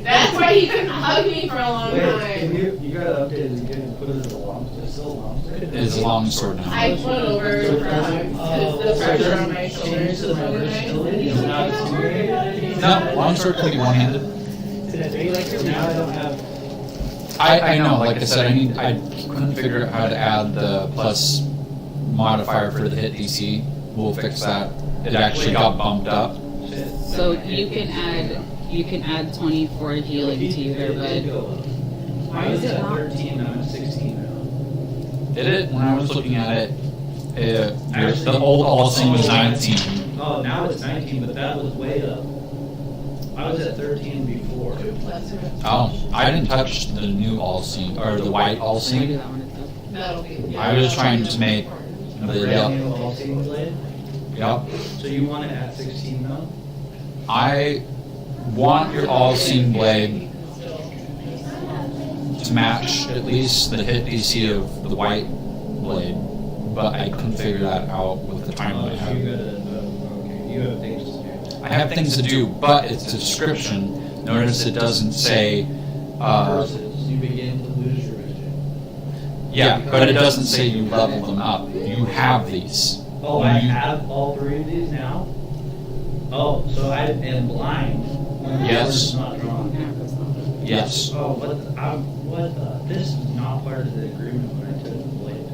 That's why he couldn't hug me for a long Wait, can time. you gotta update it again and put it as a long, it's still a long stick? It is a long sword now. I went over for hugs because the pressure on my shoulders is really nice. No, long sword can be one-handed. Did I do like your Now I don't have, I know. Like I said, I couldn't figure out how to add the plus modifier for the hit DC. We'll fix that it actually got bumped up. So you can add 24 healing to your bud. Why is it 13 and I'm at 16 now? Did it? When I was looking at it, the old all thing was 19. Oh, now it's 19, but that was way up. I was at 13 before. Oh, I didn't touch the new all scene or the white all scene. That'll be. I was trying to make A the brand new all-seeing blade? Yep. So you want it at 16 now? I want your all-seeing blade to match at least the hit DC of the white blade, but I couldn't figure that out with the time that I have. You have things to do. I have things to do, but it's a description. Notice it doesn't say. Versus you begin to lose your vision. Yeah, but it doesn't say you level them up. You have these. Oh, I have all 3 of these now? Oh, so I am blind. Yes. It's not drawn. Yes. Oh, this is not part of the agreement when I took the blade.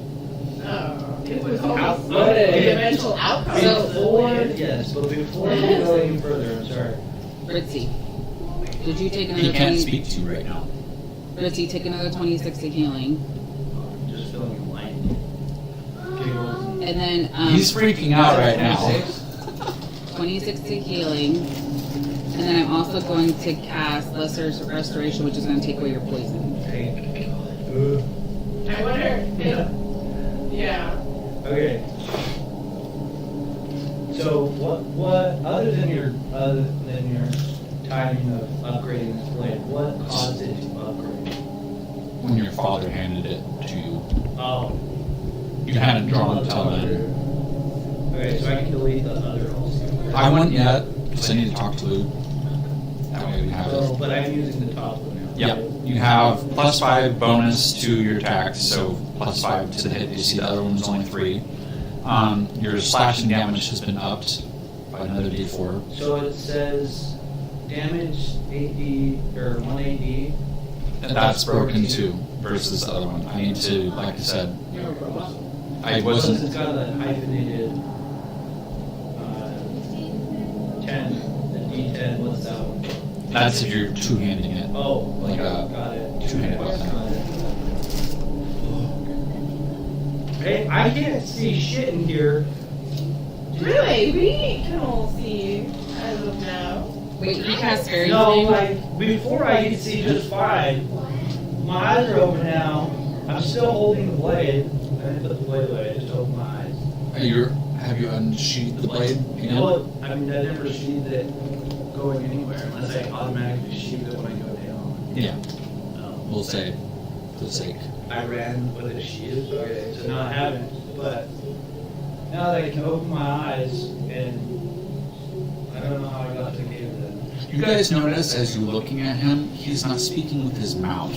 It was Out- almost the eventual outcome. Yes, but before we go any further, I'm sorry. Ritzy, did you take He another can't 20? speak to you right now. Ritzy, take another 2060 healing, I'm just feeling light. Giggles. and then He's freaking out right now. 2060 healing, and then I'm also going to cast Lesser Restoration, which is going to take away your poison. Thank I wonder if, yeah. Okay. So what other than your timing of upgrading this blade, what caused it to upgrade? When your father handed it to you, Oh. you hadn't drawn it till then. Okay, so I can delete the other also. I wouldn't yet, because I need to talk to Lou. That way we have Oh, it. but I'm using the top one now. Yep. You have +5 bonus to your attacks, so +5 to the hit. You see the other one's only 3. Your slashing damage has been upped by another D4. So it says damage 8D or 1AD. And that's broken too, versus the other one. I need to, like I said, I Plus wasn't. it's got a hyphenated 10. The D10. What's that one? That's if you're two-handing it. Oh, Like a got it. two-handed weapon. Hey, I can't see shit in here. Really, we can all see as of now. Wait, you cast Fairy No, Flame? like before I could see just fine. My eyes are open now. I'm still holding the blade. I didn't put the blade away. I just opened my eyes. Have you unsheathed the blade again? Well, I mean, I never sheathed it going anywhere unless I automatically sheathe it when I go down. Yeah. No. We'll say, for the sake. I ran with it sheathed. Okay, so now I haven't. But now that I can open my eyes and I don't know how I got to the cave then. You guys notice as you're looking at him, he's not speaking with his mouth.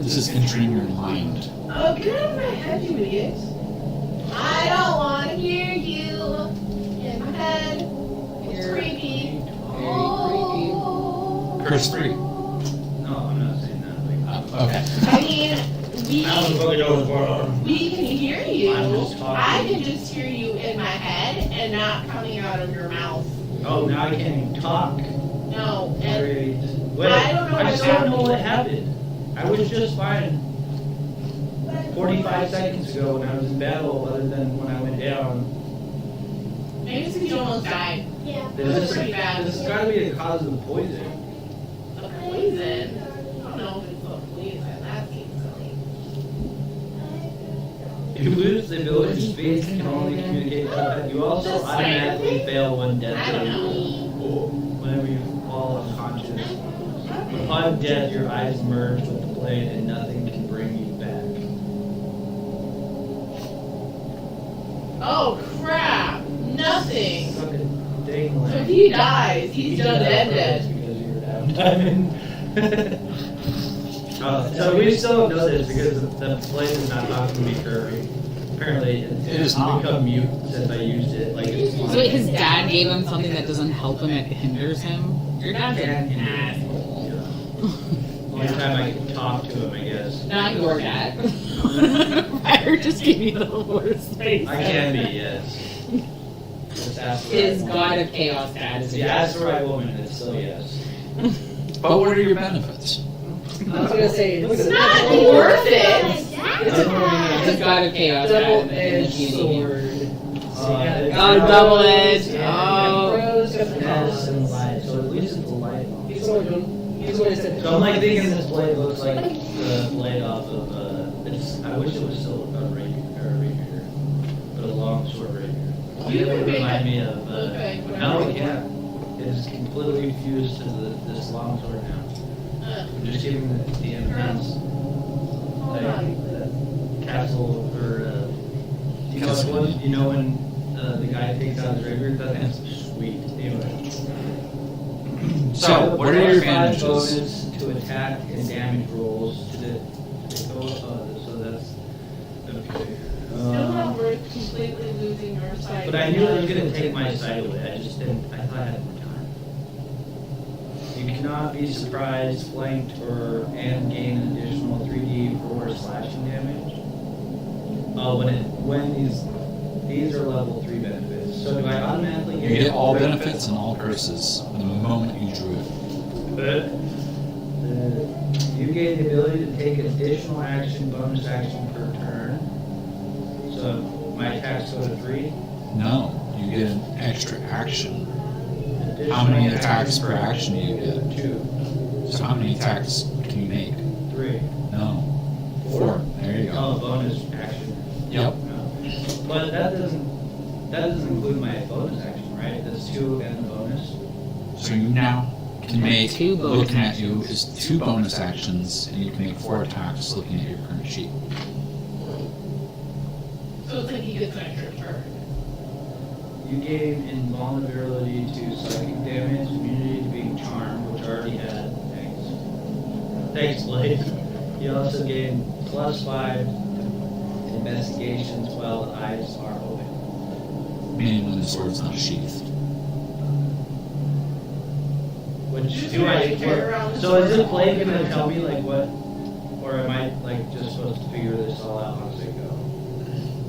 This is entering your mind. Oh, get out of my head, you idiot. I don't want to hear you in my head. It's creepy. Oh. Curse free. No, I'm not saying that. Okay. I mean, we can hear you. I'm just talking. I can just hear you in my head and not coming out of your mouth. Oh, now I can't even talk. No, and Wait, I don't know I just what's don't know what happened. I was just fine 45 seconds ago when I was in battle, other than when I went down. maybe it's because you almost died. Yeah. It was pretty bad. This has got to be the cause of the poison. A poison? I don't know if it's a poison. That seems silly. You lose the ability to speak, can only communicate with that. You also automatically fail when death. I don't know. Whenever you fall unconscious. Upon death, your eyes merge with the blade and nothing can bring you back. Oh crap! Nothing. Fucking dang So if leg. he dies, he's done dead. Because you're down diamond. So we still don't know this because the blade is not talking to me curvy. Apparently, It is not. become mute since I used it. Like it's So wait, his dad gave him something that doesn't help him, it hinders him? Your dad's an asshole. Only time I can talk to him, I guess. Not your dad. Ryder just gave you the worst face. I can be, yes. Just ask the His right god woman. of chaos dad is a If you ask the right woman, it's still yes. But what are your benefits? I was gonna say It's not worth it. His god of chaos dad in the double-edged community. sword. Oh, double-edged. Oh. Bros got the Yes, and cons. light. So at least it's a light. He's the one doing. He's the one who said. So I'm like thinking this blade looks like the blade off of I wish it was still a rapier, but a long sword rapier. You It would can make remind it me of. look like whatever No, you it can't. It is completely fused to this long sword now. I'm just giving the enhance Hold on. the castle or you know when the guy takes out his rapier, that's sweet. Anyway. So, what are your advantages? Bonus to attack and damage rolls to the so that's okay. Still not worth completely losing your side. But I knew it was going to take my side away. I just didn't. I thought I had more time. You cannot be surprised, flanked, and gain an additional 3d4 slashing damage. Oh, when these are level 3 benefits. So do I automatically You get all benefits and all curses the moment you drew it. You gain the ability to take additional action, bonus action per turn. So my attacks go to 3. No, you get an extra action. Additional How many action attacks per action do you get? 2, So how many attacks can you make? 3. No. 4. There you Oh, go. bonus action. Yep. No. But that doesn't include my bonus action, right? That's 2 and the bonus. So you now can make, Two bonus looking at you, is 2 bonus actions, and you can make 4 attacks looking at your current sheet. So it's like he gets an extra turn. You gain invulnerability to psychic damage, immunity to being charmed, which I already had. Thanks, Blade. You also gain +5 to investigations while the eyes are open. Meaning when the sword's not sheathed. Which do I care? So is the Blade gonna tell me like what, or am I like just supposed to figure this all out once I go?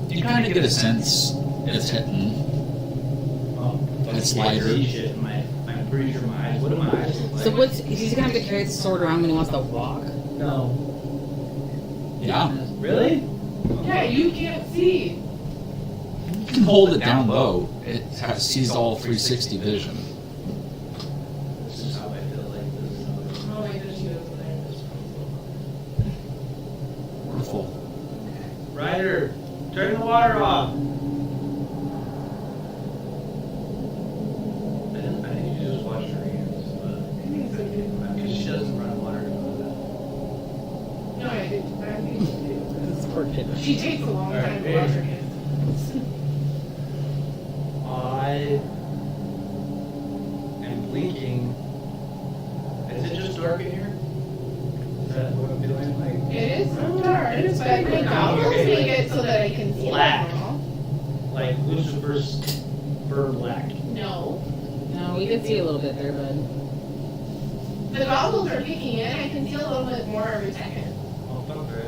You kind of get a sense it's hitting. Oh, It's I can't lighter. see shit in I'm pretty sure my eyes. What do my eyes look like? So what's he's gonna have to carry the sword around when he wants to walk? No. Yeah. Really? Yeah, you can't see. You can hold it down low. It sees all 360 vision. This is how I feel like this is how Oh my gosh, you over there. Wonderful. Ryder, turn the water off. I think you just wash her hands, but because she doesn't run water. No, I didn't. I think you do. Poor kid. She takes a long time to wash her hands. I am blinking. Is it just dark in here? Is that what I'm feeling like? It is dark, but my goggles make it so that I can see Black. it now. Like Lucifer's fur black. No. No, we can see a little bit there, bud. The goggles are kicking in. I can see a little bit more every second. Oh, fuck it.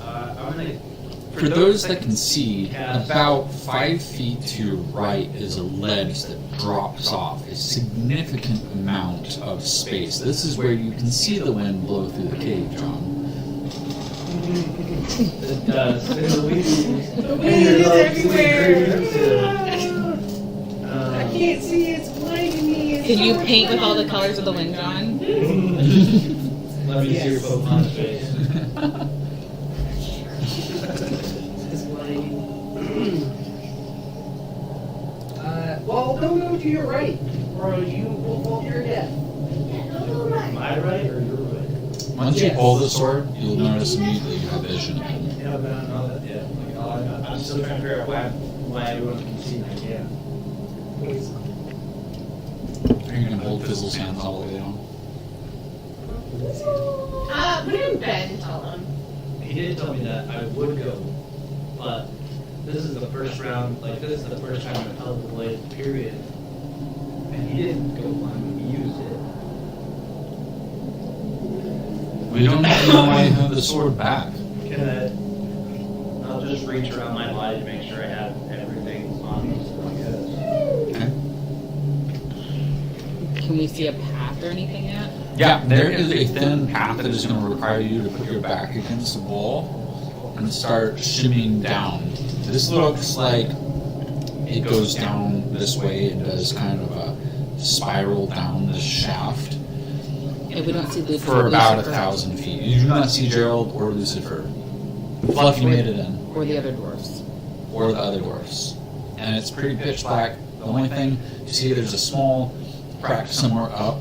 I'm gonna. For those that can see, about 5 feet to your right is a ledge that drops off a significant amount of space. This is where you can see the wind blow through the cave, John. It does. The wind is everywhere. I can't see. It's blinding me. Can you paint with all the colors of the wind, John? Let me see your Pokemon's face. It's blinding. Well, don't go to your right, or you will fall to your death. Am I right or you're right? Once you pull the sword, you'll notice immediately you have vision. Yeah, but I don't know that yet. Like, I'm still trying to figure out why everyone can see and I can't. Are you going to hold Fizzle's hands all the way down? Put him in bed and tell him. He did tell me that I would go, but this is the first round, like this is the first time I've held the blade, period. And he didn't go blind, he used it. We don't know why you have the sword back. I'll just reach around my body to make sure I have everything on me, so I guess. can we see a path or anything yet? Yeah, there is a thin path that is going to require you to put your back against the wall and start shimmying down. This looks like it goes down this way. It does kind of a spiral down this shaft If we don't see Lucifer. for about 1,000 feet. You do not see Gerald or Lucifer. Fluffy made it in. Or the other dwarfs. Or the other dwarfs. And it's pretty pitch black. The only thing you see, there's a small crack somewhere up,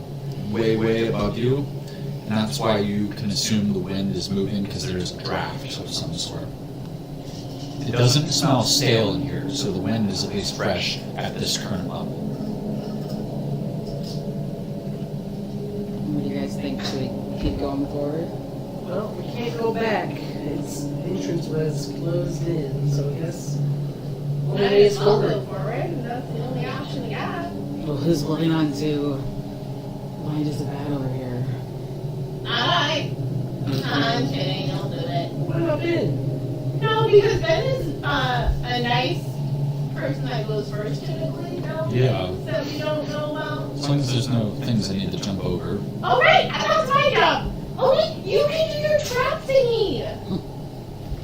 way above you, and that's why you can assume the wind is moving because there's a draft of some sort. It doesn't smell stale in here, so the wind is at least fresh at this current level. What do you guys think? Should we keep going forward? Well, we can't go back. Its entrance was closed in, so I guess only way is I'll go forward. forward. That's the only option we got. Well, who's holding on to blind as a bat over here? I. I'm kidding. I'll do it. What about Ben? No, because Ben is a nice person that goes first typically. No? Yeah. That we don't know about. As long as there's no things I need to jump over. Oh, right! That's my job! Oh, wait! You can do your trap thingy!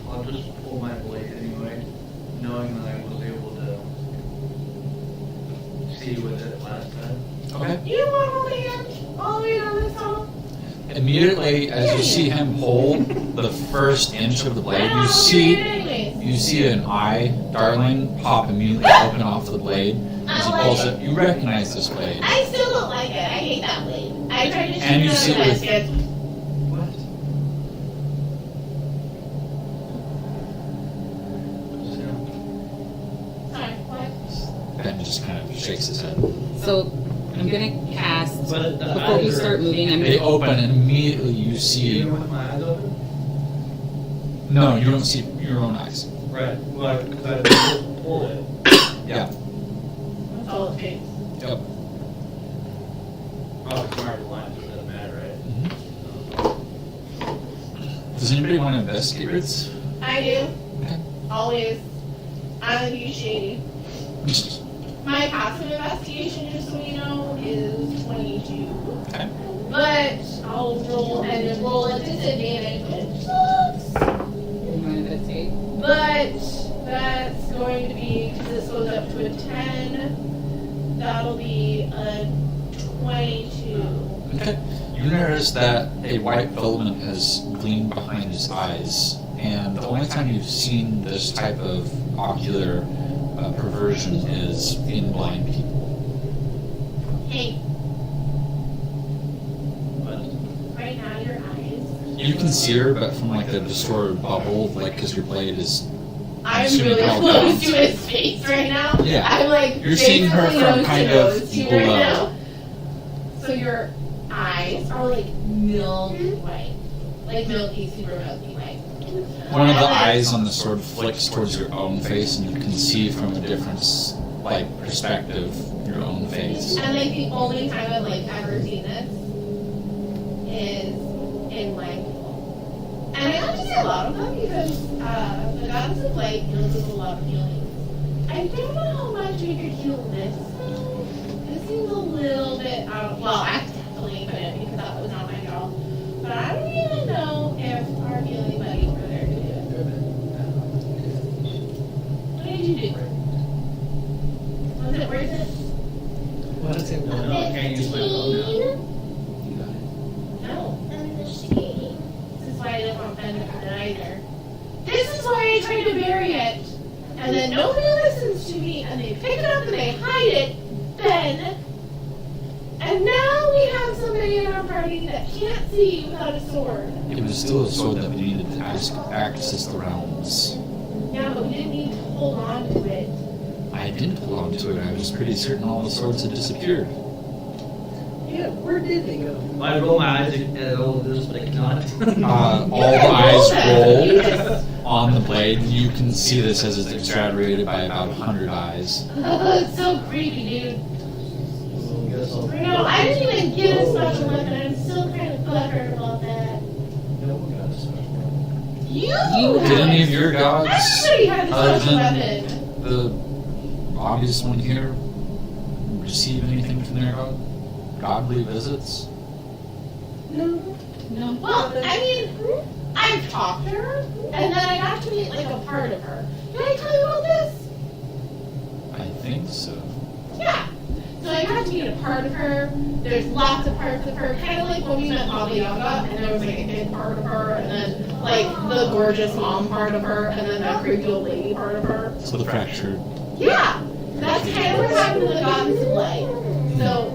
I'll just pull my blade anyway, knowing that I was able to see with it last time. Okay. You don't want to hold a hand all the way down this tunnel? Immediately, as you see him pull the first inch of the blade, you see an eye, darling, pop immediately open off the blade. As he pulls it, you recognize this blade. I still don't like it. I hate that blade. I tried to shoot And you it see on the with- basket. What? Sorry, what? Ben just kind of shakes his head. So I'm gonna cast But the before we eyes start are- moving. I'm They gonna open and immediately you see. Even with my eyes open? No, you don't see your own eyes. Right. Well, because I just pulled it. Yeah. That's all it takes. Yep. Oh, it's already blind, so it doesn't matter, right? Does anybody want to investigate Ritz? I do. Okay. Always. I'm a huge shady. My passive investigation, just so you know, is 22. Okay. But I'll roll and then roll at disadvantage, which sucks. You want to investigate? But that's going to be, because this goes up to a 10, that'll be a 22. Okay. You notice that a white filament has gleamed behind his eyes, and the only time you've seen this type of ocular perversion is in blind people. Hey, But right now your eyes. You can see her, but from like a distorted bubble, like because your blade is. I'm assuming really held close down. to his face right now. Yeah. I'm like, You're seeing her basically from nose kind to of nose to you right below. now. So your eyes are like milky white. Like milky, super milky white. One of the eyes on the sword flicks towards your own face, and you can see from a different, like, perspective your own face. And like the only time I've like ever seen this is in like, and I have to say a lot of them because the goddess of light deals with a lot of healings. I don't know how much we could heal this. This seems a little bit out of, well, I definitely couldn't because that was not my job. But I don't even know if our healing buddies were there to do it. What did you do? Was it worth it? What is it? no, I can't use my phone No. I'm the shady. This is why I don't want Ben to have it either. This is why I try to bury it. And then nobody listens to me, and they pick it up and they hide it. Ben. And now we have somebody in our party that can't see without a sword. It was still a sword that we needed to access the realms. Yeah, but we didn't need to hold on to it. I didn't hold on to it. I was pretty certain all the swords had disappeared. Yeah, where did they go? now. I roll my eyes at all of this, but I cannot. All the eyes roll on the blade. You can see this as it's exaggerated by about 100 eyes. It's so creepy, dude. I guess I'll- No, I didn't even get a special weapon. I'm still kind of butthurt about that. No one got a special one. You Did any of your gods, Everybody had a other special than weapon. the obvious one here, receive anything from their god? godly visits? No. Well, I mean, I've talked to her, and then I got to meet like a part of her. Did I tell you about this? I think so. Yeah. So I got to meet a part of her. There's lots of parts of her, kind of like when we met Baba Yaga, and there was like a kid part of her, and then like the gorgeous mom part of her, and then the creepy old lady part of her. So the fractured. Yeah, that's kind of what happened to the goddess of light. So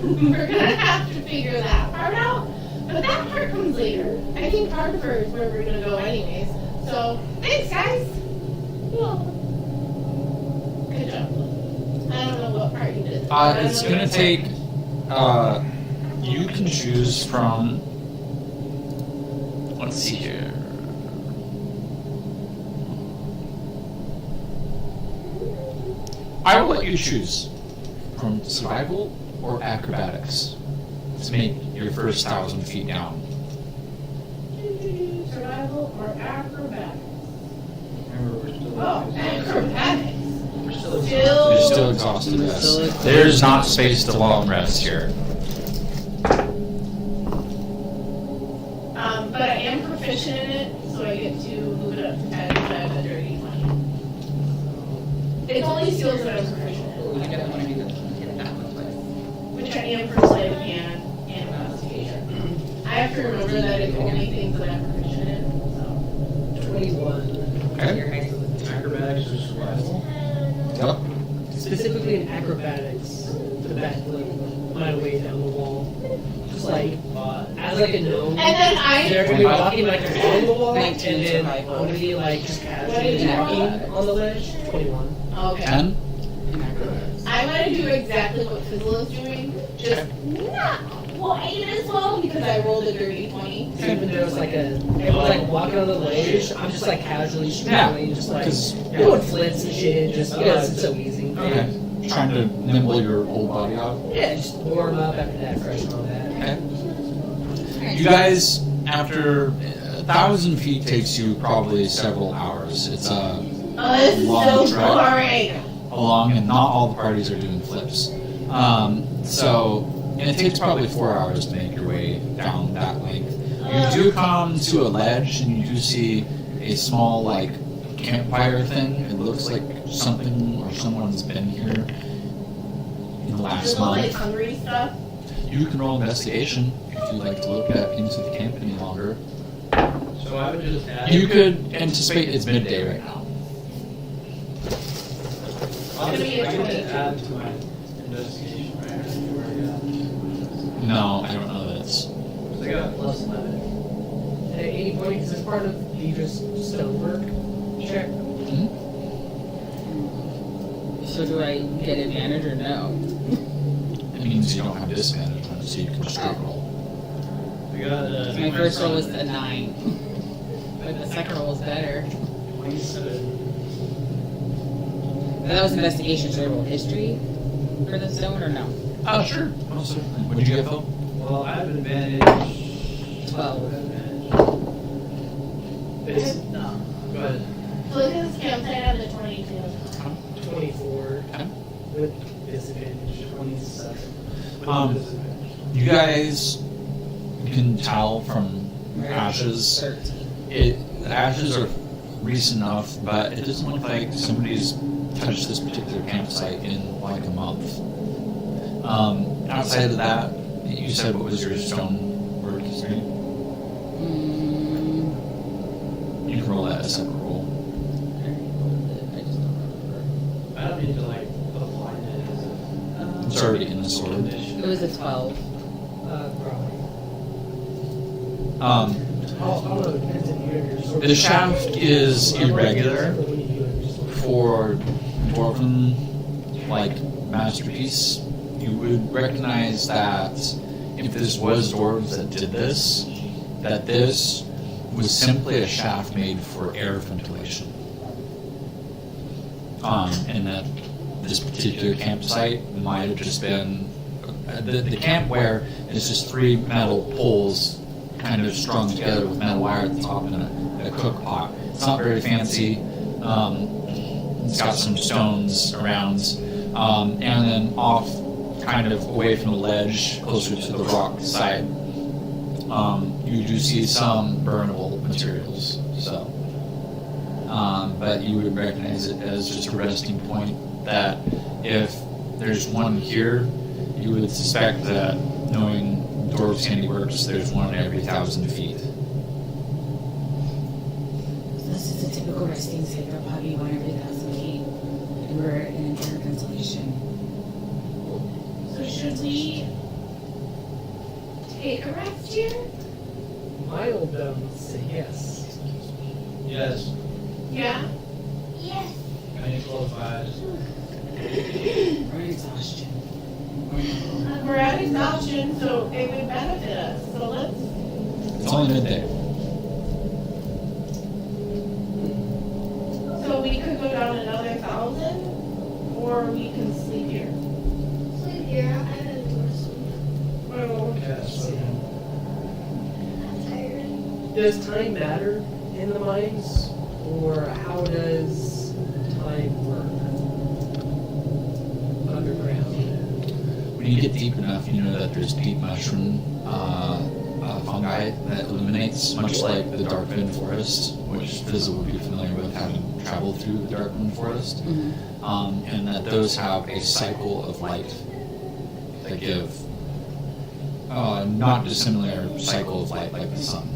we're gonna have to figure that part out. But that part comes later. I think part of her is where we're gonna go anyways. So thanks, guys. Good job. I don't know what part you did. It's gonna take. You can choose from. Let's see here. I will let you choose from survival or acrobatics to make your first 1,000 feet down. Survival or acrobatics? Remember, we're still. Oh, acrobatics. We're still. You're still exhausted, yes. There's not space to long rest here. But I am proficient in it, so I get to move it up to 10 instead of a dirty 20. It's only skills that I'm proficient in, You definitely want to do hit that one twice. which I am for sleight of hand and investigation. I have to remember that it's only things that I'm proficient in, so. 21. Okay. Your high school is Acrobatics or survival? Yep. Specifically in acrobatics, the backflip my way down the wall. Just like, as like a gnome. And then They're gonna be walking like they're on the wall, and 19 then I'm survival. gonna be like just What did casually you walking roll? on the ledge. 21. Okay. 10? I'm gonna do exactly what Fizzle is doing, just not quite as well because I rolled a dirty 20. So even though it's like everyone's like walking on the ledge, I'm just like casually shooting, just like 'cause- doing flips and shit, just because it's so easy. Okay. Trying to nimble your whole body out. Yeah, just warm up after that, freshen all that. Okay. You guys, after 1,000 feet takes you probably several hours. It's Oh, this is Long so trek. boring. along, and not all the parties are doing flips. And it takes probably 4 hours to make your way down that length. You do come to a ledge, and you do see a small, like, campfire thing. It looks like something or someone's been here in the last Little like month. hungry stuff. You can roll investigation if you'd like to look into the camp any longer. So I would just add. You could anticipate it's midday right now. I'll It's just, gonna be a I get 22. to add to my investigation, right? No, I don't know that it's. So I got a plus 11. At any point, is this part of the just stonework check? So do I get advantage or no? It means you don't have disadvantage on it, so you can straight roll. I got My first roll was a 9. But the second roll was better. 27. That was investigation, so I roll history for the stone or no? Oh, sure. Oh, certainly. What did you get, Phil? Well, I have advantage. 12. It's Go ahead. Look at this campsite on the 22. 24 Okay. with disadvantage. 27. You guys can tell from ashes. 13. The ashes are recent enough, but it doesn't look like somebody's touched this particular campsite in like a month. Outside of that, you said what was your stone work history? You can roll that as a separate roll. I just don't remember. I don't need to like apply it as It's already in the sword. It was a 12. Probably. Um, Oh, no, it depends if you have your sword. The shaft is irregular When you do it, just like- for dwarven like masterpiece. You would recognize that if this was dwarves that did this, that this was simply a shaft made for air ventilation. And that this particular campsite might have just been the camp where it's just 3 metal poles kind of strung together with metal wire at the top and a cook pot. It's not very fancy. It's got some stones around, and then off kind of away from the ledge, closer to the rock side, you do see some burnable materials. So, but you would recognize it as just a resting point. That if there's one here, you would suspect that, knowing Dwarves handiworks, there's one every 1,000 feet. This is a typical resting site. There'll probably be one every 1,000 feet. And we're in an air constellation. So should we take a rest here? My old say yes. Yes. Yeah. Yes. I need 12 fives. We're in exhaustion. We're at exhaustion, so it would benefit us. So let's. It's only midday. So we could go down another 1,000, or we can sleep here. Sleep here. I'm gonna go to sleep. Well, Yes. I'm tired. does time matter in the mines, or how does time work underground? When you get deep enough, you know that there's deep mushroom fungi that illuminates, much like the Darkwind Forest, which Fizzle would be familiar with, having traveled through the Darkwind Forest, and that those have a cycle of light that give not dissimilar cycle of light like the sun,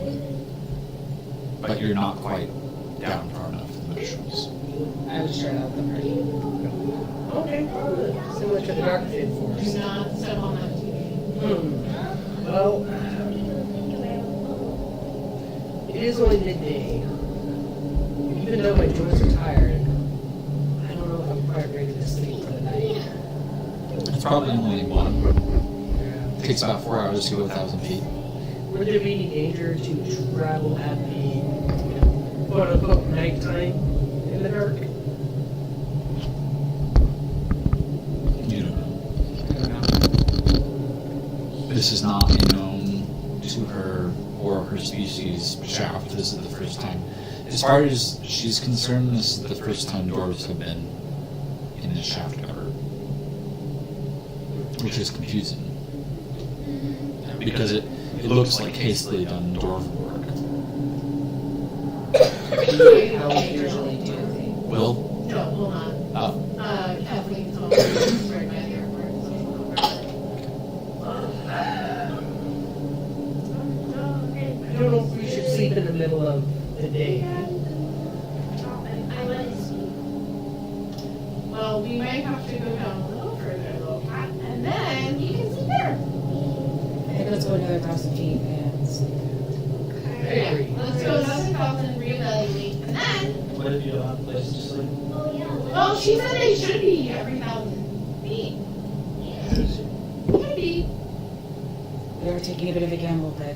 but you're not quite down far enough in the mushrooms. I would share out the party. Okay, good. Similar to the Darkwind Do Forest. not step on that TV. Well, it is only midday. Even though my joints are tired, I don't know if I'm quite ready to sleep for the night. It's probably only one. It takes about 4 hours to go 1,000 feet. Would there be any danger to travel at the quote-unquote nighttime in the dark? You don't know. This is not a known to her or her species shaft. This is the first time. As far as she's concerned, this is the first time dwarves have been in this shaft ever. Which is confusing. Because it looks like hastily done dwarf work. How we usually do things. Will? No, hold on. Kathleen's home. Right by the airport. I don't know if we should sleep in the middle of the day. I want to sleep. Well, we might have to go down a little further, though. And then you can sleep there. I think let's go another 1,000 feet and sleep. I agree. Let's go another 1,000, reevaluate, and then. What if you don't have places to sleep? Oh, yeah. Well, she said they should be every 1,000 feet. Could be. We are taking a bit of a gamble, but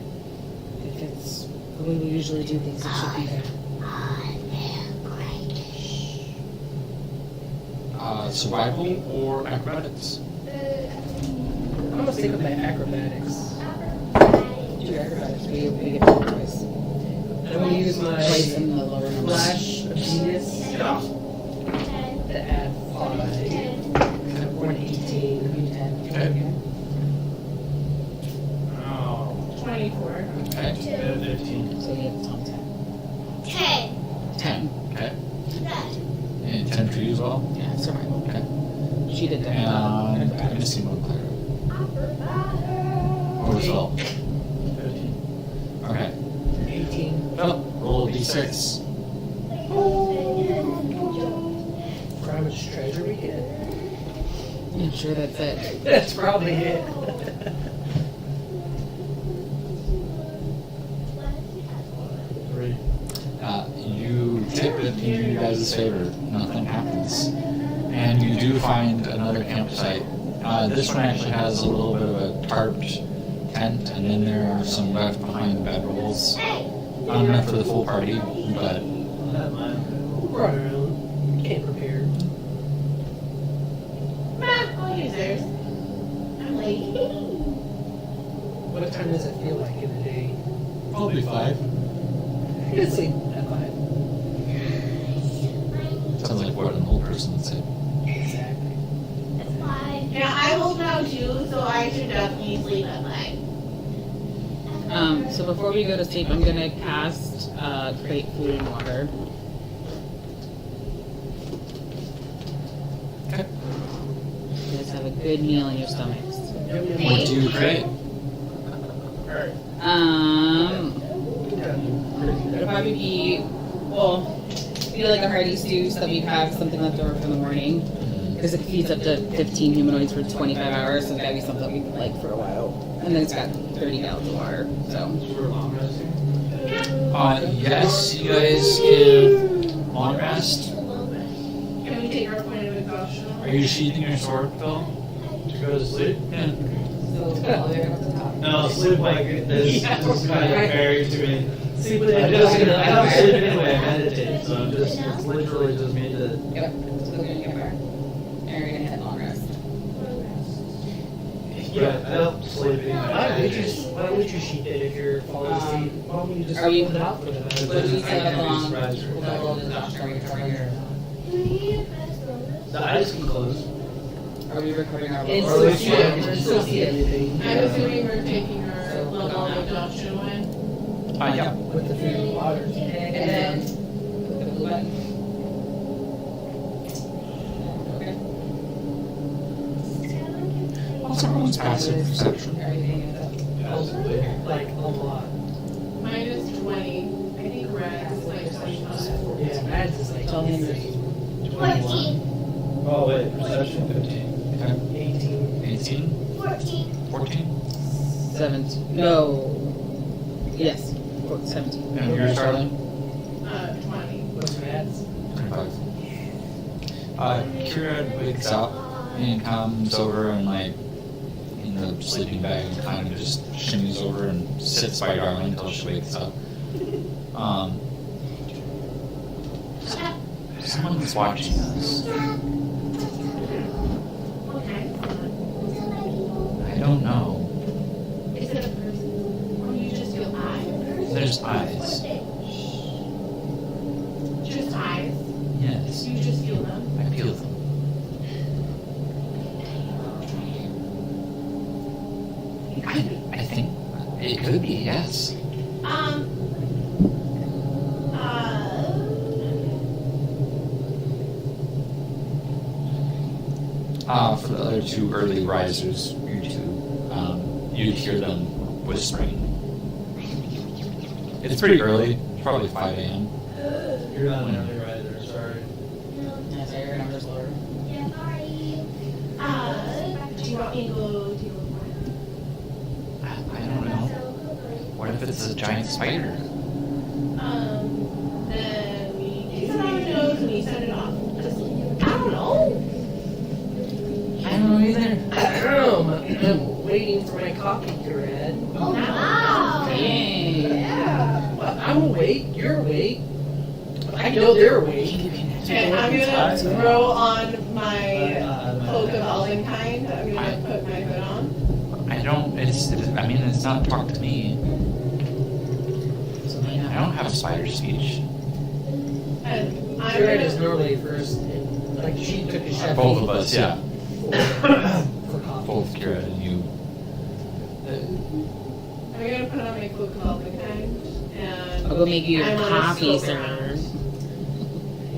if it's the way we usually do things, it should be there. Survival or acrobatics? I'm gonna think of my acrobatics. Do acrobatics. We get one twice. I'm gonna use my Twice in the lower numbers. flash of genius to add 5. 118. 10. Okay. Oh. 24. Okay. 15. So you have Tom 10. 10. Okay. 10. And 10 for you as well? Yeah, survival. Okay. She did that. And I'm just seeing what clear. What was all? 15. Okay. 18. Well, roll a d6. For how much treasure we get. I'm sure that's it. That's probably it. Three. You tip it in you guys' favor. Nothing happens. And you do find another campsite. This one actually has a little bit of a tarped tent, and then there are some left behind bedrolls. Not enough for the full party, but I'll have mine. Who brought our own? Came prepared. I'll use theirs. I'm late. What time does it feel like in the day? probably 5. You can sleep at 5. Sounds like what an old person would say. Exactly. Five. Yeah, I will now do I should definitely sleep at night. So before we go to sleep, I'm gonna cast create food and water. Okay. You guys have a good meal in your stomachs. What do you create? It'll probably be, well, be like a hearty stew so that we have something left over from the morning. Because it feeds up to 15 humanoids for 25 hours, so it's gotta be something we can like for a while. And then it's got 30 gallons of water, so. We're long resting. Yes, you guys can long rest. Can we take our point of exhaustion? Are you sheathing your sword, Phil? To go to sleep? Yeah. No, sleep like this Yeah. is kind of very to me. See, but I don't sleep anyway, I meditate, so I'm just, it's literally just me to. Yep. So we're gonna get fire. And we're gonna hit long rest. Yeah, I don't sleep anyway. Why would you sheath it if you're falling asleep? Why don't you just Are we- hold it out for them? What do you say I about the long can do level of exhaustion? Are we recovering your, The eyes can close. are we recovering our And level? Or still at least see it. You can still see everything. I'm assuming we're taking our level of exhaustion away. Yeah. With the food and water. And then, the blue button. Okay. What's everyone's passive perception? Everything is up. Like a lot. Mine is 20. I think red is like 25. Yeah, Mads is like Tell him. insane. 14. Oh, wait, perception 15. Okay. 18. 18? 14. 14? 17. No. Yes. 17. And yours, Charlie? 20. What's Mads? 25. Kira wakes up and comes over and, like, in the sleeping bag and kind of just shimmies over and sits by Darling until she wakes up. Someone's watching us. Okay. I don't know. Is it a person? Or you just feel eyes? There's eyes. Just eyes? Yes. You just feel them? I feel them. I think it could be, yes. For the other two early risers, you two, you'd hear them whispering. It's pretty early, it's probably 5 a.m. You're not an early riser, sorry. Yeah, so your number's lower. Do you want me to go take a look? I don't know. What if it's a giant spider? Then we take it on the nose and we send it off. I don't know. I don't know either. I'm waiting for my coffee to read. Oh, wow. Dang. Well, I'm awake. You're awake. I know they're awake. And I'm gonna throw on my cloak of Elvenkind. I'm gonna put my hood on. I don't, I mean, it's not talk to me. I don't have spider speech. And I'm Jared is gonna, normally first. And, like she took a chef. Both of us, yeah. For coffee. Both Kira and you. I'm gonna put on my cloak of Elvenkind. And I'll go make you I your wanna coffee, scope around. sir.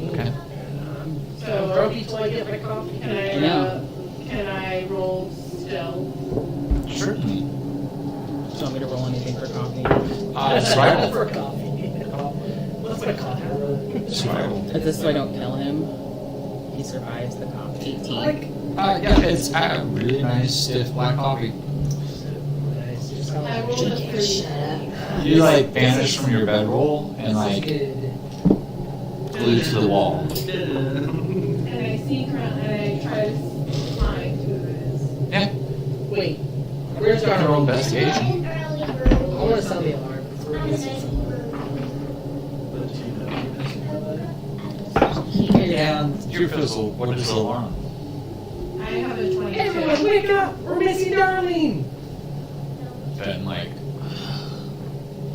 Okay. I'm So grumpy till I get my coffee. No. can I roll still? Certainly. Do you want me to roll anything for coffee? Survival. For coffee. What's my coffee? Survival. Is this so I don't kill him? He survives the coffee. 18. Yeah, it's really nice stiff black coffee. I rolled a 3. You like vanish from your bedroll and like glue to the wall. And I sneak around and I try to find who it is. Yeah. Wait, where's Roll our investigation. I want to sound the alarm before we get somewhere. And your fizzle, what is the alarm? I have a 22. Everyone, wake up! We're missing Darling. Then like,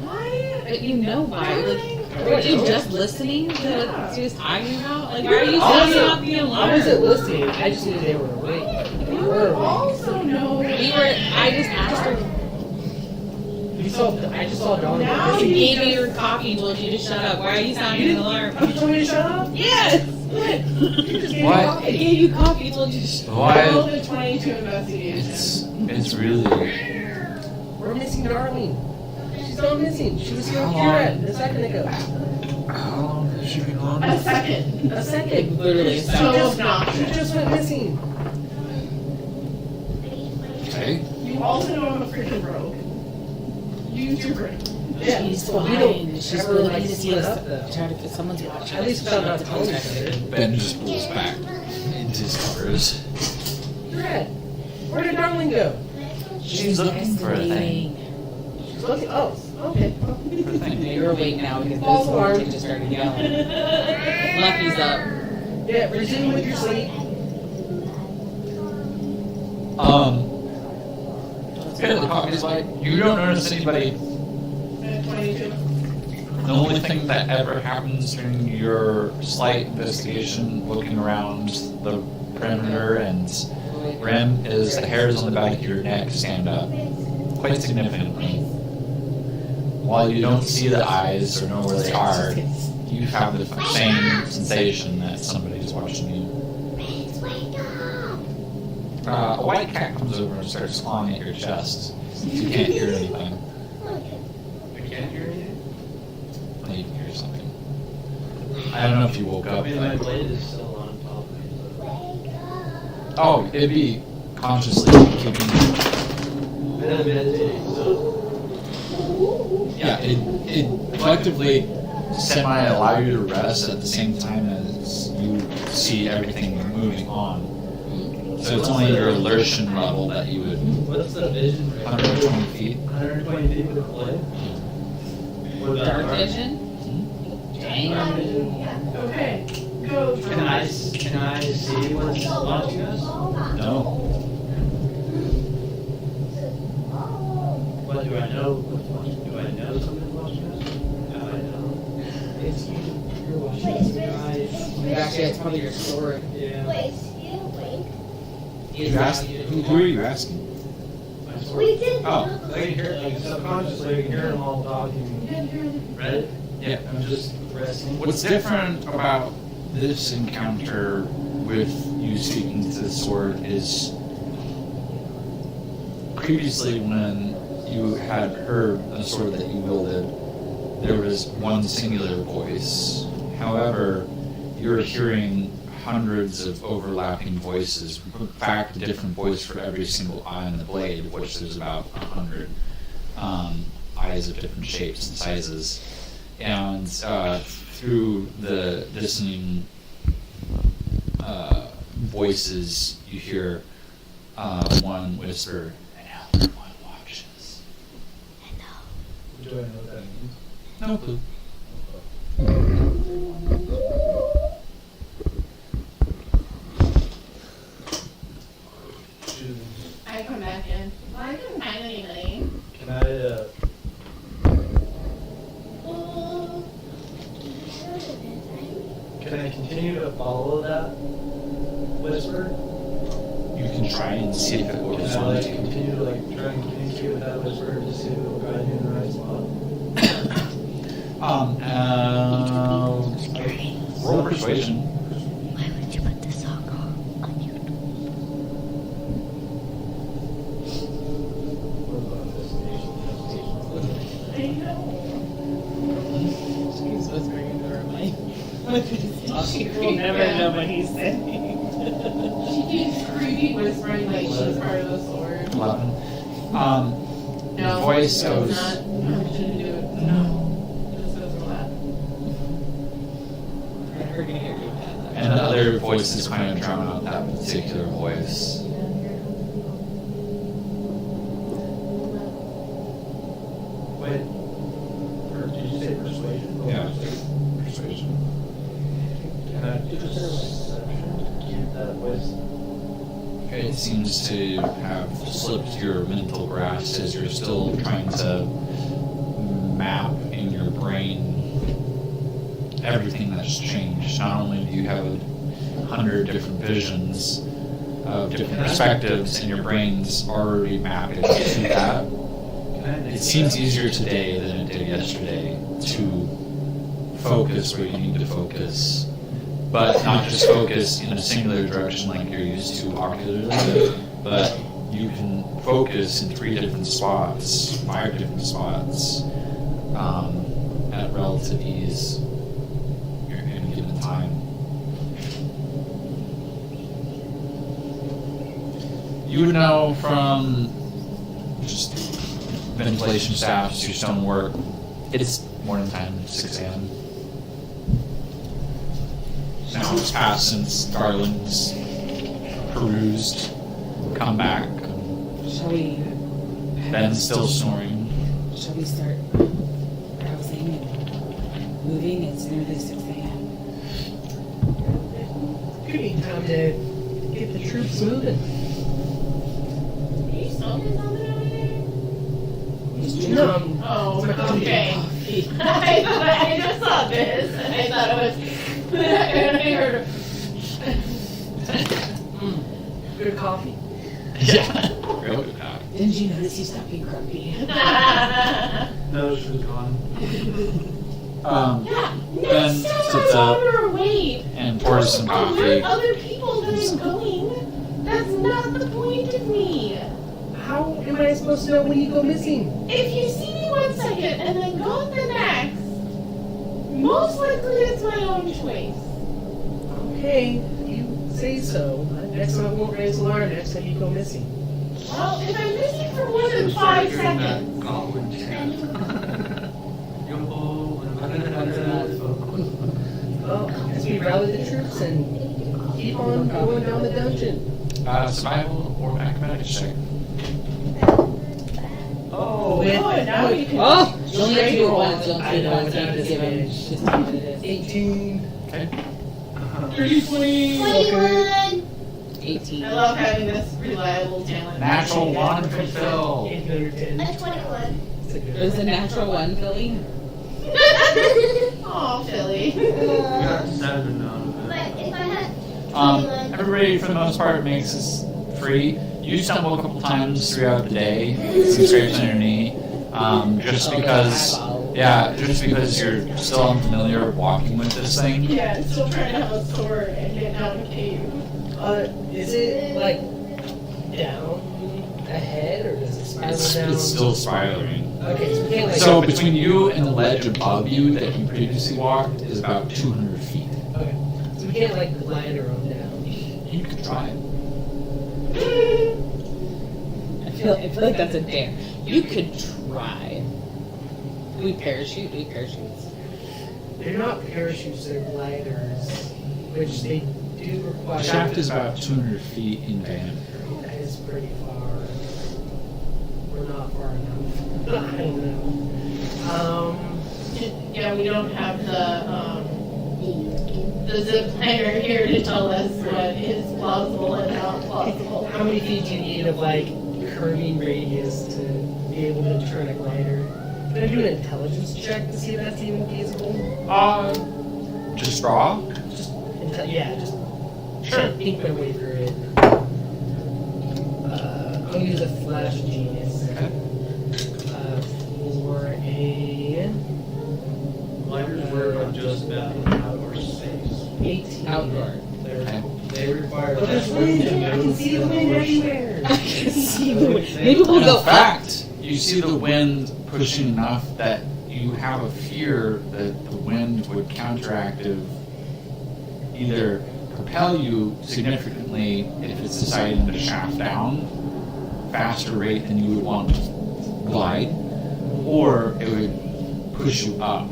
Why? But you know why? Like, were you just listening to what she was talking about? Like, why are you Also, sounding off the I alarm? wasn't listening. I just knew they were awake. They You were awake. also know I just asked her. I just saw Dawn. Now he gave me your coffee and told you to shut up. Why are you sounding an alarm? You told me to shut up? Yes! You just gave me What? coffee. I gave you coffee and told you to shut up. Why? Roll the 22 investigation. It's really. We're missing Darlene. She's gone missing. She was here with How Kira a second ago. How long has she been gone? A second. A second. Literally a She second. just, obnoxious. she just went missing. Okay. You also know I'm a freaking rogue. Use your brain. Yeah, She's well, we fine. don't She's ever really like easy split to up though. try to get someone's watching. At least found out to tell each other. Ben just pulls back into his covers. Red, where did Darlene go? She's looking for a thing. She's looking. Oh, okay. For a thing. You're awake now because False this alarm. kid just started yelling. Lucky's up. Yeah, resume with your sleep. Yeah, the coffee's like, you don't notice anybody. 22. The only thing that ever happens during your slight investigation, looking around the perimeter and rim, is the hairs on the back of your neck stand up quite significantly. While you don't see the eyes or know where they are, you have the same sensation that somebody's watching you. A white cat comes over and starts clawing at your chest. You can't hear anything. I can't hear anything. Well, you can hear something. I don't know if you woke I up. mean, my But... blade is still on top of me. Oh, it'd be consciously keeping. So. I'm meditating, so. Yeah, it collectively semi-allow you to rest at the same time as you see everything moving on. So it's only your alertion level that you would. What's the vision range? 120 feet. 120 feet with a blade? What about Dark vision? Dang. Okay. Go. Can I see what's watching us? No. What do I know? What's watching? Do I know something's watching us? No, I don't. It's you. You're watching your eyes. Actually, it's probably your story. Yeah. Wait, you wink. You asked, who are you asking? My sword. We did. Oh. I can hear, like subconsciously, I can hear them all talking. Right? Yeah. I'm just resting. What's different about this encounter with you speaking to the sword is previously when you had heard a sword that you wielded, there was one singular voice. However, you're hearing hundreds of overlapping voices. In fact, a different voice for every single eye on the blade, of which there's about 100 eyes of different shapes and sizes. And through the listening voices, you hear one whisper, "And everyone watches." Do I know what that means? No clue. I come back in. Well, I couldn't find anybody. Can I, can I continue to follow that whisper? You can try and see if it will Can I, like, respond to you. continue to, like, try and communicate with that whisper to see if it will guide me in the right spot? Roll persuasion. Why would you put this song on YouTube? He's whispering into her mic. Look, he's talking. We never know what he's saying. She keeps creepy whispering like she's part of the sword. 11. No, Your voice it's goes. not. No, she didn't do it. No. Just goes flat. We're gonna hear you. And the other voices kind of drown out that particular voice. Wait, did you say persuasion? Yeah. Persuasion. Can I do perception to keep that voice? It seems to have slipped your mental grasp as you're still trying to map in your brain everything that's changed. Not only do you have 100 different visions, of different perspectives, and your brain's already mapped into that. It seems easier today than it did yesterday to focus where you need to focus, but not just focus in a singular direction like you're used to ocularly, but you can focus in 3 different spots, 5 different spots, at relative ease at any given time. You would know from just ventilation staffs, your stonework, it's morning time, 6 a.m. Now it's passed since Garland's perused, come back. Shall we? Ben's still snoring. Shall we start browsing and moving? It's nearly 6 a.m. Could be time to get the troops moving. Are you smoking something over there? No, Oh, it's my coffee. okay. I just saw this and I thought it was. I heard of. Good coffee. Yeah. Real good coffee. Didn't you notice you stopped being grumpy? No, she was gone. Yeah, Ben next time sits I up told her to wait. and pours some coffee. Alert other people that I'm going. That's not the point of me. How am I supposed to know when you go missing? If you see me one second and then gone the next, most likely it's my own choice. Okay, you say so. Next time I won't raise alarm next time you go missing. Well, if I'm missing for more than 5 seconds, Goblin chant. Well, as we rally the troops and keep on going down the dungeon. Survival or acrobatics check. Oh, good. Now you can. Oh! You only have to do it once. You I only know, have to do it without once. Give him disadvantage. just how many it is. 18. Okay. 21. 18. I love having this reliable talent. Natural 1 from Phil. 8 under 10. A 21. It's a good It was a natural 1, Philly. Aw, Philly. We got 7 out of it. But if I had 21. Everybody, for the most part, makes this free. You stumble a couple times throughout the day, some scrapes on your knee, just because you're still unfamiliar walking with this thing. Yeah, I'm still trying to have a sword and get down a cave. Is it like down ahead or does it spiral down? It's still spiraling. Okay, so we can't like. So between you and the ledge above you that you previously walked is about 200 feet. Okay, so we can't like glide our own down. You could try it. I feel like that's a dare. You could try. Do we parachute? Do we parachutes? They're not parachutes, they're gliders, which they do require. The shaft is about 200 feet in diameter. That is pretty far. We're not far enough. I don't know. Yeah, we don't have the zip liner here to tell us what is plausible and not plausible. How many feet do you need of like curving radius to be able to turn a glider? Can I do an intelligence check to see if that's even feasible? Just raw? Just just Sure. think my way through it. I'll use a flash genius Okay. for a Gliders were just about in outdoor space. 18. Outdoor. They require. But there's wind. I can see the wind everywhere. I can see the wind. Maybe we'll In go up. fact, you see the wind pushing enough that you have a fear that the wind would either propel you significantly if it's deciding to shaft down faster rate than you would want to glide, or it would push you up,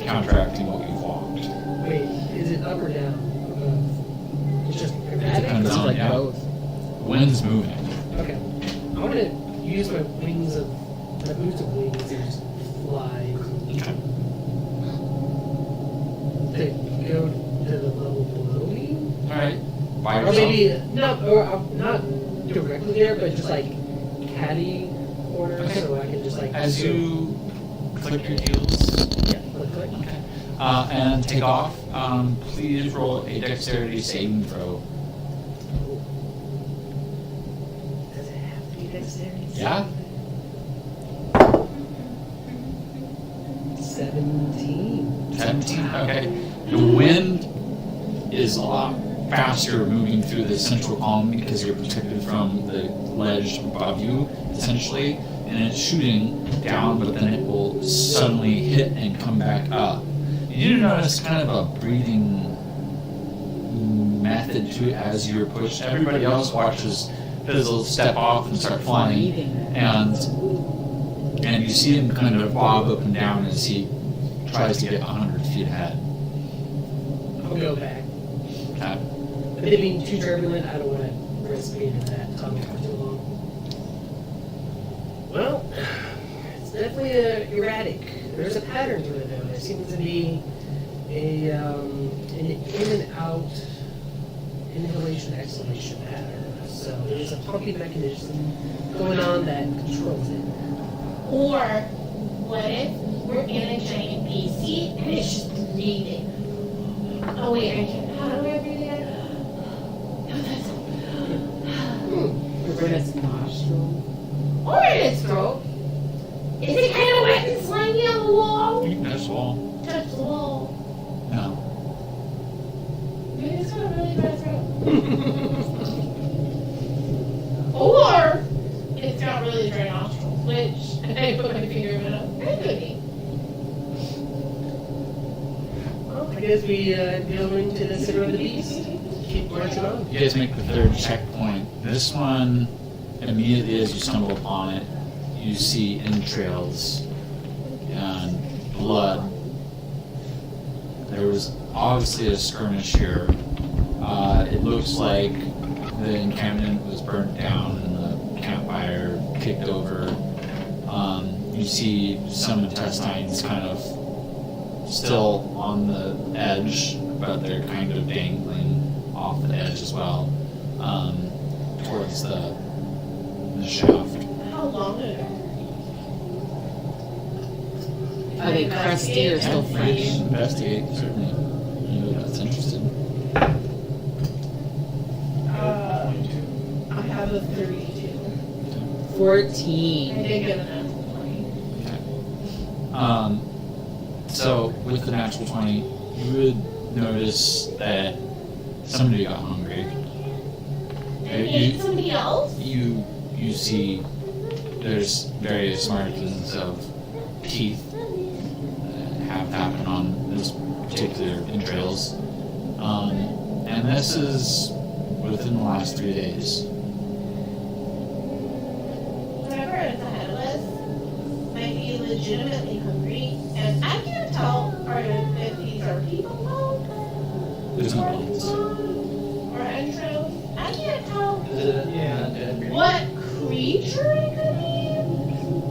counteracting what you've walked. Wait, is it up or down? It's just Depends on, like yeah. both. Wind's moving. Okay. I want to use my boots of wings and just fly Okay. to go to the level below me. All right. By Or yourself. maybe not directly there, but just like caddy corner, Okay. so I can just like. As you click your heels. Yeah, click. Okay. and take off. Please roll a dexterity saving throw. Does it have to be dexterity? Yeah? 17. 17? Okay. The wind is a lot faster moving through the central column because you're protected from the ledge above you, essentially, and it's shooting down, but then it will suddenly hit and come back up. You do notice kind of a breathing method to it as you're pushed. Everybody else watches Fizzle step off and start flying, and you see him kind of bob up and down as he tries to get 100 feet ahead. I'll go back. Okay. But it being too turbulent, I don't want to risk being in that tunnel for too long. Well, it's definitely erratic. There's a pattern to it, though. There seems to be an in and out inhalation exhalation pattern. So there's a pumping mechanism going on that controls it. Or what if we're in a giant BC and it's just breathing? Oh wait, I can't. How do I breathe again? No, that's. We're in its nostril. Or in its throat. Is it kind of wet and slimy on the wall? You can touch the wall. Touch the wall. No. Maybe it's got a really bad throat. Or it's got really dry nostrils, which I put my finger in it. That could be. Well, I guess we go into the center of the beast. Keep marching on. You guys make the third checkpoint. This one, immediately as you stumble upon it, you see entrails and blood. There was obviously a skirmish here. It looks like the encampment was burnt down and the campfire kicked over. You see some intestines kind of still on the edge, but they're kind of dangling off the edge as well, towards the shaft. How long ago? Are they crusty or still fresh? Investigate, certainly. Anybody that's interested. I have a 32. 14. I did get a natural 20. So with the natural 20, you would notice that somebody got hungry. Did we eat somebody else? You see there's various markings of teeth that have happened on this particular entrails. And this is within the last 3 days. Whatever is ahead of us might be legitimately hungry, and I can't tell if these are people bones There's no bones. or entrails. I can't tell Yeah, dead. what creature it could be,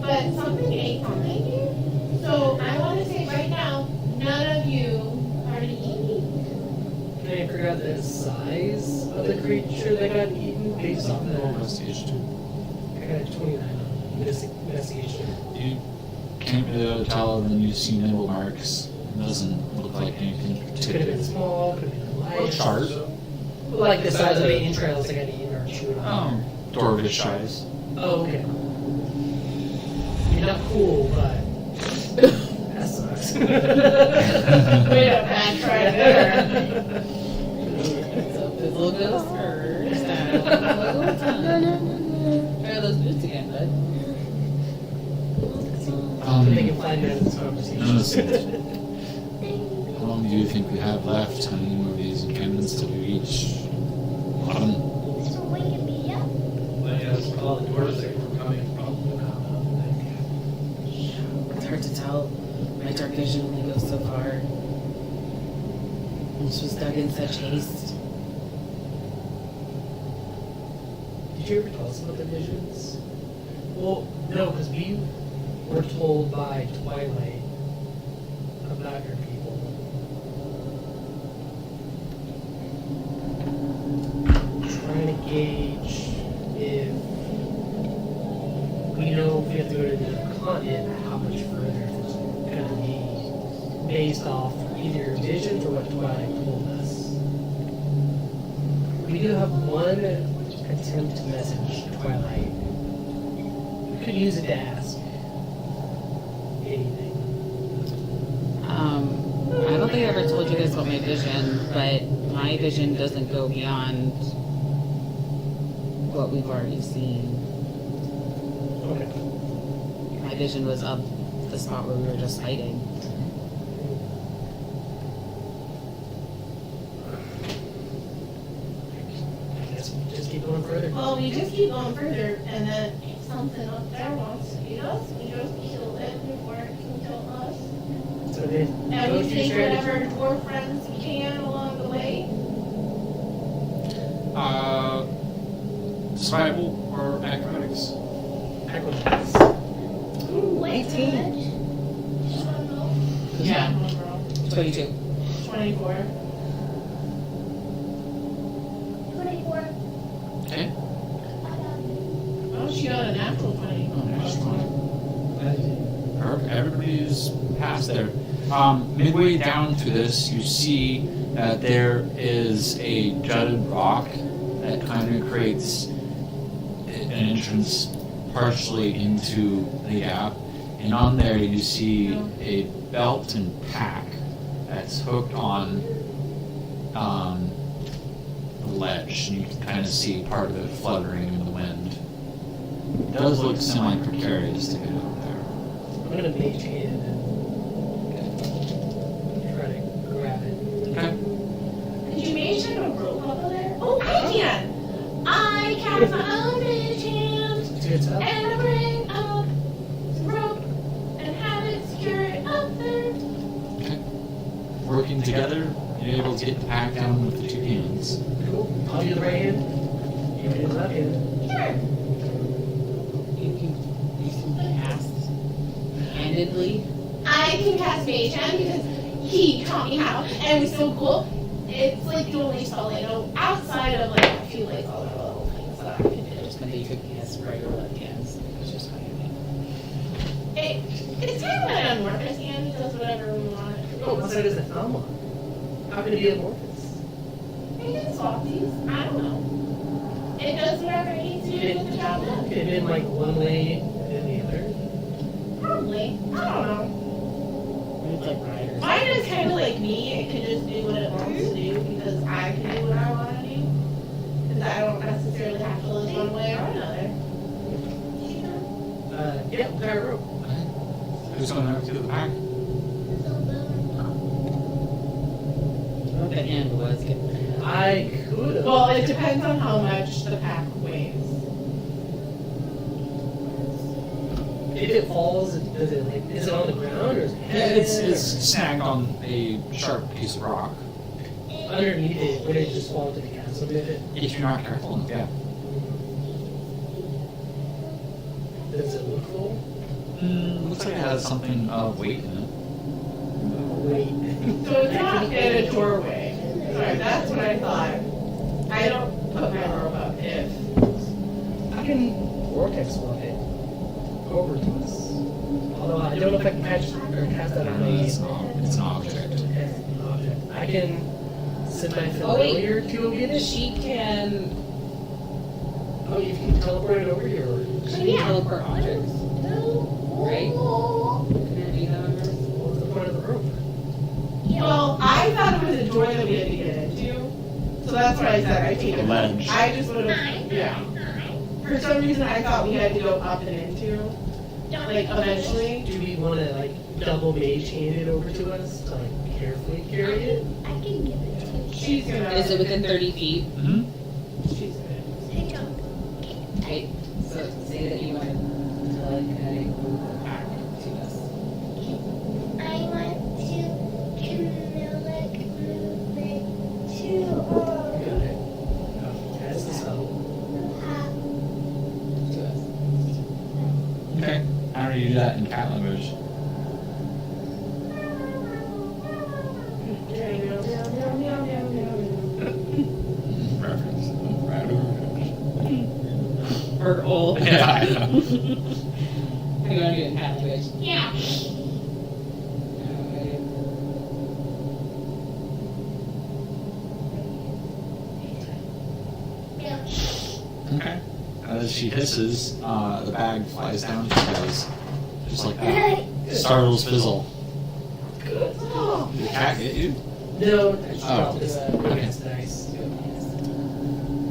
but something ate something. So I want to say right now, none of you are to eat meat. Can I figure out the size of the creature that got eaten based off Roll the... investigation. I got a 29 on investigation. You can't really tell other than you see nibble marks. It doesn't look like anything Could have particular. been small, could have been light. Sharp. Like the size of the entrails that got eaten or chewed on. Dwarvish size. Oh, okay. You're not cool, but... that sucks. Wait a bad try there. So Fizzle goes first. Try those boots again, bud. They can find out in this conversation. How long do you think we have left? How many more of these encampments till we reach? Autumn. So waking me up. But yeah, it's all the doors that were coming from. It's hard to tell. My dark vision only goes so far. This was dug in such haste. Did you ever tell us about the visions? Well, no, because we were told by Twilight about your people. Trying to gauge if we know if we have to go to the continent, how much further it's going to be based off either your visions or what Twilight told us. We do have one attempt to message Twilight. We could use it to ask anything. I don't think I ever told you guys about my vision, but my vision doesn't go beyond what we've already seen. Okay. My vision was up the spot where we were just fighting. I guess we just keep going further. Well, we just keep going further, and then if something up there wants to eat us, we just kill it before it can kill us. So then, And go we to take strategy. whatever dwarf friends we can along the way. Survival or acrobatics? Acrobatics. Ooh, 18. Yeah. 22. 24. 24. Okay. Oh, she got a natural 20. Perfect. Everybody's past there. Midway down through this, you see that there is a jutted rock that kind of creates an entrance partially into the gap. And on there you see a belt and pack that's hooked on the ledge. And you can kind of see part of it fluttering in the wind. It does look semi-precarious to get out there. I'm gonna mage hand and try to grab it. Okay. Could you mage hand a rope up there? Oh, I can! I cast my own mage hand, It's good stuff. and I bring up some rope, and have it secure it up there. Okay. Working together, you're able to get the pack down with the two hands. Cool. I'll do the right hand. You do the left hand. Sure. You can cast handedly. I can cast mage hand because he taught me how, and it was so cool. It's like the only spell I know outside of like a few like other little things that I can I do. just meant that you could cast right or left hands. It was just fine. It's kind of an amorphous hand. It does whatever we want. Oh, what side is the thumb on? How can it be amorphous? I can swap these. I don't know. It does whatever it needs to do to get the job done. Could it have been like one way and the other? Probably. I don't know. It's like riders. Mine is kind of like me. It can just do what it wants to do because I can do what I want to do. Because I don't necessarily have to live one way or another. Yeah, we'll tie a rope. Who's going out to the pack? What the hand was. I could have. Well, it depends on how much the pack weighs. If it falls, does it like, is it on the ground or is it It's snagged on a sharp piece of rock. underneath it? Would it just fall to the chasm with it? If you're not careful, yeah. Does it look full? Looks like it has something of weight in it. Wait. So it's not in a doorway. Sorry, that's what I thought. I don't put my rope up if. I can vortex swap it over to us. Although I don't know if I can catch or cast that on a It's an object. object. I can send my Oh, wait. familiar to go get it. She can Oh, you can teleport it over here. teleport objects, right? Can I do that on hers? What's the point of the rope? Well, I thought it was a door that we had to get into. So that's why I said I take it. Ledge. I just would have, yeah. For some reason, I thought we had to go up and into, like, eventually. Do we want to like double mage hand it over to us to like carefully carry it? I can give it to you. She's gonna. Is it within 30 feet? Mm-hmm. She's gonna. Hey, John. Right. So say that you want to telekinetic move the pack to us. I want to kinetic move it to Got it. That's the spell. To us. Okay. How do you do that in cat language? Reference. Or old. Yeah, I know. How do you want to do it in cat language? Yeah. Okay. As she hisses, the bag flies down to you guys. Just like that. Startles fizzle. Did the cat get you? No, I just Oh. dropped this against the dice.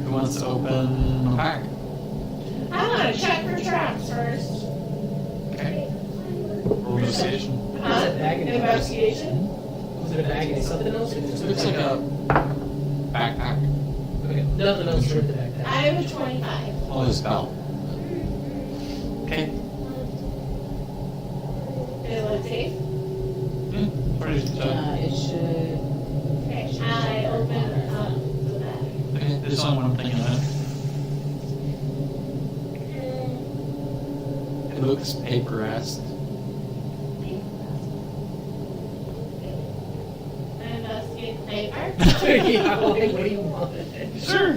Who wants to open the pack? I want to check for traps first. Okay. Roll investigation. Was it bag and Investigation? Was it a bag and something else? Or just Looks like a backpack. Okay, nothing else with the backpack. I have a 25. Oh, his belt. Okay. Is it safe? It should. Okay, I open up the bag. Okay, there's only one thing in it. It looks paper-esque. I investigate the paper. Yeah, what do you want? Sure.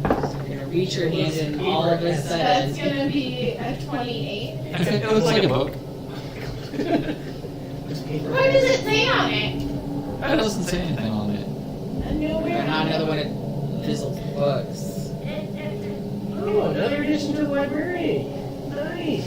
You're gonna reach your hand in all of a That's sudden. gonna be a 28. Okay, it looks like a book. What does it say on it? That doesn't say anything on it. A new And not another one of fizzled books. Oh, another addition to the library. Nice.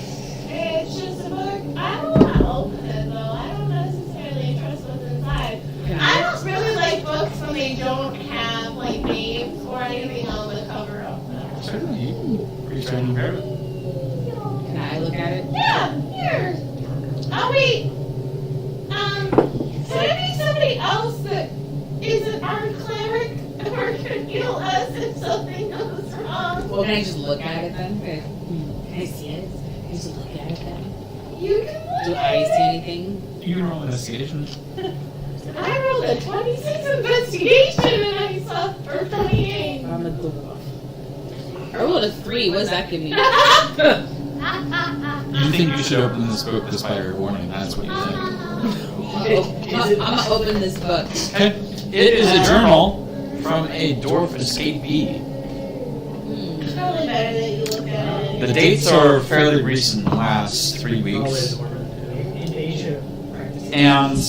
It's just a book. I don't want to open it though. I don't necessarily trust what's inside. I don't really like books when they don't have like names or anything on the cover of them. Certainly, you can reach right and grab it. Can I look at it? Yeah, here. Oh wait. Could it be somebody else that is an art cleric or could heal us if something goes wrong? Well, can I just look at it then? Can I see it? Can I just look at it then? You can Do look I at see it. anything? You can roll investigation. I rolled a 26 investigation and I saw or 28. I'm a dwarf. I rolled a 3. What does that give me? You think you should open this book despite your warning, that's what you think. I'm gonna open this book. Okay. It is a journal from a dwarf escapee. Probably better that you look at it. The dates are fairly recent, the last 3 weeks. In Asia, practicing. And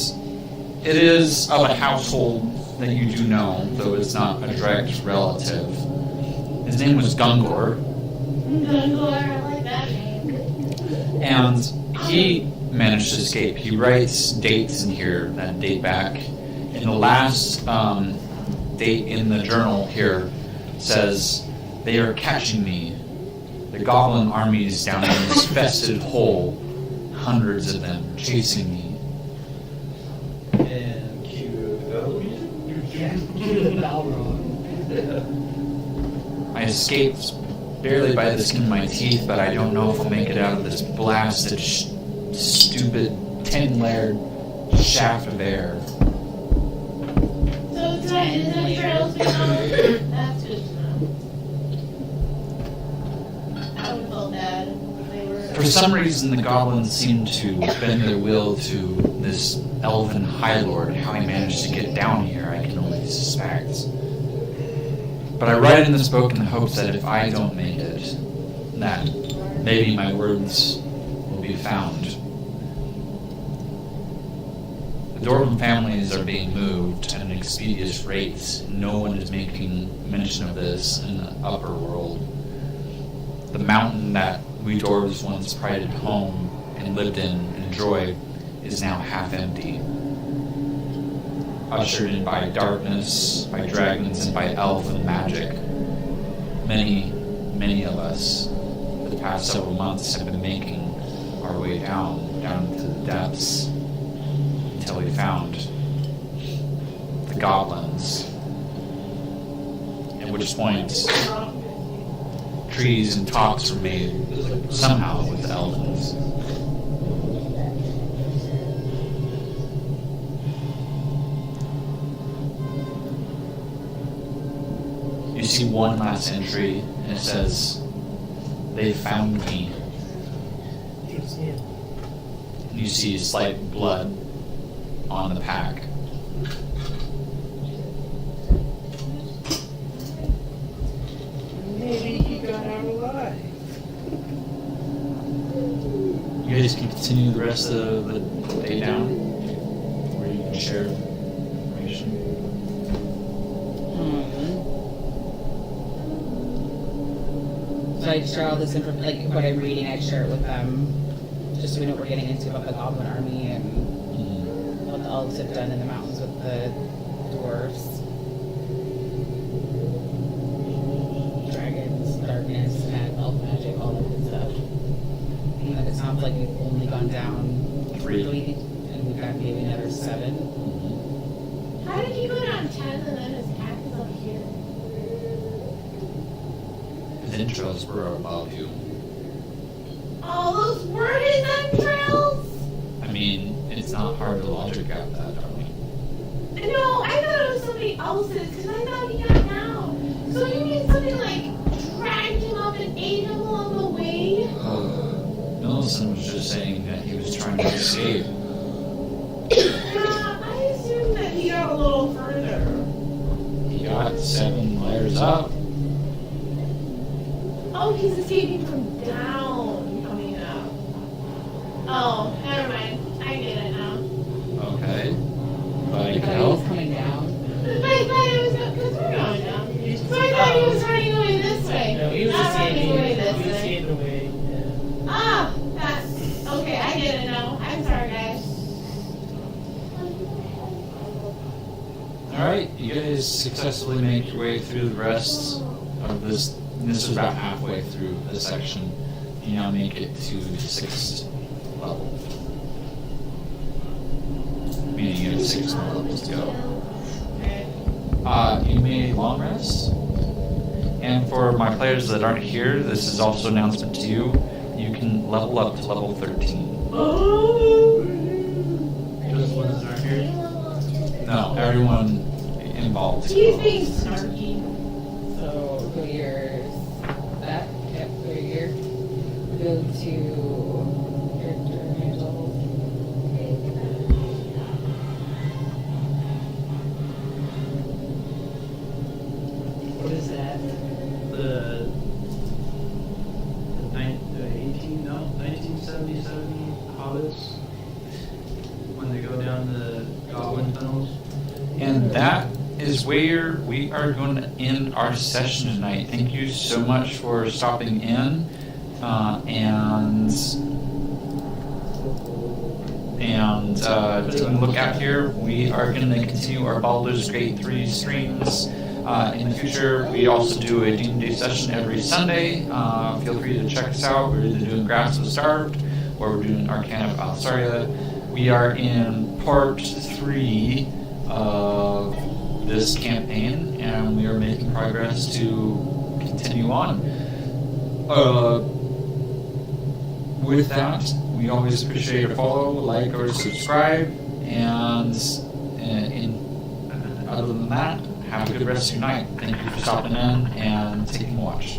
it is of a household that you do know, though it's not a direct relative. His name was Gungor, Gungor, I like that name. and he managed to escape. He writes dates in here that date back. And the last date in the journal here says, "They are catching me. The goblin armies down in this infested hole. Hundreds of them chasing me." And cue the music. I escaped barely by the skin of my teeth, but I don't know if I'll make it out of this blasted, stupid, 10-layered shaft of air. So is that trails we know? That's good to know. I would feel bad if they were. For some reason, the goblins seem to bend their will to this elven high lord. How he managed to get down here, I can only suspect. But I write in this book in the hopes that if I don't make it, that maybe my words will be found. The Dwarven families are being moved at an expeditious rate. No one is making mention of this in the upper world. The mountain that we dwarves once prided home and lived in and enjoyed is now half empty. Ushered in by darkness, by dragons, and by elven magic. Many, many of us, for the past several months, have been making our way down into the depths, until we found the goblins. At which point, trees and talks were made somehow with the elves. You see one last entry, and it says, "They found me." You see slight blood on the pack. Maybe he got out alive. You guys can continue the rest of the day down, where you can share information. So I share all this information, like what I'm reading, I share it with them, just so we know what we're getting into about the Goblin Army and what the elves have done in the mountains with the dwarves. Dragons, darkness, elf magic, all that good stuff. And then it sounds like we've only gone down 3, and we've got maybe another 7. How did he go down 10 and then his pack is up here? His intros were above you. Oh, those were his entrails? I mean, it's not hard to logic out that, darling. No, I thought it was somebody else's because I thought he got down. So you mean somebody like dragged him up and ate him along the way? Millicent was just saying that he was trying to escape. Yeah, I assumed that he got a little further. He got 7 layers up. Oh, he's escaping from down, coming up. Oh, never mind. I get it now. Okay. But I you can thought he was help. coming down. I thought it was because we're going down. So I thought he was running away this way. No, he was not running escaping. away He this was way. escaping away. Yeah. Ah, that's okay. I get it now. I'm sorry, guys. Alright, you guys successfully make your way through the rest of this. This is about halfway through this section. You now make it to the 6th level. Meaning you have 6 more levels to go. You made a long rest. And for my players that aren't here, this is also an announcement to you. You can level up to level 13. Just ones that aren't here. No, everyone involved. He's being snarky. So go here, that, yep, go here. Go to character handle. What is that? The 1977 hobbits when they go down the goblin tunnels. And that is where we are going to end our session tonight. Thank you so much for stopping in. Taking a look out here, we are going to continue our Baldur's Gate 3 streams. In the future, we also do a D&D session every Sunday. Feel free to check us out. We're either doing Grasp of the Starved or we're doing Arcana of Alstaria. We are in part 3 of this campaign, and we are making progress to continue on. With that, we always appreciate a follow, like, or subscribe, and other than that, have a good rest of your night. Thank you for stopping in and taking a watch.